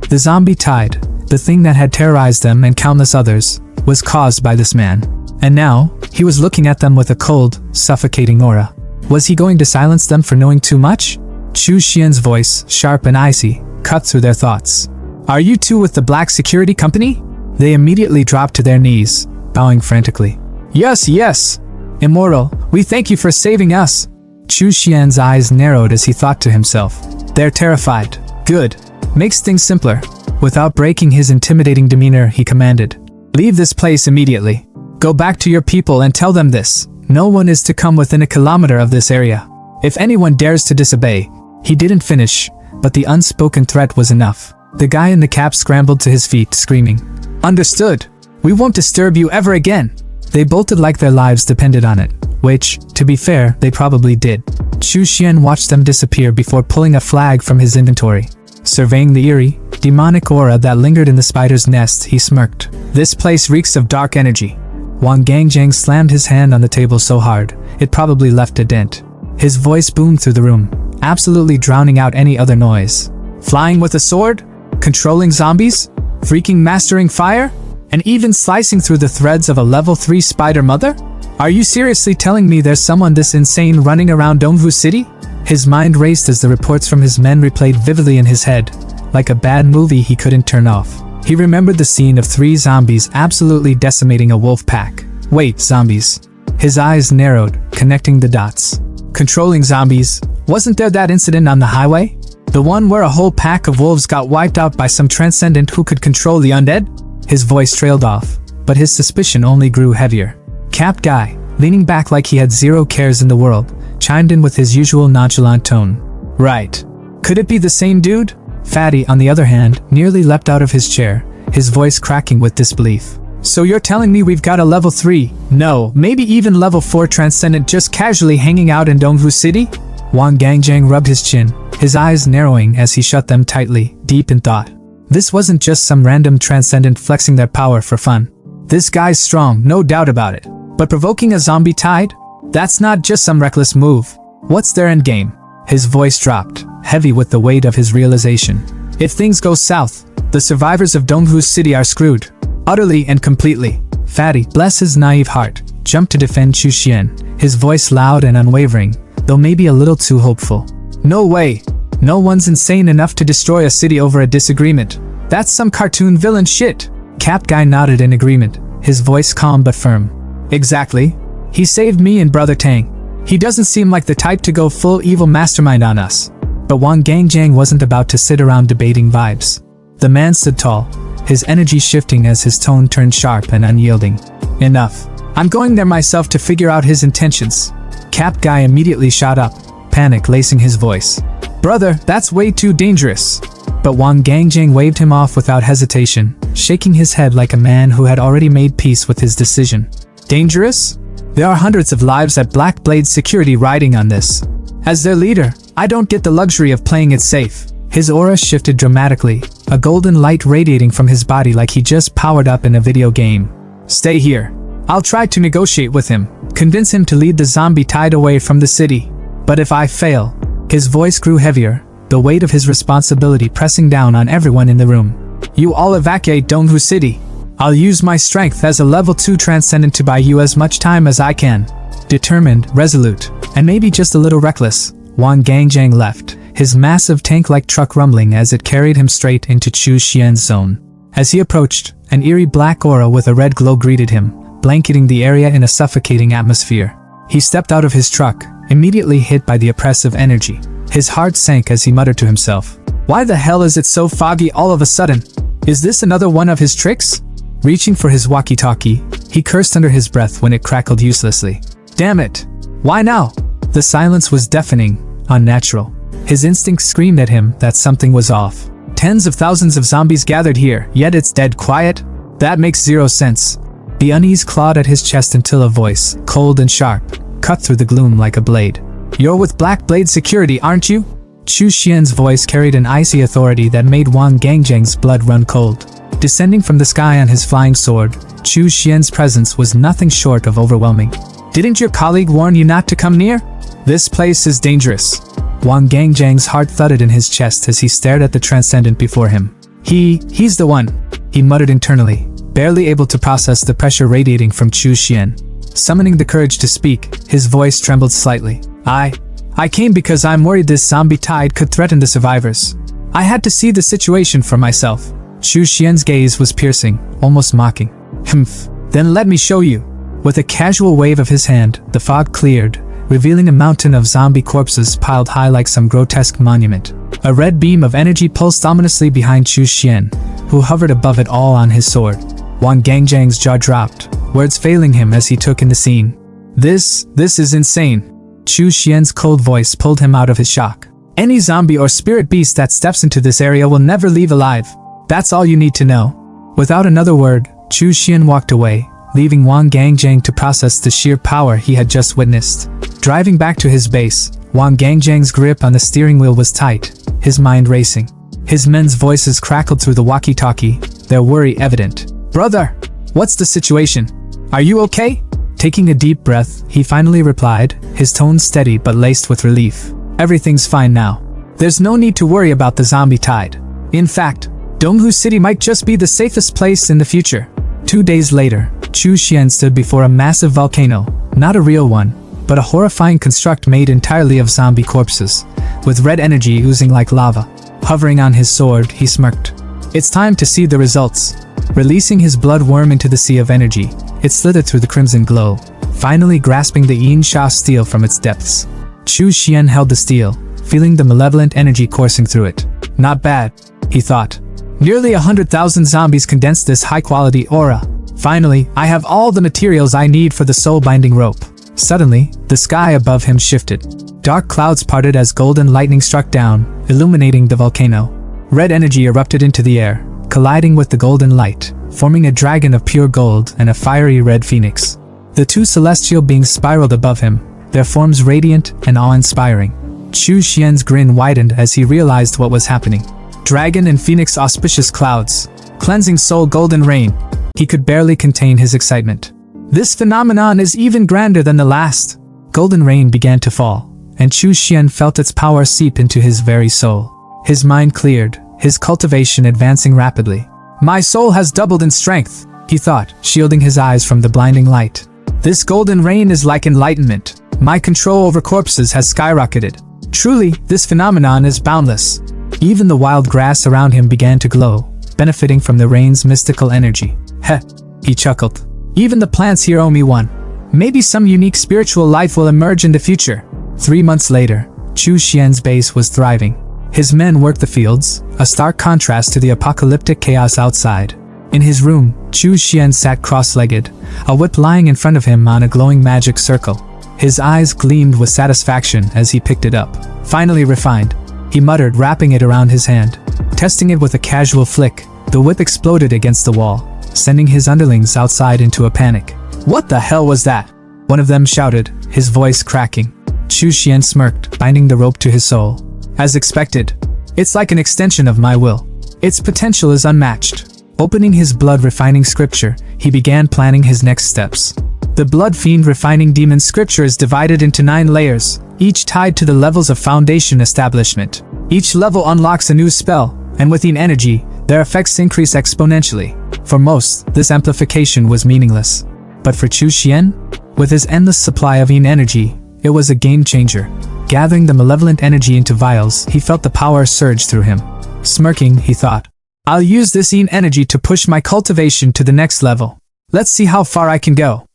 The zombie tide, the thing that had terrorized them and countless others, was caused by this man. And now, he was looking at them with a cold, suffocating aura. Was he going to silence them for knowing too much? Chu Xian's voice, sharp and icy, cut through their thoughts. "Are you two with the black security company?" They immediately dropped to their knees, bowing frantically. Yes. Immortal, we thank you for saving us." Chu Xian's eyes narrowed as he thought to himself. "They're terrified. Good. Makes things simpler." Without breaking his intimidating demeanor, he commanded, "Leave this place immediately. Go back to your people and tell them this. No one is to come within a kilometer of this area. If anyone dares to disobey." He didn't finish, but the unspoken threat was enough. The guy in the cap scrambled to his feet, screaming, "Understood. We won't disturb you ever again." They bolted like their lives depended on it, which, to be fair, they probably did. Chu Xian watched them disappear before pulling a flag from his inventory. Surveying the eerie, demonic aura that lingered in the spider's nest, he smirked. "This place reeks of dark energy." Wang Gangjang slammed his hand on the table so hard, it probably left a dent. His voice boomed through the room, absolutely drowning out any other noise. "Flying with a sword? Controlling zombies? Freaking mastering fire? And even slicing through the threads of a level 3 spider mother? Are you seriously telling me there's someone this insane running around Dongwu City?" His mind raced as the reports from his men replayed vividly in his head, like a bad movie he couldn't turn off. He remembered the scene of 3 zombies absolutely decimating a wolf pack. Wait, zombies. His eyes narrowed, connecting the dots. Controlling zombies, wasn't there that incident on the highway? The one where a whole pack of wolves got wiped out by some transcendent who could control the undead? His voice trailed off, but his suspicion only grew heavier. Capped guy, leaning back like he had 0 cares in the world, chimed in with his usual nonchalant tone. "Right. Could it be the same dude?" Fatty, on the other hand, nearly leapt out of his chair, his voice cracking with disbelief. "So you're telling me we've got a level 3, no, maybe even level 4 transcendent just casually hanging out in Dongwu City?" Wang Gangjang rubbed his chin, his eyes narrowing as he shut them tightly, deep in thought. This wasn't just some random transcendent flexing their power for fun. This guy's strong, no doubt about it. But provoking a zombie tide? That's not just some reckless move. What's their endgame? His voice dropped, heavy with the weight of his realization. If things go south, the survivors of Dongwu City are screwed. Utterly and completely. Fatty, bless his naive heart, jumped to defend Chu Xian, his voice loud and unwavering, though maybe a little too hopeful. "No way. No one's insane enough to destroy a city over a disagreement. That's some cartoon villain shit." Cap Guy nodded in agreement, his voice calm but firm. "Exactly. He saved me and Brother Tang. He doesn't seem like the type to go full evil mastermind on us." But Wang Gangjang wasn't about to sit around debating vibes. The man stood tall, his energy shifting as his tone turned sharp and unyielding. "Enough. I'm going there myself to figure out his intentions." Cap Guy immediately shot up, panic lacing his voice. "Brother, that's way too dangerous." But Wang Gangjang waved him off without hesitation, shaking his head like a man who had already made peace with his decision. "Dangerous? There are hundreds of lives at Black Blade Security riding on this. As their leader, I don't get the luxury of playing it safe. His aura shifted dramatically, a golden light radiating from his body like he just powered up in a video game. Stay here. I'll try to negotiate with him, convince him to lead the zombie tide away from the city. But if I fail, his voice grew heavier, the weight of his responsibility pressing down on everyone in the room. You all evacuate Donghu City. I'll use my strength as a level 2 transcendent to buy you as much time as I can. Determined, resolute, and maybe just a little reckless, Wang Gangjang left, his massive tank-like truck rumbling as it carried him straight into Chu Xian's zone. As he approached, an eerie black aura with a red glow greeted him, blanketing the area in a suffocating atmosphere. He stepped out of his truck, immediately hit by the oppressive energy. His heart sank as he muttered to himself, "Why the hell is it so foggy all of a sudden? Is this another one of his tricks?" Reaching for his walkie-talkie, he cursed under his breath when it crackled uselessly. Damn it! Why now? The silence was deafening, unnatural. His instincts screamed at him that something was off. Tens of thousands of zombies gathered here, yet it's dead quiet? That makes zero sense. The unease clawed at his chest until a voice, cold and sharp, cut through the gloom like a blade. "You're with Black Blade Security, aren't you?" Chu Xian's voice carried an icy authority that made Wang Gangjang's blood run cold. Descending from the sky on his flying sword, Chu Xian's presence was nothing short of overwhelming. "Didn't your colleague warn you not to come near? This place is dangerous." Wang Gangjang's heart thudded in his chest as he stared at the transcendent before him. He's the one," he muttered internally, barely able to process the pressure radiating from Chu Xian. Summoning the courage to speak, his voice trembled slightly. I came because I'm worried this zombie tide could threaten the survivors. I had to see the situation for myself." Chu Xian's gaze was piercing, almost mocking. "Humph, then let me show you." With a casual wave of his hand, the fog cleared, revealing a mountain of zombie corpses piled high like some grotesque monument. A red beam of energy pulsed ominously behind Chu Xian, who hovered above it all on his sword. Wang Gangjang's jaw dropped, words failing him as he took in the scene. This is insane." Chu Xian's cold voice pulled him out of his shock. "Any zombie or spirit beast that steps into this area will never leave alive. That's all you need to know." Without another word, Chu Xian walked away, leaving Wang Gangjang to process the sheer power he had just witnessed. Driving back to his base, Wang Gangjang's grip on the steering wheel was tight, his mind racing. His men's voices crackled through the walkie-talkie, their worry evident. "Brother, what's the situation? Are you okay?" Taking a deep breath, he finally replied, his tone steady but laced with relief. "Everything's fine now. There's no need to worry about the zombie tide. In fact, Donghu City might just be the safest place in the future." 2 days later, Chu Xian stood before a massive volcano, not a real one, but a horrifying construct made entirely of zombie corpses, with red energy oozing like lava. Hovering on his sword, he smirked. "It's time to see the results." Releasing his blood worm into the sea of energy, it slithered through the crimson glow, finally grasping the Yin Sha steel from its depths. Chu Xian held the steel, feeling the malevolent energy coursing through it. "Not bad," he thought. "Nearly 100,000 zombies condensed this high-quality aura. Finally, I have all the materials I need for the soul-binding rope." Suddenly, the sky above him shifted. Dark clouds parted as golden lightning struck down, illuminating the volcano. Red energy erupted into the air, colliding with the golden light, forming a dragon of pure gold and a fiery red phoenix. The two celestial beings spiraled above him, their forms radiant and awe-inspiring. Chu Xian's grin widened as he realized what was happening. Dragon and phoenix auspicious clouds, cleansing soul golden rain. He could barely contain his excitement. This phenomenon is even grander than the last. Golden rain began to fall, and Chu Xian felt its power seep into his very soul. His mind cleared, his cultivation advancing rapidly. "My soul has doubled in strength," he thought, shielding his eyes from the blinding light. "This golden rain is like enlightenment. My control over corpses has skyrocketed. Truly, this phenomenon is boundless." Even the wild grass around him began to glow, benefiting from the rain's mystical energy. "Heh," he chuckled. "Even the plants here owe me one. Maybe some unique spiritual life will emerge in the future." 3 months later, Chu Xian's base was thriving. His men worked the fields, a stark contrast to the apocalyptic chaos outside. In his room, Chu Xian sat cross-legged, a whip lying in front of him on a glowing magic circle. His eyes gleamed with satisfaction as he picked it up. "Finally refined," he muttered, wrapping it around his hand. Testing it with a casual flick, the whip exploded against the wall, sending his underlings outside into a panic. "What the hell was that? one of them shouted, his voice cracking. Chu Xian smirked, binding the rope to his soul. As expected. It's like an extension of my will. Its potential is unmatched. Opening his blood-refining scripture, he began planning his next steps. The Blood Fiend Refining Demon scripture is divided into 9 layers, each tied to the levels of foundation establishment. Each level unlocks a new spell, and with yin energy, their effects increase exponentially. For most, this amplification was meaningless. But for Chu Xian, with his endless supply of yin energy, it was a game-changer. Gathering the malevolent energy into vials, he felt the power surge through him. Smirking, he thought, I'll use this yin energy to push my cultivation to the next level. Let's see how far I can go.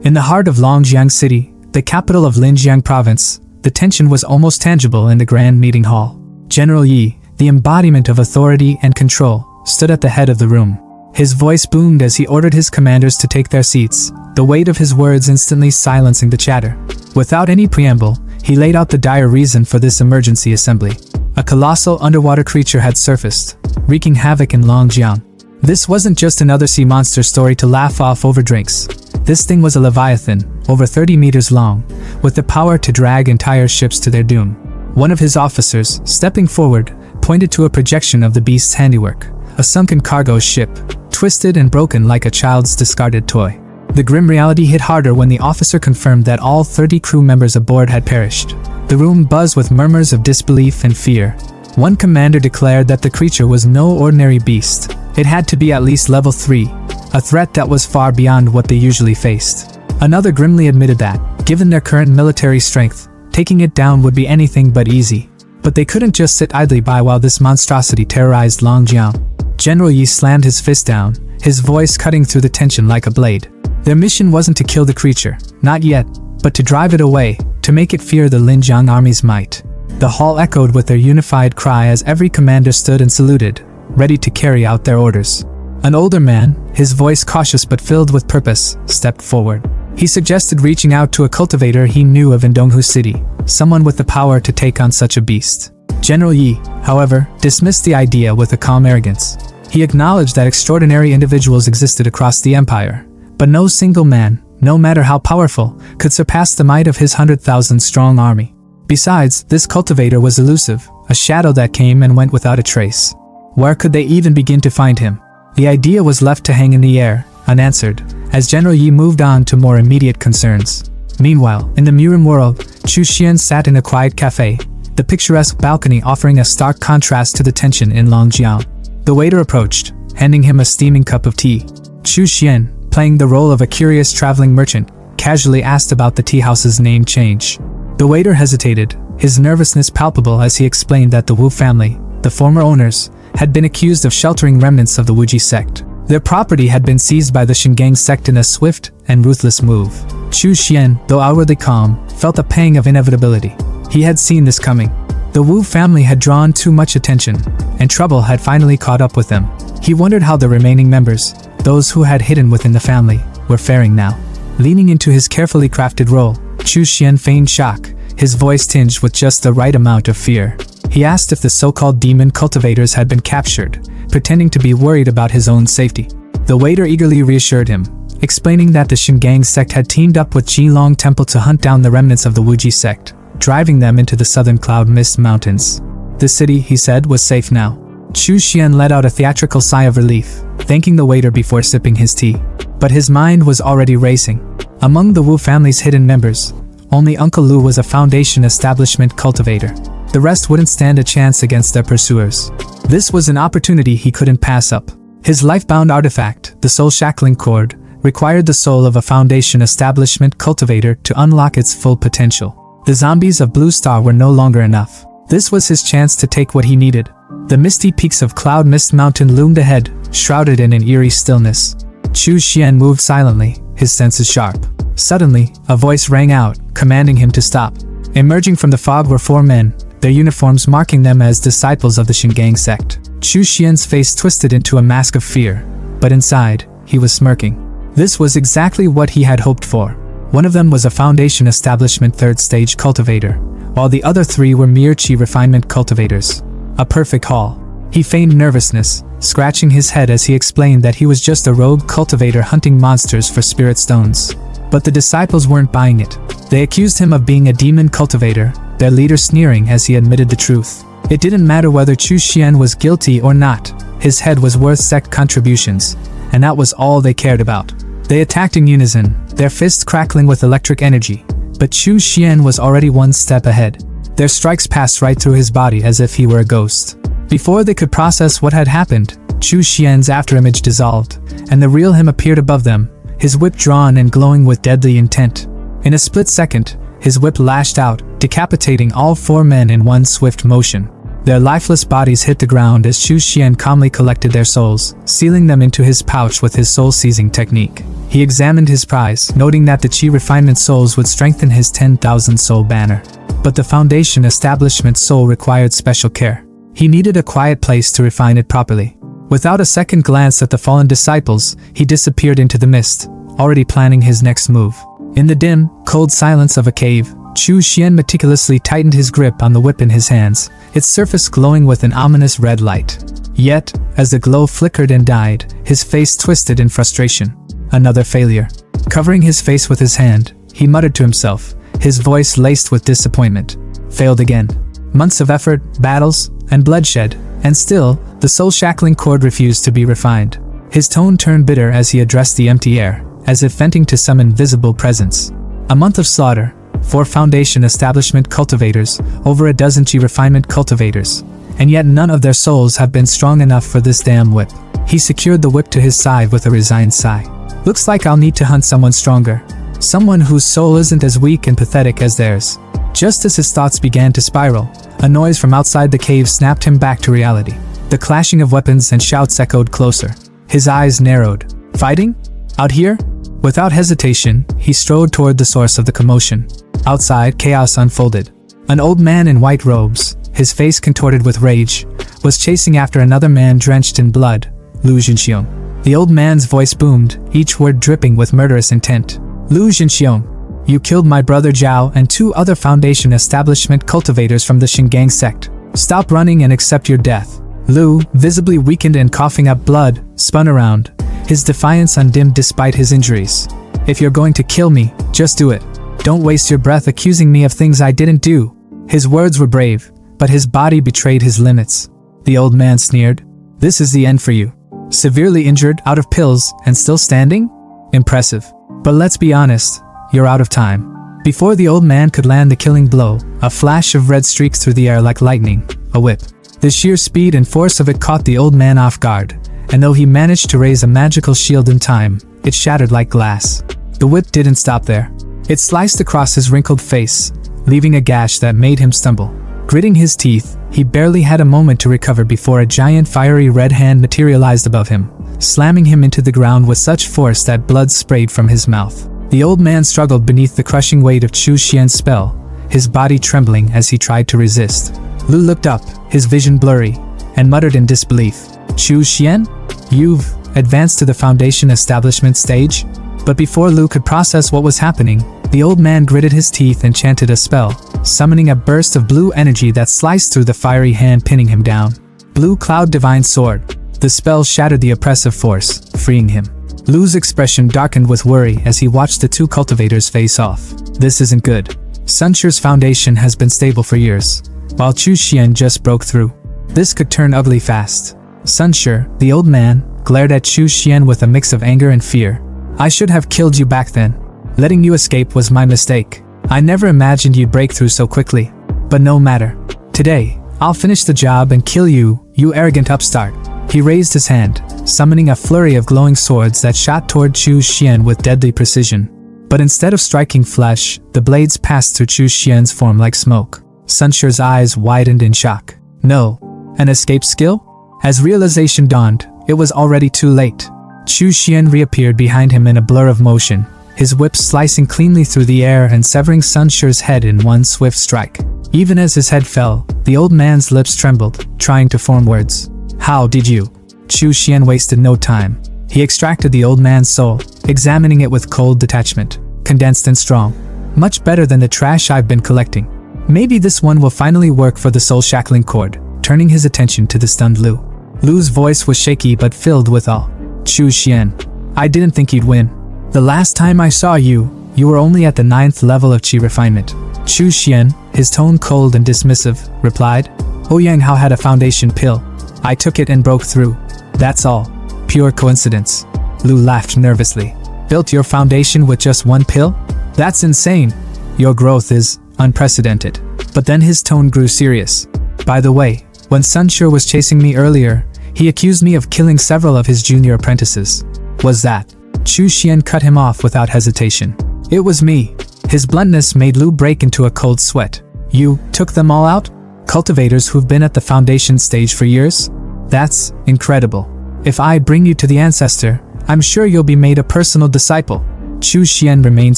In the heart of Longjiang City, the capital of Linjiang Province, the tension was almost tangible in the grand meeting hall. General Yi, the embodiment of authority and control, stood at the head of the room. His voice boomed as he ordered his commanders to take their seats, the weight of his words instantly silencing the chatter. Without any preamble, he laid out the dire reason for this emergency assembly. A colossal underwater creature had surfaced, wreaking havoc in Longjiang. This wasn't just another sea monster story to laugh off over drinks. This thing was a leviathan, over 30 meters long, with the power to drag entire ships to their doom. One of his officers, stepping forward, pointed to a projection of the beast's handiwork, a sunken cargo ship, twisted and broken like a child's discarded toy. The grim reality hit harder when the officer confirmed that all 30 crew members aboard had perished. The room buzzed with murmurs of disbelief and fear. One commander declared that the creature was no ordinary beast. It had to be at least level 3, a threat that was far beyond what they usually faced. Another grimly admitted that, given their current military strength, taking it down would be anything but easy. But they couldn't just sit idly by while this monstrosity terrorized Longjiang. General Yi slammed his fist down, his voice cutting through the tension like a blade. Their mission wasn't to kill the creature, not yet, but to drive it away, to make it fear the Linjiang army's might. The hall echoed with their unified cry as every commander stood and saluted, ready to carry out their orders. An older man, his voice cautious but filled with purpose, stepped forward. He suggested reaching out to a cultivator he knew of in Donghu City, someone with the power to take on such a beast. General Yi, however, dismissed the idea with a calm arrogance. He acknowledged that extraordinary individuals existed across the empire, but no single man, no matter how powerful, could surpass the might of his 100,000-strong army. Besides, this cultivator was elusive, a shadow that came and went without a trace. Where could they even begin to find him? The idea was left to hang in the air, unanswered, as General Yi moved on to more immediate concerns. Meanwhile, in the MURIM world, Chu Xian sat in a quiet cafe, the picturesque balcony offering a stark contrast to the tension in Longjiang. The waiter approached, handing him a steaming cup of tea. Chu Xian, playing the role of a curious traveling merchant, casually asked about the tea house's name change. The waiter hesitated, his nervousness palpable as he explained that the Wu family, the former owners, had been accused of sheltering remnants of the Wuji sect. Their property had been seized by the Shingang sect in a swift and ruthless move. Chu Xian, though outwardly calm, felt a pang of inevitability. He had seen this coming. The Wu family had drawn too much attention, and trouble had finally caught up with them. He wondered how the remaining members, those who had hidden within the family, were faring now. Leaning into his carefully crafted role, Chu Xian feigned shock, his voice tinged with just the right amount of fear. He asked if the so-called demon cultivators had been captured, pretending to be worried about his own safety. The waiter eagerly reassured him, explaining that the Shingang sect had teamed up with Jilong Temple to hunt down the remnants of the Wuji sect, driving them into the southern cloud mist mountains. The city, he said, was safe now. Chu Xian let out a theatrical sigh of relief, thanking the waiter before sipping his tea. But his mind was already racing. Among the Wu family's hidden members, only Uncle Lu was a Foundation establishment cultivator. The rest wouldn't stand a chance against their pursuers. This was an opportunity he couldn't pass up. His life-bound artifact, the soul shackling cord, required the soul of a Foundation establishment cultivator to unlock its full potential. The zombies of Blue Star were no longer enough. This was his chance to take what he needed. The misty peaks of Cloud Mist Mountain loomed ahead, shrouded in an eerie stillness. Chu Xian moved silently, his senses sharp. Suddenly, a voice rang out, commanding him to stop. Emerging from the fog were 4 men, their uniforms marking them as disciples of the Shingang sect. Chu Xian's face twisted into a mask of fear, but inside, he was smirking. This was exactly what he had hoped for. One of them was a Foundation establishment 3rd stage cultivator, while the other 3 were mere chi refinement cultivators. A perfect haul. He feigned nervousness, scratching his head as he explained that he was just a rogue cultivator hunting monsters for spirit stones. But the disciples weren't buying it. They accused him of being a demon cultivator, their leader sneering as he admitted the truth. It didn't matter whether Chu Xian was guilty or not. His head was worth sect contributions, and that was all they cared about. They attacked in unison, their fists crackling with electric energy, but Chu Xian was already one step ahead. Their strikes passed right through his body as if he were a ghost. Before they could process what had happened, Chu Xian's afterimage dissolved, and the real him appeared above them, his whip drawn and glowing with deadly intent. In a split second, his whip lashed out, decapitating all 4 men in one swift motion. Their lifeless bodies hit the ground as Chu Xian calmly collected their souls, sealing them into his pouch with his soul-seizing technique. He examined his prize, noting that the Qi refinement souls would strengthen his 10,000 soul banner. But the Foundation establishment soul required special care. He needed a quiet place to refine it properly. Without a second glance at the fallen disciples, he disappeared into the mist, already planning his next move. In the dim, cold silence of a cave, Chu Xian meticulously tightened his grip on the whip in his hands, its surface glowing with an ominous red light. Yet, as the glow flickered and died, his face twisted in frustration. Another failure. Covering his face with his hand, he muttered to himself, his voice laced with disappointment. Failed again. Months of effort, battles, and bloodshed, and still, the soul-shackling cord refused to be refined. His tone turned bitter as he addressed the empty air, as if venting to some invisible presence. A month of slaughter, 4 Foundation establishment cultivators, over a dozen Qi refinement cultivators, and yet none of their souls have been strong enough for this damn whip. He secured the whip to his side with a resigned sigh. Looks like I'll need to hunt someone stronger. Someone whose soul isn't as weak and pathetic as theirs. Just as his thoughts began to spiral, a noise from outside the cave snapped him back to reality. The clashing of weapons and shouts echoed closer. His eyes narrowed. Fighting? Out here? Without hesitation, he strode toward the source of the commotion. Outside, chaos unfolded. An old man in white robes, his face contorted with rage, was chasing after another man drenched in blood, Lu Zhenxiong. The old man's voice boomed, each word dripping with murderous intent. Lu Zhenxiong, you killed my brother Zhao and 2 other Foundation establishment cultivators from the Shingang sect. Stop running and accept your death. Lu, visibly weakened and coughing up blood, spun around, his defiance undimmed despite his injuries. If you're going to kill me, just do it. Don't waste your breath accusing me of things I didn't do. His words were brave, but his body betrayed his limits. The old man sneered. This is the end for you. Severely injured, out of pills, and still standing? Impressive. But let's be honest, you're out of time. Before the old man could land the killing blow, a flash of red streaked through the air like lightning, a whip. The sheer speed and force of it caught the old man off guard, and though he managed to raise a magical shield in time, it shattered like glass. The whip didn't stop there. It sliced across his wrinkled face, leaving a gash that made him stumble. Gritting his teeth, he barely had a moment to recover before a giant fiery red hand materialized above him, slamming him into the ground with such force that blood sprayed from his mouth. The old man struggled beneath the crushing weight of Chu Xian's spell, his body trembling as he tried to resist. Lu looked up, his vision blurry, and muttered in disbelief. Chu Xian? You've advanced to the Foundation establishment stage? But before Lu could process what was happening, the old man gritted his teeth and chanted a spell, summoning a burst of blue energy that sliced through the fiery hand, pinning him down. Blue Cloud Divine Sword. The spell shattered the oppressive force, freeing him. Lu's expression darkened with worry as he watched the 2 cultivators face off. This isn't good. Sunshire's foundation has been stable for years, while Chu Xian just broke through. This could turn ugly fast. Sunshire, the old man, glared at Chu Xian with a mix of anger and fear. I should have killed you back then. Letting you escape was my mistake. I never imagined you'd break through so quickly. But no matter. Today, I'll finish the job and kill you, you arrogant upstart. He raised his hand, summoning a flurry of glowing swords that shot toward Chu Xian with deadly precision. But instead of striking flesh, the blades passed through Chu Xian's form like smoke. Sunshire's eyes widened in shock. No. An escape skill? As realization dawned, it was already too late. Chu Xian reappeared behind him in a blur of motion, his whip slicing cleanly through the air and severing Sunshire's head in one swift strike. Even as his head fell, the old man's lips trembled, trying to form words. How did you? Chu Xian wasted no time. He extracted the old man's soul, examining it with cold detachment, condensed and strong. Much better than the trash I've been collecting. Maybe this one will finally work for the soul-shackling cord, turning his attention to the stunned Lu. Lu's voice was shaky but filled with awe. Chu Xian, I didn't think you'd win. The last time I saw you, you were only at the 9th level of Qi refinement. Chu Xian, his tone cold and dismissive, replied, Ouyang Hao had a foundation pill. I took it and broke through. That's all. Pure coincidence. Lu laughed nervously. Built your foundation with just one pill? That's insane. Your growth is unprecedented. But then his tone grew serious. By the way, when Sun Sure was chasing me earlier, he accused me of killing several of his junior apprentices. Was that? Chu Xian cut him off without hesitation. It was me. His bluntness made Lu break into a cold sweat. You took them all out? Cultivators who've been at the foundation stage for years? That's incredible. If I bring you to the ancestor, I'm sure you'll be made a personal disciple. Chu Xian remained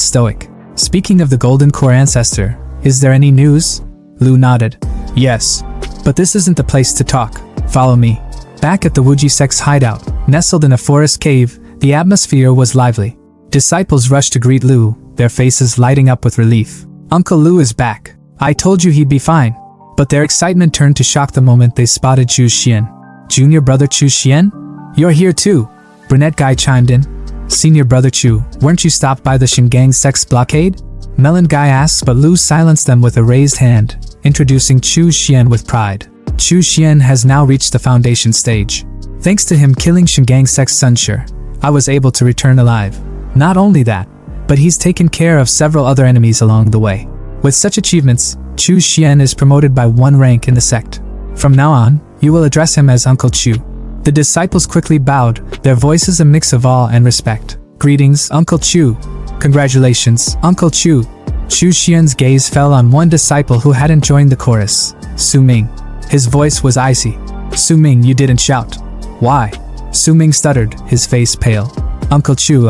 stoic. Speaking of the Golden Core ancestor, is there any news? Lu nodded. Yes. But this isn't the place to talk. Follow me. Back at the Wuji sect's hideout, nestled in a forest cave, the atmosphere was lively. Disciples rushed to greet Lu, their faces lighting up with relief. Uncle Lu is back. I told you he'd be fine. But their excitement turned to shock the moment they spotted Chu Xian. Junior brother Chu Xian? You're here too. Brunette guy chimed in. Senior brother Chu, weren't you stopped by the Shingang sect's blockade? Melon guy asked, but Lu silenced them with a raised hand, introducing Chu Xian with pride. Chu Xian has now reached the foundation stage. Thanks to him killing Shingang sect's Sunshire, I was able to return alive. Not only that, but he's taken care of several other enemies along the way. With such achievements, Chu Xian is promoted by 1 rank in the sect. From now on, you will address him as Uncle Chu. The disciples quickly bowed, their voices a mix of awe and respect. Greetings, Uncle Chu. Congratulations, Uncle Chu. Chu Xian's gaze fell on one disciple who hadn't joined the chorus, Su Ming. His voice was icy. Su Ming, you didn't shout. Why? Su Ming stuttered, his face pale. Uncle Chu,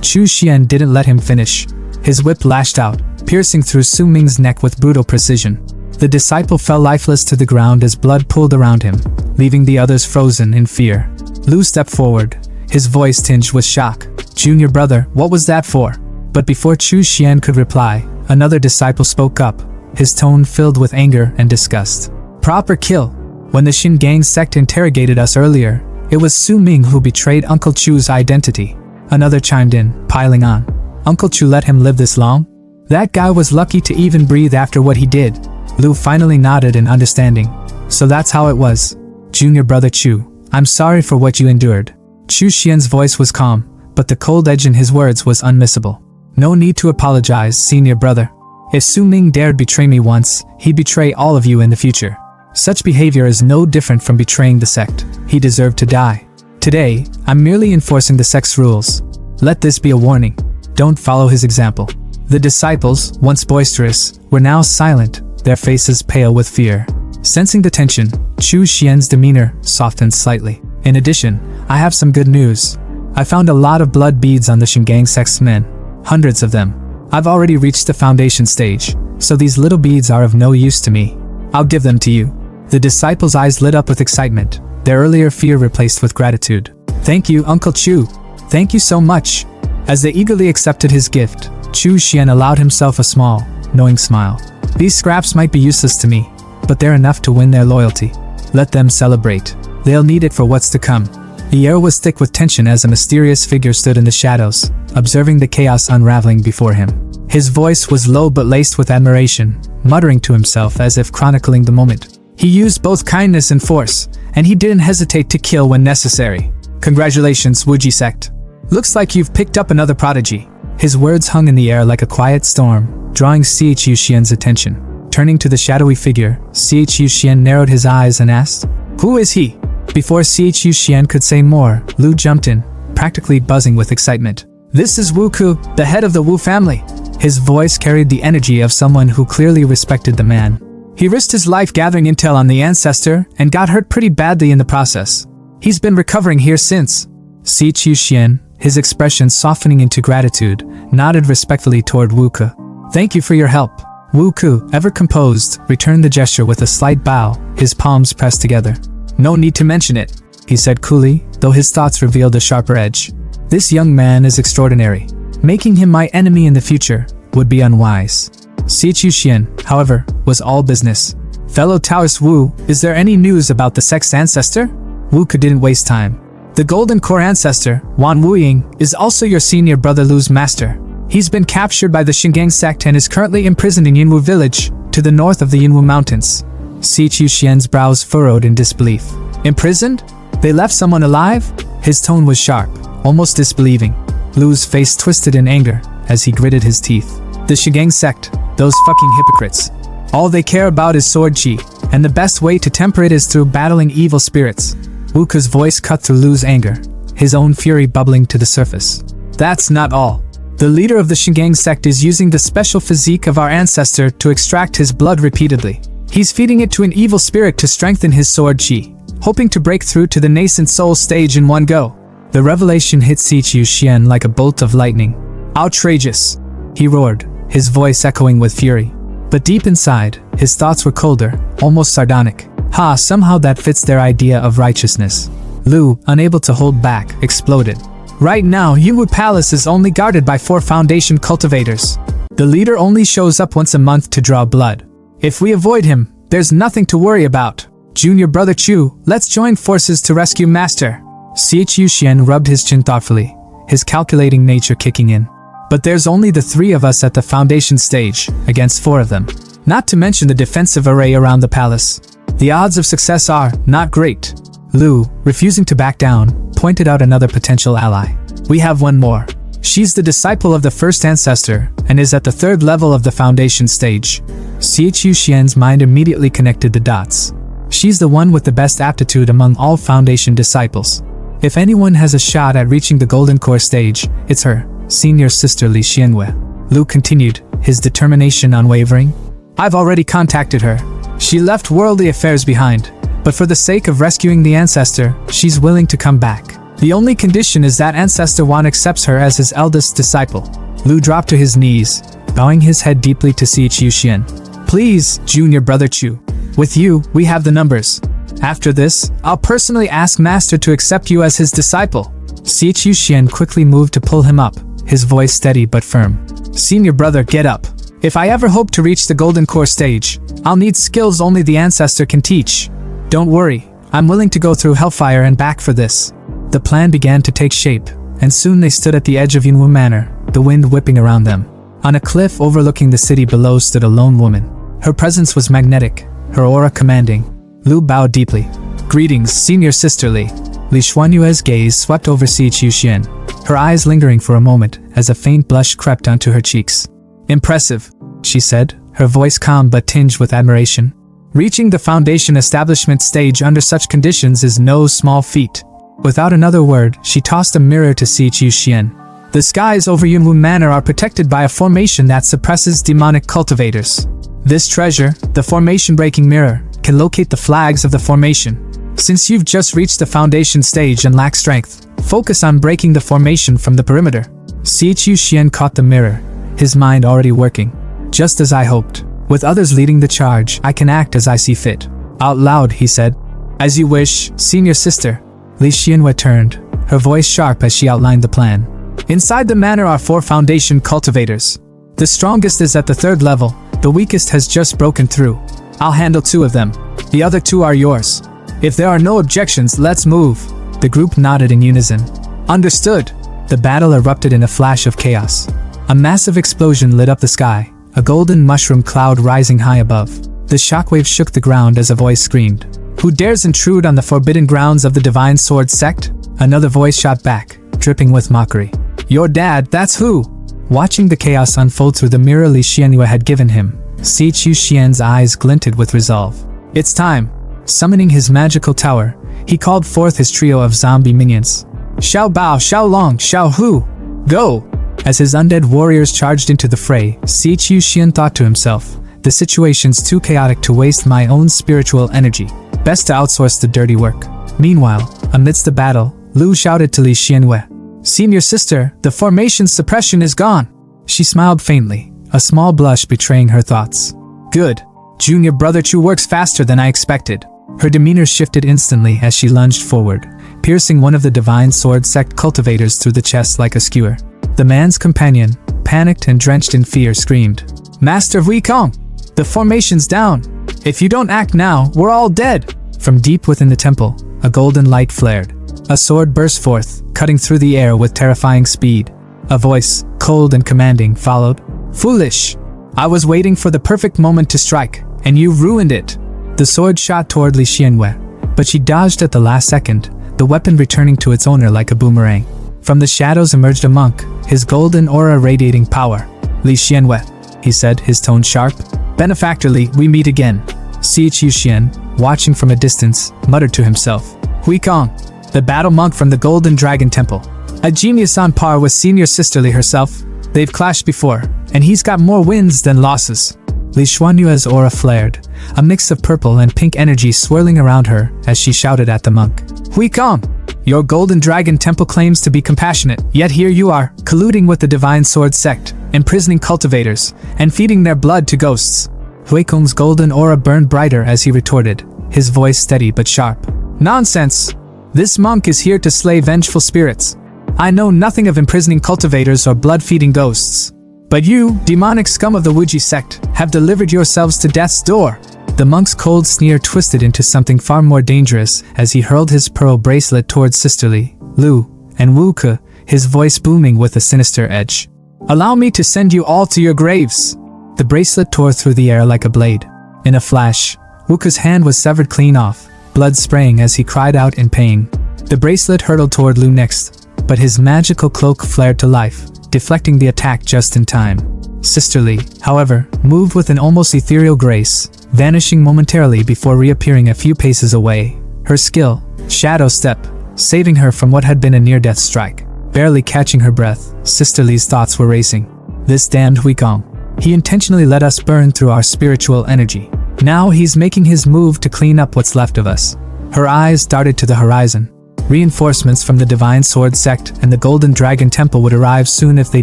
Chu Xian didn't let him finish. His whip lashed out, piercing through Su Ming's neck with brutal precision. The disciple fell lifeless to the ground as blood pooled around him, leaving the others frozen in fear. Lu stepped forward, his voice tinged with shock. Junior brother, what was that for? But before Chu Xian could reply, another disciple spoke up, his tone filled with anger and disgust. Proper kill. When the Shingang sect interrogated us earlier, it was Su Ming who betrayed Uncle Chu's identity. Another chimed in, piling on. Uncle Chu let him live this long? That guy was lucky to even breathe after what he did. Lu finally nodded in understanding. So that's how it was. Junior brother Chu, I'm sorry for what you endured. Chu Xian's voice was calm, but the cold edge in his words was unmissable. No need to apologize, senior brother. If Su Ming dared betray me once, he'd betray all of you in the future. Such behavior is no different from betraying the sect. He deserved to die. Today, I'm merely enforcing the sect's rules. Let this be a warning. Don't follow his example. The disciples, once boisterous, were now silent, their faces pale with fear. Sensing the tension, Chu Xian's demeanor softened slightly. In addition, I have some good news. I found a lot of blood beads on the Shingang sect's men. Hundreds of them. I've already reached the foundation stage, so these little beads are of no use to me. I'll give them to you. The disciples' eyes lit up with excitement, their earlier fear replaced with gratitude. Thank you, Uncle Chu. Thank you so much. As they eagerly accepted his gift, Chu Xian allowed himself a small, knowing smile. These scraps might be useless to me, but they're enough to win their loyalty. Let them celebrate. They'll need it for what's to come. The air was thick with tension as a mysterious figure stood in the shadows, observing the chaos unraveling before him. His voice was low but laced with admiration, muttering to himself as if chronicling the moment. He used both kindness and force, and he didn't hesitate to kill when necessary. Congratulations, Wuji sect. Looks like you've picked up another prodigy. His words hung in the air like a quiet storm, drawing Chu Xian's attention. Turning to the shadowy figure, Chu Xian narrowed his eyes and asked, Who is he? Before Chu Xian could say more, Lu jumped in, practically buzzing with excitement. This is Wu Ku, the head of the Wu family. His voice carried the energy of someone who clearly respected the man. He risked his life gathering intel on the ancestor and got hurt pretty badly in the process. He's been recovering here since. Chu Xian, his expression softening into gratitude, nodded respectfully toward Wu Ku. Thank you for your help. Wu Ku, ever composed, returned the gesture with a slight bow, his palms pressed together. No need to mention it, he said coolly, though his thoughts revealed a sharper edge. This young man is extraordinary. Making him my enemy in the future would be unwise. Chu Xian, however, was all business. Fellow Taoist Wu, is there any news about the sect's ancestor? Wu Ku didn't waste time. The Golden Core ancestor, Wan Wuying, is also your senior brother Lu's master. He's been captured by the Shingang sect and is currently imprisoned in Yinwu village, to the north of the Yinwu mountains. Sichu Xian's brows furrowed in disbelief. Imprisoned? They left someone alive? His tone was sharp, almost disbelieving. Lu's face twisted in anger as he gritted his teeth. The Shingang sect, those fucking hypocrites. All they care about is sword chi, and the best way to temper it is through battling evil spirits. Wu Ke's voice cut through Lu's anger, his own fury bubbling to the surface. That's not all. The leader of the Shingang sect is using the special physique of our ancestor to extract his blood repeatedly. He's feeding it to an evil spirit to strengthen his sword chi, hoping to break through to the nascent soul stage in one go. The revelation hit Sichu Xian like a bolt of lightning. Outrageous! He roared, his voice echoing with fury. But deep inside, his thoughts were colder, almost sardonic. Ha, somehow that fits their idea of righteousness. Lu, unable to hold back, exploded. Right now, Yinwu Palace is only guarded by 4 Foundation cultivators. The leader only shows up once a month to draw blood. If we avoid him, there's nothing to worry about. Junior brother Chu, let's join forces to rescue Master. Sichu Xian rubbed his chin thoughtfully, his calculating nature kicking in. But there's only the 3 of us at the Foundation stage, against 4 of them. Not to mention the defensive array around the palace. The odds of success are not great. Lu, refusing to back down, pointed out another potential ally. We have one more. She's the disciple of the first ancestor, and is at the 3rd level of the Foundation stage. Sichu Xian's mind immediately connected the dots. She's the one with the best aptitude among all Foundation disciples. If anyone has a shot at reaching the Golden Core stage, it's her, senior sister Li Xianwei. Lu continued, his determination unwavering. I've already contacted her. She left worldly affairs behind, but for the sake of rescuing the ancestor, she's willing to come back. The only condition is that Ancestor Wan accepts her as his eldest disciple. Lu dropped to his knees, bowing his head deeply to Sichu Xian. Please, junior brother Chu. With you, we have the numbers. After this, I'll personally ask Master to accept you as his disciple. Sichu Xian quickly moved to pull him up, his voice steady but firm. Senior brother, get up. If I ever hope to reach the Golden Core stage, I'll need skills only the ancestor can teach. Don't worry, I'm willing to go through hellfire and back for this. The plan began to take shape, and soon they stood at the edge of Yinwu Manor, the wind whipping around them. On a cliff overlooking the city below stood a lone woman. Her presence was magnetic, her aura commanding. Lu bowed deeply. Greetings, senior sister Li. Li Xuanyue's gaze swept over Sichu Xian, her eyes lingering for a moment as a faint blush crept onto her cheeks. Impressive, she said, her voice calm but tinged with admiration. Reaching the Foundation establishment stage under such conditions is no small feat. Without another word, she tossed a mirror to Sichu Xian. The skies over Yinwu Manor are protected by a formation that suppresses demonic cultivators. This treasure, the formation-breaking mirror, can locate the flags of the formation. Since you've just reached the Foundation stage and lack strength, focus on breaking the formation from the perimeter. Sichu Xian caught the mirror, his mind already working. Just as I hoped. With others leading the charge, I can act as I see fit. Out loud, he said. As you wish, senior sister. Li Xianwei turned, her voice sharp as she outlined the plan. Inside the manor are 4 Foundation cultivators. The strongest is at the 3rd level, the weakest has just broken through. I'll handle 2 of them. The other 2 are yours. If there are no objections, let's move. The group nodded in unison. Understood. The battle erupted in a flash of chaos. A massive explosion lit up the sky, a golden mushroom cloud rising high above. The shockwave shook the ground as a voice screamed. Who dares intrude on the forbidden grounds of the Divine Sword sect? Another voice shot back, dripping with mockery. Your dad, that's who? Watching the chaos unfold through the mirror Li Xianwei had given him, Sichu Xian's eyes glinted with resolve. It's time. Summoning his magical tower, he called forth his trio of zombie minions. Xiao Bao, Xiao Long, Xiao Hu, go! As his undead warriors charged into the fray, Sichu Xian thought to himself, the situation's too chaotic to waste my own spiritual energy. Best to outsource the dirty work. Meanwhile, amidst the battle, Lu shouted to Li Xianwei. Senior sister, the formation's suppression is gone. She smiled faintly, a small blush betraying her thoughts. Good. Junior brother Chu works faster than I expected. Her demeanor shifted instantly as she lunged forward, piercing one of the Divine Sword sect cultivators through the chest like a skewer. The man's companion, panicked and drenched in fear, screamed, Master Wei Kong, the formation's down. If you don't act now, we're all dead. From deep within the temple, a golden light flared. A sword burst forth, cutting through the air with terrifying speed. A voice, cold and commanding, followed. Foolish! I was waiting for the perfect moment to strike, and you ruined it. The sword shot toward Li Xianwei, but she dodged at the last second, the weapon returning to its owner like a boomerang. From the shadows emerged a monk, his golden aura radiating power. Li Xianwei, he said, his tone sharp. Benefactorly, we meet again. Xi Qiuxian, watching from a distance, muttered to himself. Hui Kong, the battle monk from the Golden Dragon Temple. A genius on par with senior sisterly herself. They've clashed before, and he's got more wins than losses. Li Xuanyue's aura flared, a mix of purple and pink energy swirling around her as she shouted at the monk. Hui Kong, your Golden Dragon Temple claims to be compassionate, yet here you are, colluding with the Divine Sword sect, imprisoning cultivators, and feeding their blood to ghosts. Hui Kong's golden aura burned brighter as he retorted, his voice steady but sharp. Nonsense! This monk is here to slay vengeful spirits. I know nothing of imprisoning cultivators or blood-feeding ghosts. But you, demonic scum of the Wuji sect, have delivered yourselves to death's door. The monk's cold sneer twisted into something far more dangerous as he hurled his pearl bracelet towards Sisterly, Lu, and Wu Ke, his voice booming with a sinister edge. Allow me to send you all to your graves. The bracelet tore through the air like a blade. In a flash, Wu Ke's hand was severed clean off, blood spraying as he cried out in pain. The bracelet hurtled toward Lu next, but his magical cloak flared to life, deflecting the attack just in time. Sisterly, however, moved with an almost ethereal grace, vanishing momentarily before reappearing a few paces away. Her skill, Shadow Step, saving her from what had been a near-death strike. Barely catching her breath, Sisterly's thoughts were racing. This damned Hui Kong. He intentionally let us burn through our spiritual energy. Now he's making his move to clean up what's left of us. Her eyes darted to the horizon. Reinforcements from the Divine Sword sect and the Golden Dragon Temple would arrive soon if they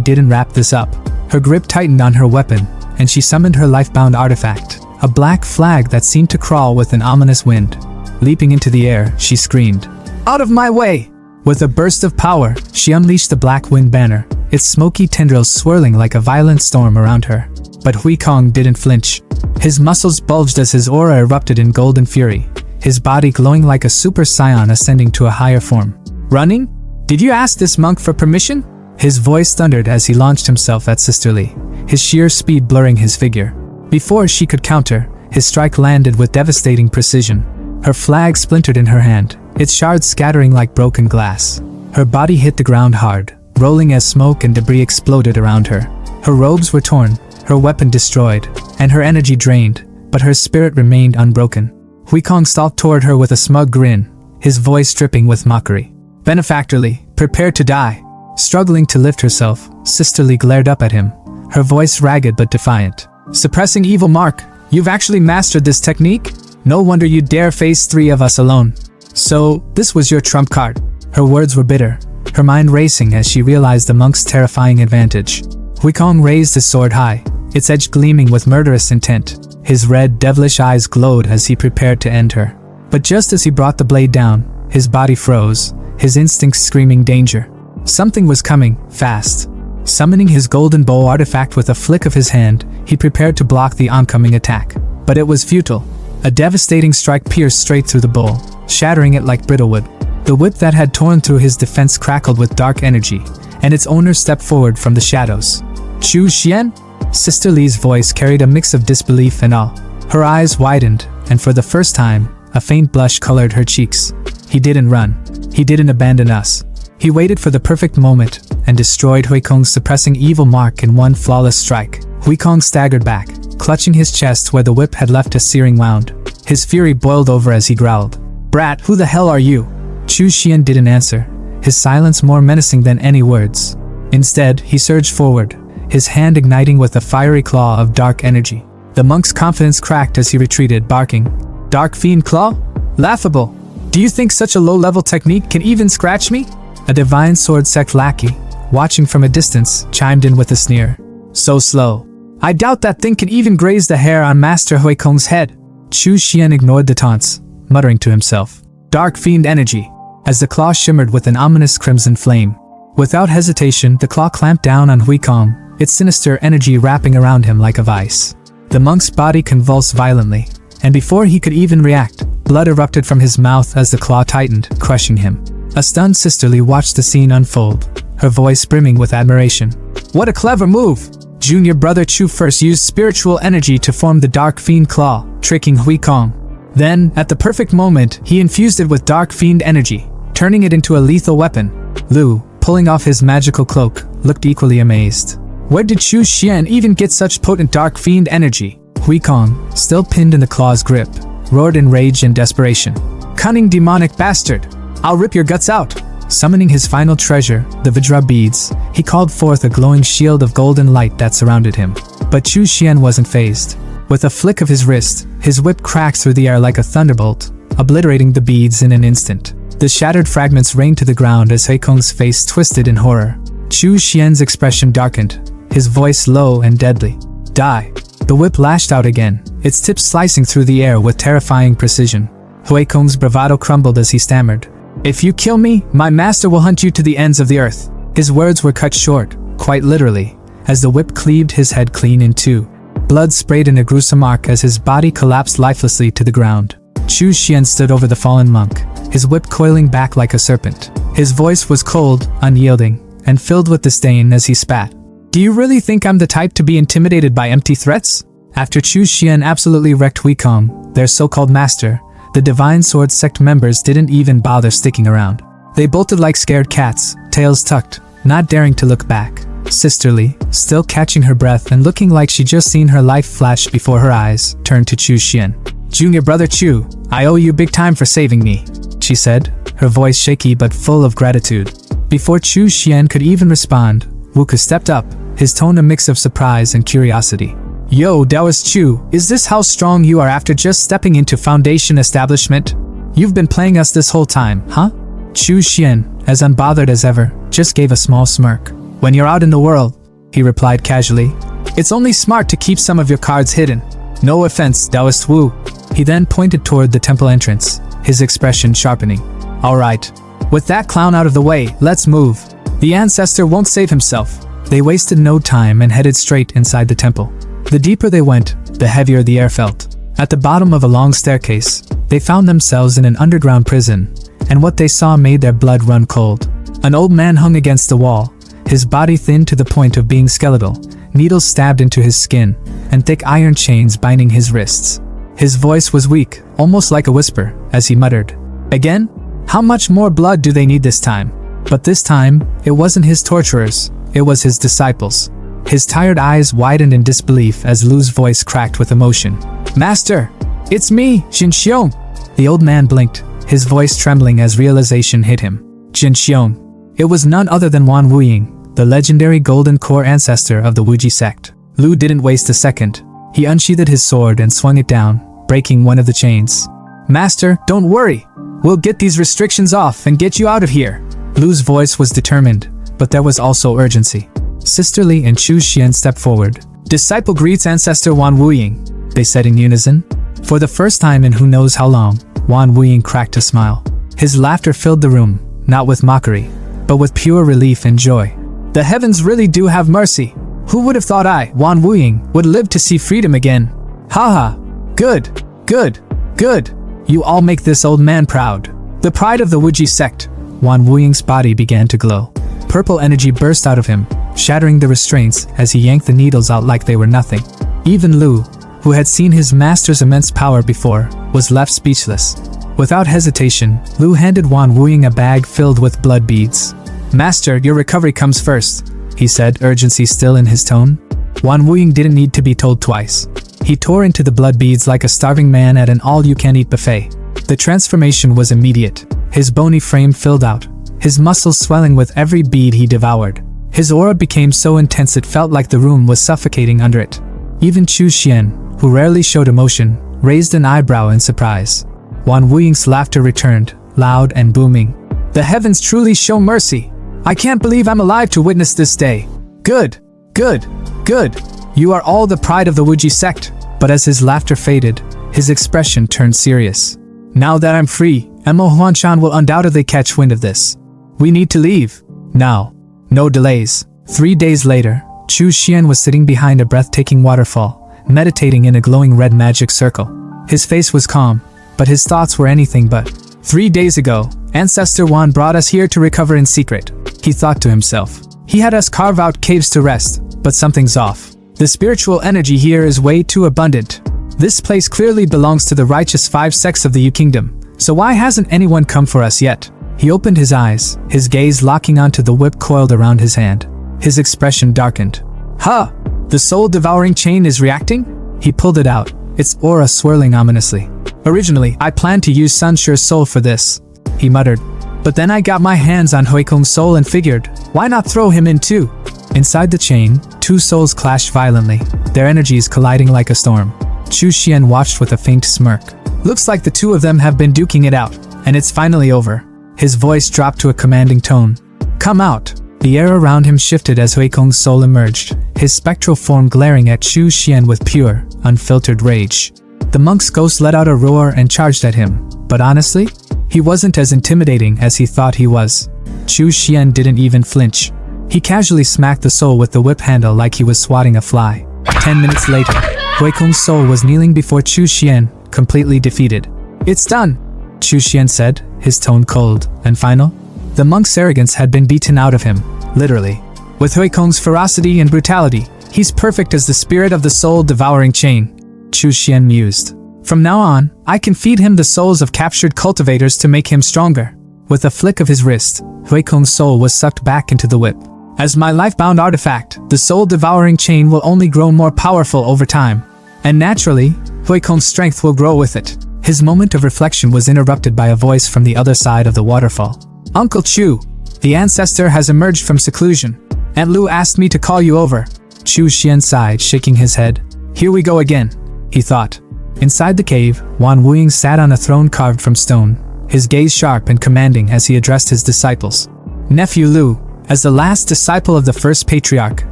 didn't wrap this up. Her grip tightened on her weapon, and she summoned her life-bound artifact, a black flag that seemed to crawl with an ominous wind. Leaping into the air, she screamed, "Out of my way!" With a burst of power, she unleashed the black wind banner, its smoky tendrils swirling like a violent storm around her. But Hui Kong didn't flinch. His muscles bulged as his aura erupted in golden fury, his body glowing like a super scion ascending to a higher form. Running? Did you ask this monk for permission? His voice thundered as he launched himself at Sisterly, his sheer speed blurring his figure. Before she could counter, his strike landed with devastating precision. Her flag splintered in her hand, its shards scattering like broken glass. Her body hit the ground hard, rolling as smoke and debris exploded around her. Her robes were torn, her weapon destroyed, and her energy drained, but her spirit remained unbroken. Hui Kong stalked toward her with a smug grin, his voice dripping with mockery. Benefactorly, prepare to die. Struggling to lift herself, Sisterly glared up at him, her voice ragged but defiant. Suppressing evil mark, you've actually mastered this technique? No wonder you dare face 3 of us alone. So, this was your trump card. Her words were bitter, her mind racing as she realized the monk's terrifying advantage. Hui Kong raised his sword high, its edge gleaming with murderous intent. His red, devilish eyes glowed as he prepared to end her. But just as he brought the blade down, his body froze, his instincts screaming danger. Something was coming, fast. Summoning his golden bow artifact with a flick of his hand, he prepared to block the oncoming attack. But it was futile. A devastating strike pierced straight through the bowl, shattering it like brittle wood. The whip that had torn through his defense crackled with dark energy, and its owner stepped forward from the shadows. Chu Xian? Sisterly's voice carried a mix of disbelief and awe. Her eyes widened, and for the first time, a faint blush colored her cheeks. He didn't run. He didn't abandon us. He waited for the perfect moment and destroyed Hui Kong's suppressing evil mark in one flawless strike. Hui Kong staggered back, clutching his chest where the whip had left a searing wound. His fury boiled over as he growled, "Brat, who the hell are you?" Chu Xian didn't answer, his silence more menacing than any words. Instead, he surged forward, his hand igniting with a fiery claw of dark energy. The monk's confidence cracked as he retreated, barking, "Dark fiend claw? Laughable! Do you think such a low-level technique can even scratch me?" A Divine Sword sect lackey, watching from a distance, chimed in with a sneer. "So slow. I doubt that thing can even graze the hair on Master Hui Kong's head." Chu Xian ignored the taunts, muttering to himself, "Dark fiend energy," as the claw shimmered with an ominous crimson flame. Without hesitation, the claw clamped down on Hui Kong, its sinister energy wrapping around him like a vice. The monk's body convulsed violently, and before he could even react, blood erupted from his mouth as the claw tightened, crushing him. A stunned Sisterly watched the scene unfold, her voice brimming with admiration. What a clever move! Junior brother Chu first used spiritual energy to form the Dark Fiend Claw, tricking Hui Kong. Then, at the perfect moment, he infused it with Dark Fiend energy, turning it into a lethal weapon. Lu, pulling off his magical cloak, looked equally amazed. Where did Chu Xian even get such potent Dark Fiend energy? Hui Kong, still pinned in the claw's grip, roared in rage and desperation. Cunning demonic bastard! I'll rip your guts out! Summoning his final treasure, the Vajra beads, he called forth a glowing shield of golden light that surrounded him. But Chu Xian wasn't fazed. With a flick of his wrist, his whip cracked through the air like a thunderbolt, obliterating the beads in an instant. The shattered fragments rained to the ground as Hui Kong's face twisted in horror. Chu Xian's expression darkened, his voice low and deadly. Die! The whip lashed out again, its tips slicing through the air with terrifying precision. Hui Kong's bravado crumbled as he stammered. If you kill me, my master will hunt you to the ends of the earth. His words were cut short, quite literally, as the whip cleaved his head clean in two. Blood sprayed in a gruesome arc as his body collapsed lifelessly to the ground. Chu Xian stood over the fallen monk, his whip coiling back like a serpent. His voice was cold, unyielding, and filled with disdain as he spat. Do you really think I'm the type to be intimidated by empty threats? After Chu Xian absolutely wrecked Hui Kong, their so-called master, the Divine Sword sect members didn't even bother sticking around. They bolted like scared cats, tails tucked, not daring to look back. Sisterly, still catching her breath and looking like she'd just seen her life flash before her eyes, turned to Chu Xian. Junior brother Chu, I owe you big time for saving me, she said, her voice shaky but full of gratitude. Before Chu Xian could even respond, Wuka stepped up, his tone a mix of surprise and curiosity. Yo, Taoist Chu, is this how strong you are after just stepping into Foundation establishment? You've been playing us this whole time, huh? Chu Xian, as unbothered as ever, just gave a small smirk. When you're out in the world, he replied casually, it's only smart to keep some of your cards hidden. No offense, Taoist Wu. He then pointed toward the temple entrance, his expression sharpening. Alright, with that clown out of the way, let's move. The ancestor won't save himself. They wasted no time and headed straight inside the temple. The deeper they went, the heavier the air felt. At the bottom of a long staircase, they found themselves in an underground prison, and what they saw made their blood run cold. An old man hung against the wall, his body thin to the point of being skeletal, needles stabbed into his skin, and thick iron chains binding his wrists. His voice was weak, almost like a whisper, as he muttered, Again? How much more blood do they need this time? But this time, it wasn't his torturers, it was his disciples. His tired eyes widened in disbelief as Lu's voice cracked with emotion. Master! It's me, Jin Xiong! The old man blinked, his voice trembling as realization hit him. Jin Xiong. It was none other than Wan Wuying, the legendary Golden Core ancestor of the Wuji sect. Lu didn't waste a second. He unsheathed his sword and swung it down, breaking one of the chains. Master, don't worry! We'll get these restrictions off and get you out of here! Lu's voice was determined, but there was also urgency. Sisterly and Chu Xian stepped forward. Disciple greets Ancestor Wan Wuying, they said in unison. For the first time in who knows how long, Wan Wuying cracked a smile. His laughter filled the room, not with mockery, but with pure relief and joy. The heavens really do have mercy. Who would have thought I, Wan Wuying, would live to see freedom again? Haha. Good, good, good. You all make this old man proud. The pride of the Wuji sect. Wan Wuying's body began to glow. Purple energy burst out of him, shattering the restraints as he yanked the needles out like they were nothing. Even Lu, who had seen his master's immense power before, was left speechless. Without hesitation, Lu handed Wan Wuying a bag filled with blood beads. Master, your recovery comes first, he said, urgency still in his tone. Wan Wuying didn't need to be told twice. He tore into the blood beads like a starving man at an all-you-can-eat buffet. The transformation was immediate. His bony frame filled out, his muscles swelling with every bead he devoured. His aura became so intense it felt like the room was suffocating under it. Even Chu Xian, who rarely showed emotion, raised an eyebrow in surprise. Wan Wuying's laughter returned, loud and booming. The heavens truly show mercy. I can't believe I'm alive to witness this day. Good, good, good. You are all the pride of the Wuji sect. But as his laughter faded, his expression turned serious. Now that I'm free, Emo Huanchan will undoubtedly catch wind of this. We need to leave. Now. No delays. 3 days later, Chu Xian was sitting behind a breathtaking waterfall, meditating in a glowing red magic circle. His face was calm, but his thoughts were anything but. 3 days ago, Ancestor Wan brought us here to recover in secret, he thought to himself. He had us carve out caves to rest, but something's off. The spiritual energy here is way too abundant. This place clearly belongs to the righteous 5 sects of the U Kingdom, so why hasn't anyone come for us yet? He opened his eyes, his gaze locking onto the whip coiled around his hand. His expression darkened. Huh! The soul-devouring chain is reacting? He pulled it out, its aura swirling ominously. Originally, I planned to use Sunshure's soul for this, he muttered. But then I got my hands on Huikong's soul and figured, why not throw him in too? Inside the chain, 2 souls clashed violently, their energies colliding like a storm. Chu Xian watched with a faint smirk. Looks like the 2 of them have been duking it out, and it's finally over. His voice dropped to a commanding tone. Come out! The air around him shifted as Huikong's soul emerged, his spectral form glaring at Chu Xian with pure, unfiltered rage. The monk's ghost let out a roar and charged at him, but honestly, he wasn't as intimidating as he thought he was. Chu Xian didn't even flinch. He casually smacked the soul with the whip handle like he was swatting a fly. 10 minutes later, Huikong's soul was kneeling before Chu Xian, completely defeated. It's done, Chu Xian said, his tone cold and final. The monk's arrogance had been beaten out of him, literally. With Huikong's ferocity and brutality, he's perfect as the spirit of the soul-devouring chain, Chu Xian mused. From now on, I can feed him the souls of captured cultivators to make him stronger. With a flick of his wrist, Huikong's soul was sucked back into the whip. As my life-bound artifact, the soul-devouring chain will only grow more powerful over time. And naturally, Huikong's strength will grow with it. His moment of reflection was interrupted by a voice from the other side of the waterfall. Uncle Chu, the ancestor has emerged from seclusion. Aunt Lu asked me to call you over. Chu Xian sighed, shaking his head. Here we go again, he thought. Inside the cave, Wan Wuying sat on a throne carved from stone, his gaze sharp and commanding as he addressed his disciples. Nephew Lu, as the last disciple of the first patriarch,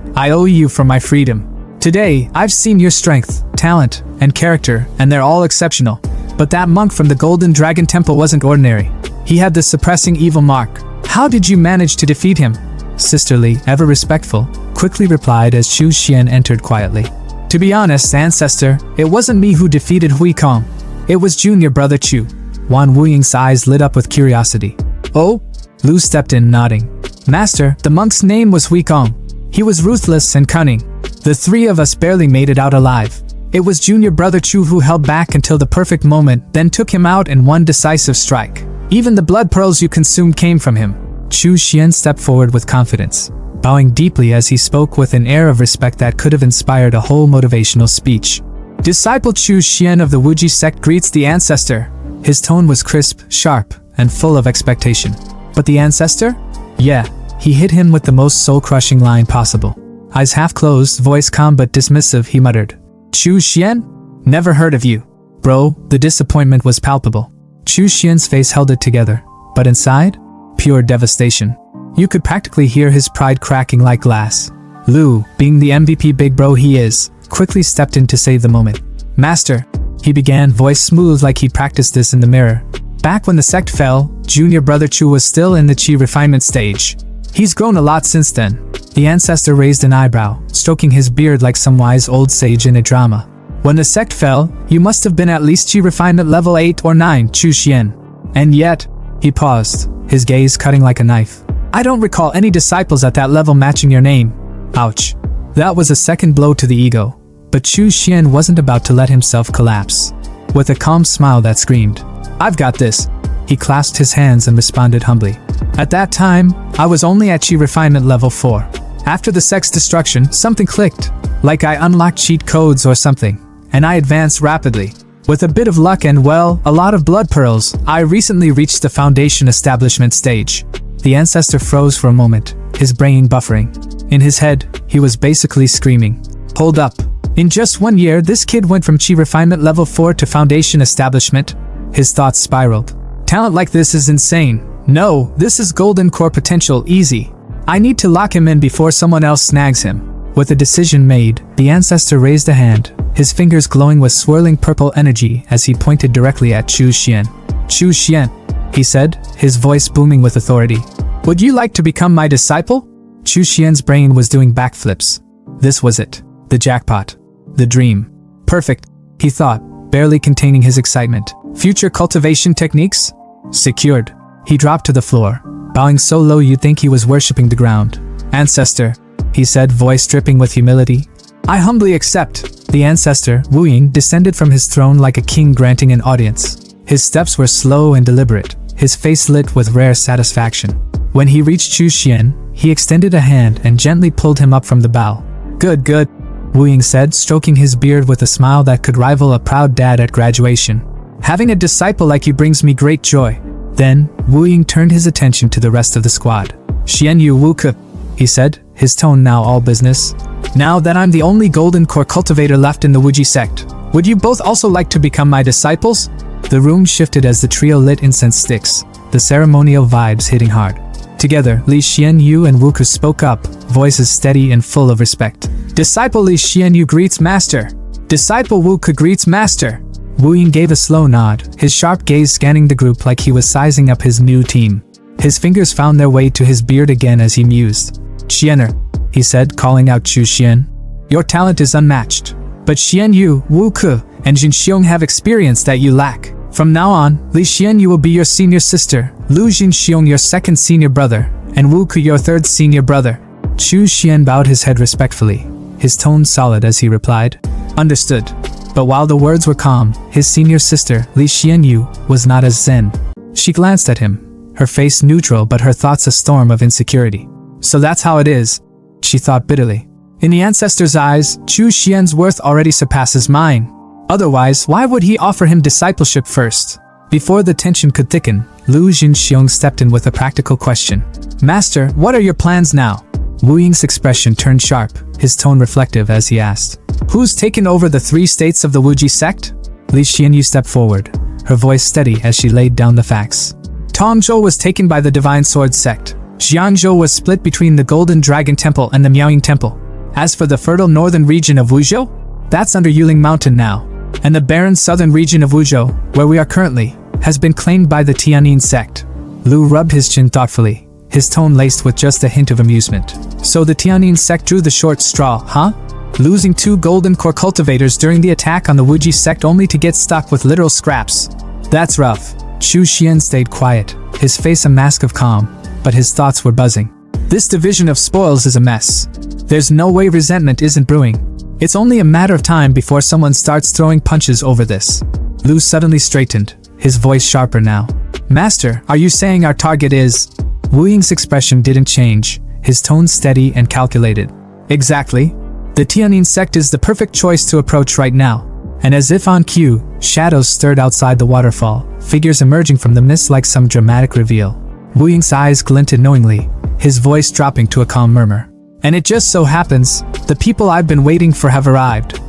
I owe you for my freedom. Today, I've seen your strength, talent, and character, and they're all exceptional. But that monk from the Golden Dragon Temple wasn't ordinary. He had the suppressing evil mark. How did you manage to defeat him? Sisterly, ever respectful, quickly replied as Chu Xian entered quietly. To be honest, ancestor, it wasn't me who defeated Huikong. It was junior brother Chu. Wan Wuying's eyes lit up with curiosity. Oh? Lu stepped in, nodding. Master, the monk's name was Huikong. He was ruthless and cunning. The 3 of us barely made it out alive. It was junior brother Chu who held back until the perfect moment, then took him out in one decisive strike. Even the blood pearls you consumed came from him. Chu Xian stepped forward with confidence, bowing deeply as he spoke with an air of respect that could have inspired a whole motivational speech. Disciple Chu Xian of the Wuji sect greets the ancestor. His tone was crisp, sharp, and full of expectation. But the ancestor? Yeah, he hit him with the most soul-crushing line possible. Eyes half closed, voice calm but dismissive, he muttered. Chu Xian? Never heard of you. Bro, the disappointment was palpable. Chu Xian's face held it together, but inside? Pure devastation. You could practically hear his pride cracking like glass. Lu, being the MVP big bro he is, quickly stepped in to save the moment. Master, he began, voice smooth like he practiced this in the mirror. Back when the sect fell, junior brother Chu was still in the chi refinement stage. He's grown a lot since then. The ancestor raised an eyebrow, stroking his beard like some wise old sage in a drama. When the sect fell, you must have been at least chi refinement level 8 or 9, Chu Xian. And yet, he paused, his gaze cutting like a knife. I don't recall any disciples at that level matching your name. Ouch. That was a second blow to the ego. But Chu Xian wasn't about to let himself collapse. With a calm smile that screamed, I've got this. He clasped his hands and responded humbly. At that time, I was only at chi refinement level 4. After the sect's destruction, something clicked. Like I unlocked cheat codes or something. And I advanced rapidly. With a bit of luck and, well, a lot of blood pearls, I recently reached the foundation establishment stage. The ancestor froze for a moment, his brain buffering. In his head, he was basically screaming. Hold up. In just 1 year, this kid went from chi refinement level 4 to foundation establishment. His thoughts spiraled. Talent like this is insane. No, this is golden core potential, easy. I need to lock him in before someone else snags him. With a decision made, the ancestor raised a hand, his fingers glowing with swirling purple energy as he pointed directly at Chu Xian. Chu Xian, he said, his voice booming with authority. Would you like to become my disciple? Chu Xian's brain was doing backflips. This was it. The jackpot. The dream. Perfect, he thought, barely containing his excitement. Future cultivation techniques? Secured. He dropped to the floor, bowing so low you'd think he was worshipping the ground. "Ancestor," he said, voice dripping with humility. "I humbly accept." The ancestor, Wu Ying, descended from his throne like a king granting an audience. His steps were slow and deliberate, his face lit with rare satisfaction. When he reached Chu Xian, he extended a hand and gently pulled him up from the bow. "Good, good," Wu Ying said, stroking his beard with a smile that could rival a proud dad at graduation. "Having a disciple like you brings me great joy." Then, Wu Ying turned his attention to the rest of the squad. "Xian Yu Wu Ke," he said, his tone now all business. "Now that I'm the only golden core cultivator left in the Wuji sect, would you both also like to become my disciples?" The room shifted as the trio lit incense sticks, the ceremonial vibes hitting hard. Together, Li Xianyu and Wu Ke spoke up, voices steady and full of respect. "Disciple Li Xianyu greets master. Disciple Wu Ke greets master." Wu Ying gave a slow nod, his sharp gaze scanning the group like he was sizing up his new team. His fingers found their way to his beard again as he mused. "Xianer," he said, calling out Chu Xian. "Your talent is unmatched. But Xian Yu, Wu Ke, and Jin Xiong have experience that you lack. From now on, Li Xianyu will be your senior sister, Lu Jin Xiong your second senior brother, and Wu Ke your third senior brother." Chu Xian bowed his head respectfully, his tone solid as he replied, "Understood." But while the words were calm, his senior sister, Li Xianyu, was not as zen. She glanced at him, her face neutral but her thoughts a storm of insecurity. "So that's how it is," she thought bitterly. In the ancestor's eyes, Chu Xian's worth already surpasses mine. Otherwise, why would he offer him discipleship first? Before the tension could thicken, Lu Jinxiong stepped in with a practical question. "Master, what are your plans now?" Wu Ying's expression turned sharp, his tone reflective as he asked. "Who's taken over the 3 states of the Wuji sect?" Li Xianyu stepped forward, her voice steady as she laid down the facts. "Tongzhou was taken by the Divine Sword sect. Jiangzhou was split between the Golden Dragon Temple and the Miaoying Temple. As for the fertile northern region of Wuzhou, that's under Yuling Mountain now. And the barren southern region of Wuzhou, where we are currently, has been claimed by the Tianyin sect." Lu rubbed his chin thoughtfully, his tone laced with just a hint of amusement. "So the Tianyin sect drew the short straw, huh? Losing 2 golden core cultivators during the attack on the Wuji sect only to get stuck with literal scraps. That's rough." Chu Xian stayed quiet, his face a mask of calm, but his thoughts were buzzing. This division of spoils is a mess. There's no way resentment isn't brewing. It's only a matter of time before someone starts throwing punches over this. Lu suddenly straightened, his voice sharper now. "Master, are you saying our target is?" Wu Ying's expression didn't change, his tone steady and calculated. "Exactly. The Tianyin sect is the perfect choice to approach right now." And as if on cue, shadows stirred outside the waterfall, figures emerging from the mist like some dramatic reveal. Wu Ying's eyes glinted knowingly, his voice dropping to a calm murmur. "And it just so happens, the people I've been waiting for have arrived."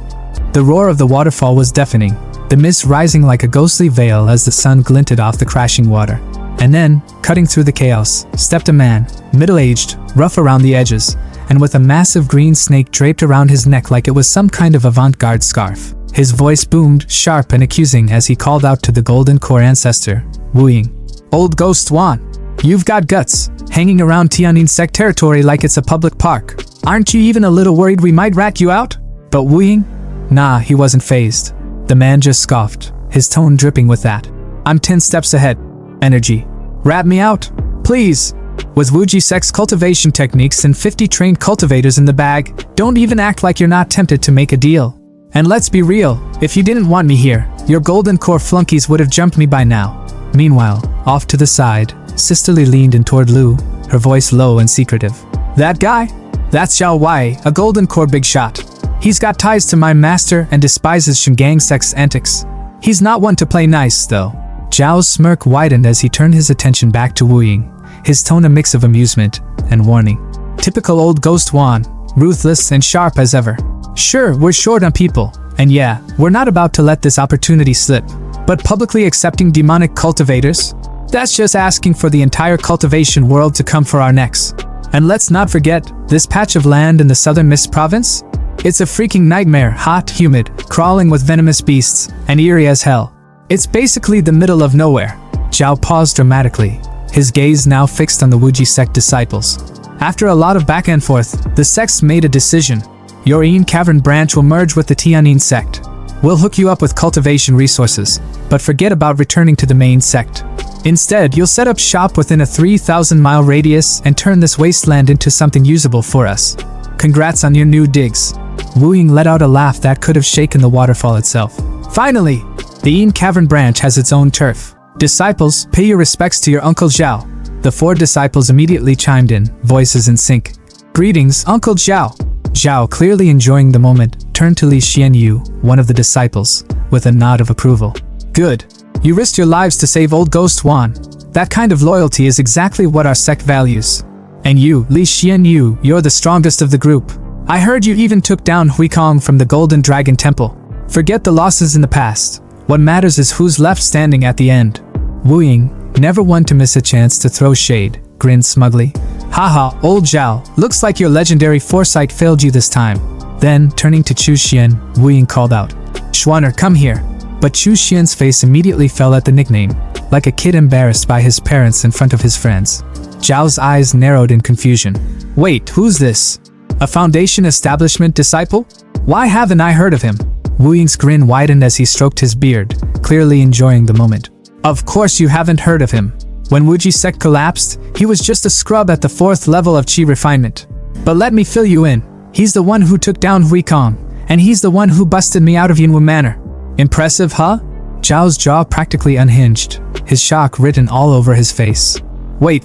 The roar of the waterfall was deafening, the mist rising like a ghostly veil as the sun glinted off the crashing water. And then, cutting through the chaos, stepped a man, middle-aged, rough around the edges, and with a massive green snake draped around his neck like it was some kind of avant-garde scarf. His voice boomed, sharp and accusing as he called out to the golden core ancestor, Wu Ying. "Old Ghost Wan, you've got guts, hanging around Tianyin sect territory like it's a public park. Aren't you even a little worried we might rat you out?" But Wu Ying? Nah, he wasn't fazed. The man just scoffed, his tone dripping with that. "I'm 10 steps ahead. Energy. Rat me out? Please. With Wuji sect's cultivation techniques and 50 trained cultivators in the bag, don't even act like you're not tempted to make a deal. And let's be real, if you didn't want me here, your golden core flunkies would have jumped me by now." Meanwhile, off to the side, Sisterly leaned in toward Lu, her voice low and secretive. "That guy? That's Xiao Wei, a golden core big shot. He's got ties to my master and despises Shingang sect's antics. He's not one to play nice, though." Zhao's smirk widened as he turned his attention back to Wu Ying, his tone a mix of amusement and warning. "Typical old Ghost Wan, ruthless and sharp as ever. Sure, we're short on people, and yeah, we're not about to let this opportunity slip. But publicly accepting demonic cultivators? That's just asking for the entire cultivation world to come for our necks. And let's not forget, this patch of land in the southern Mist province? It's a freaking nightmare, hot, humid, crawling with venomous beasts, and eerie as hell. It's basically the middle of nowhere." Zhao paused dramatically, his gaze now fixed on the Wuji sect disciples. After a lot of back and forth, the sects made a decision. Your Yin Cavern branch will merge with the Tianyin sect. We'll hook you up with cultivation resources, but forget about returning to the main sect. Instead, you'll set up shop within a 3,000-mile radius and turn this wasteland into something usable for us. Congrats on your new digs. Wu Ying let out a laugh that could have shaken the waterfall itself. Finally, the Yin Cavern branch has its own turf. Disciples, pay your respects to your Uncle Zhao. The 4 disciples immediately chimed in, voices in sync. Greetings, Uncle Zhao. Zhao, clearly enjoying the moment, turned to Li Xianyu, one of the disciples, with a nod of approval. Good. You risked your lives to save old Ghost Wan. That kind of loyalty is exactly what our sect values. And you, Li Xianyu, you're the strongest of the group. I heard you even took down Huikong from the Golden Dragon Temple. Forget the losses in the past. What matters is who's left standing at the end. Wu Ying, never one to miss a chance to throw shade, grinned smugly. Haha, old Zhao, looks like your legendary foresight failed you this time. Then, turning to Chu Xian, Wu Ying called out, Schwanner, come here. But Chu Xian's face immediately fell at the nickname, like a kid embarrassed by his parents in front of his friends. Zhao's eyes narrowed in confusion. Wait, who's this? A Foundation Establishment disciple? Why haven't I heard of him? Wu Ying's grin widened as he stroked his beard, clearly enjoying the moment. Of course you haven't heard of him. When Wuji's sect collapsed, he was just a scrub at the 4th level of Qi refinement. But let me fill you in. He's the one who took down Huikong, and he's the one who busted me out of Yinwu Manor. Impressive, huh? Zhao's jaw practically unhinged, his shock written all over his face. Wait.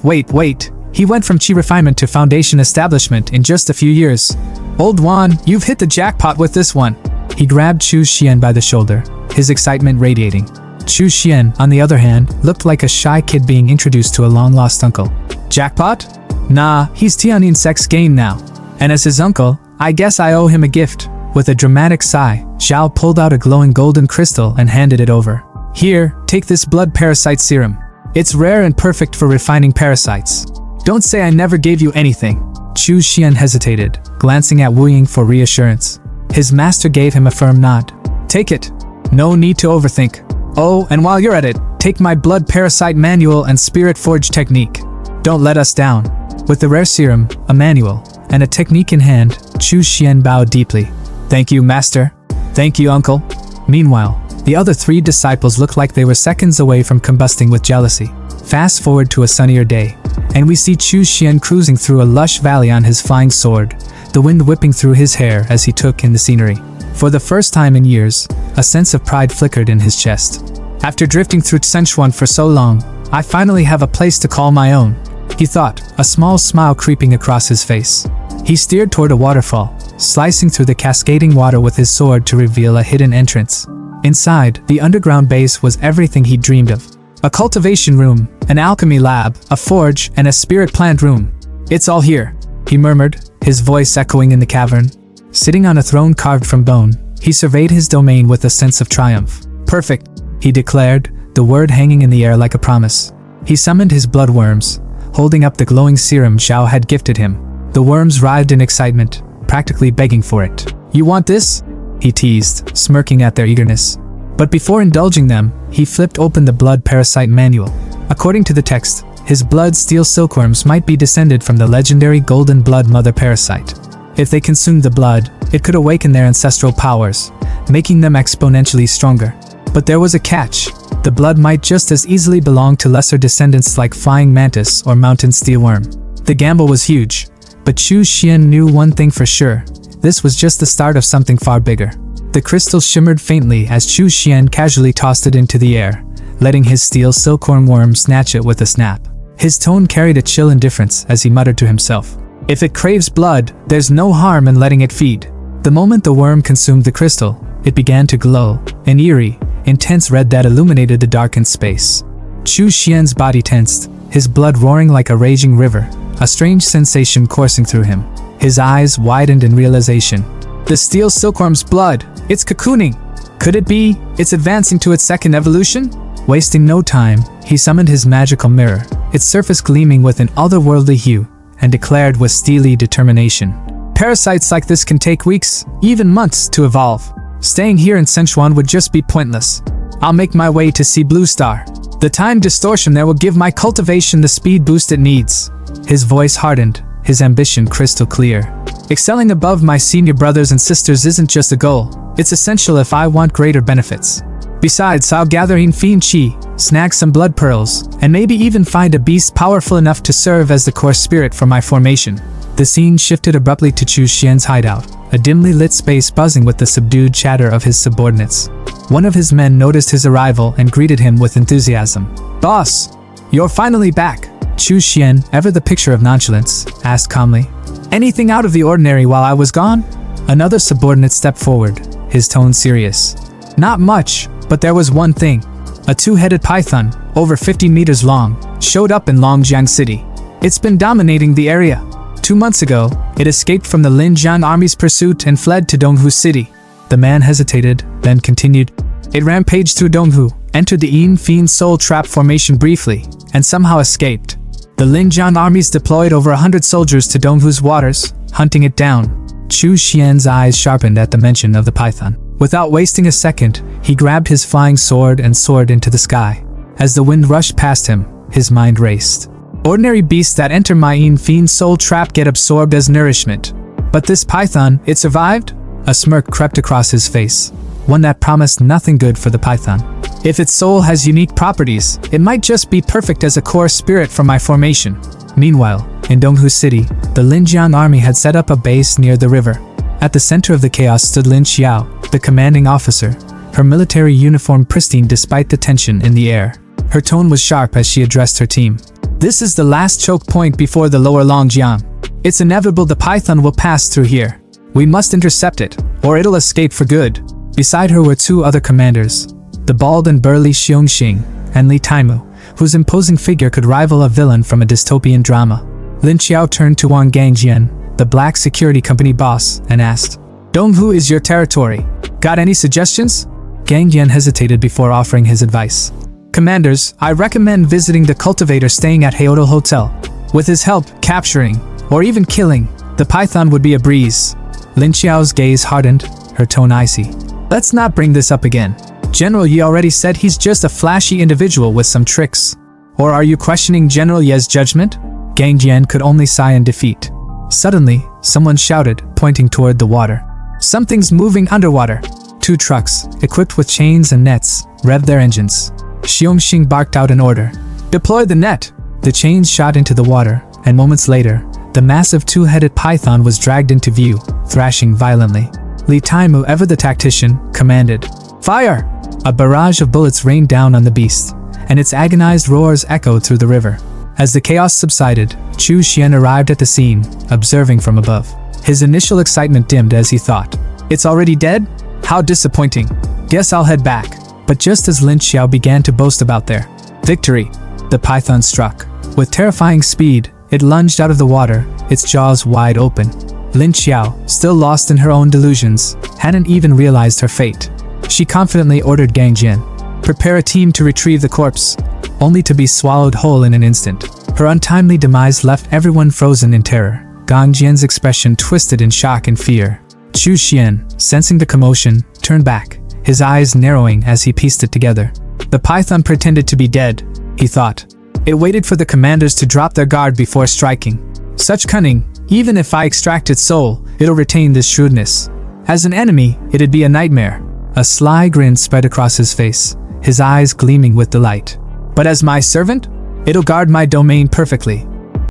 He went from Qi refinement to Foundation Establishment in just a few years. Old Wan, you've hit the jackpot with this one. He grabbed Chu Xian by the shoulder, his excitement radiating. Chu Xian, on the other hand, looked like a shy kid being introduced to a long-lost uncle. Jackpot? Nah, he's Tianin Sect's gain now. And as his uncle, I guess I owe him a gift. With a dramatic sigh, Zhao pulled out a glowing golden crystal and handed it over. Here, take this blood parasite serum. It's rare and perfect for refining parasites. Don't say I never gave you anything. Chu Xian hesitated, glancing at Wu Ying for reassurance. His master gave him a firm nod. Take it. No need to overthink. Oh, and while you're at it, take my blood parasite manual and spirit forge technique. Don't let us down. With the rare serum, a manual, and a technique in hand, Chu Xian bowed deeply. Thank you, master. Thank you, uncle. Meanwhile, the other 3 disciples looked like they were seconds away from combusting with jealousy. Fast forward to a sunnier day, and we see Chu Xian cruising through a lush valley on his flying sword, the wind whipping through his hair as he took in the scenery. For the first time in years, a sense of pride flickered in his chest. After drifting through Sichuan for so long, I finally have a place to call my own, he thought, a small smile creeping across his face. He steered toward a waterfall, slicing through the cascading water with his sword to reveal a hidden entrance. Inside, the underground base was everything he'd dreamed of. A cultivation room, an alchemy lab, a forge, and a spirit plant room. It's all here, he murmured, his voice echoing in the cavern. Sitting on a throne carved from bone, he surveyed his domain with a sense of triumph. Perfect, he declared, the word hanging in the air like a promise. He summoned his blood worms, holding up the glowing serum Zhao had gifted him. The worms writhed in excitement, practically begging for it. You want this? He teased, smirking at their eagerness. But before indulging them, he flipped open the blood parasite manual. According to the text, his blood steel silkworms might be descended from the legendary golden blood mother parasite. If they consumed the blood, it could awaken their ancestral powers, making them exponentially stronger. But there was a catch. The blood might just as easily belong to lesser descendants like flying mantis or mountain steelworm. The gamble was huge, but Chu Xian knew one thing for sure. This was just the start of something far bigger. The crystal shimmered faintly as Chu Xian casually tossed it into the air, letting his steel silkworm worm snatch it with a snap. His tone carried a chill indifference as he muttered to himself. If it craves blood, there's no harm in letting it feed. The moment the worm consumed the crystal, it began to glow, an eerie, intense red that illuminated the darkened space. Chu Xian's body tensed, his blood roaring like a raging river, a strange sensation coursing through him. His eyes widened in realization. The steel silkworm's blood, it's cocooning. Could it be, it's advancing to its second evolution? Wasting no time, he summoned his magical mirror, its surface gleaming with an otherworldly hue, and declared with steely determination. Parasites like this can take weeks, even months, to evolve. Staying here in Sichuan would just be pointless. I'll make my way to see Blue Star. The time distortion there will give my cultivation the speed boost it needs. His voice hardened, his ambition crystal clear. Excelling above my senior brothers and sisters isn't just a goal, it's essential if I want greater benefits. Besides, I'll gather fiend chi, snag some blood pearls, and maybe even find a beast powerful enough to serve as the core spirit for my formation. The scene shifted abruptly to Chu Xian's hideout, a dimly lit space buzzing with the subdued chatter of his subordinates. One of his men noticed his arrival and greeted him with enthusiasm. "Boss, you're finally back." Chu Xian, ever the picture of nonchalance, asked calmly. "Anything out of the ordinary while I was gone?" Another subordinate stepped forward, his tone serious. "Not much, but there was one thing. A two-headed python, over 50 meters long, showed up in Longjiang City. It's been dominating the area. 2 months ago, it escaped from the Linjiang army's pursuit and fled to Donghu City." The man hesitated, then continued. "It rampaged through Donghu, entered the fiend soul trap formation briefly, and somehow escaped. The Linjiang armies deployed over 100 soldiers to Donghu's waters, hunting it down." Chu Xian's eyes sharpened at the mention of the python. Without wasting a second, he grabbed his flying sword and soared into the sky. As the wind rushed past him, his mind raced. Ordinary beasts that enter my fiend soul trap get absorbed as nourishment. But this python, it survived? A smirk crept across his face, one that promised nothing good for the python. If its soul has unique properties, it might just be perfect as a core spirit for my formation. Meanwhile, in Donghu City, the Linjiang army had set up a base near the river. At the center of the chaos stood Lin Xiao, the commanding officer, her military uniform pristine despite the tension in the air. Her tone was sharp as she addressed her team. "This is the last choke point before the lower Longjiang. It's inevitable the python will pass through here. We must intercept it, or it'll escape for good." Beside her were 2 other commanders, the bald and burly Xiongxing and Li Taimu, whose imposing figure could rival a villain from a dystopian drama. Lin Xiao turned to Wang Gangjian, the black security company boss, and asked, "Donghu is your territory. Got any suggestions?" Gangjian hesitated before offering his advice. "Commanders, I recommend visiting the Cultivator staying at Heodal Hotel. With his help, capturing, or even killing, the python would be a breeze." Lin Xiao's gaze hardened, her tone icy. "Let's not bring this up again. General Yi already said he's just a flashy individual with some tricks. Or are you questioning General Ye's judgment?" Gangjian could only sigh in defeat. Suddenly, someone shouted, pointing toward the water. "Something's moving underwater." 2 trucks, equipped with chains and nets, revved their engines. Xiongxing barked out an order. "Deploy the net!" The chains shot into the water, and moments later, the massive 2-headed python was dragged into view, thrashing violently. Li Taimu, ever the tactician, commanded, "Fire!" A barrage of bullets rained down on the beast, and its agonized roars echoed through the river. As the chaos subsided, Chu Xian arrived at the scene, observing from above. His initial excitement dimmed as he thought, "It's already dead? How disappointing. Guess I'll head back." But just as Lin Xiao began to boast about their victory, the python struck. With terrifying speed, it lunged out of the water, its jaws wide open. Lin Xiao, still lost in her own delusions, hadn't even realized her fate. She confidently ordered Gangjian, "Prepare a team to retrieve the corpse," only to be swallowed whole in an instant. Her untimely demise left everyone frozen in terror. Gangjian's expression twisted in shock and fear. Chu Xian, sensing the commotion, turned back, his eyes narrowing as he pieced it together. The python pretended to be dead, he thought. It waited for the commanders to drop their guard before striking. Such cunning, even if I extract its soul, it'll retain this shrewdness. As an enemy, it'd be a nightmare. A sly grin spread across his face, his eyes gleaming with delight. But as my servant, it'll guard my domain perfectly.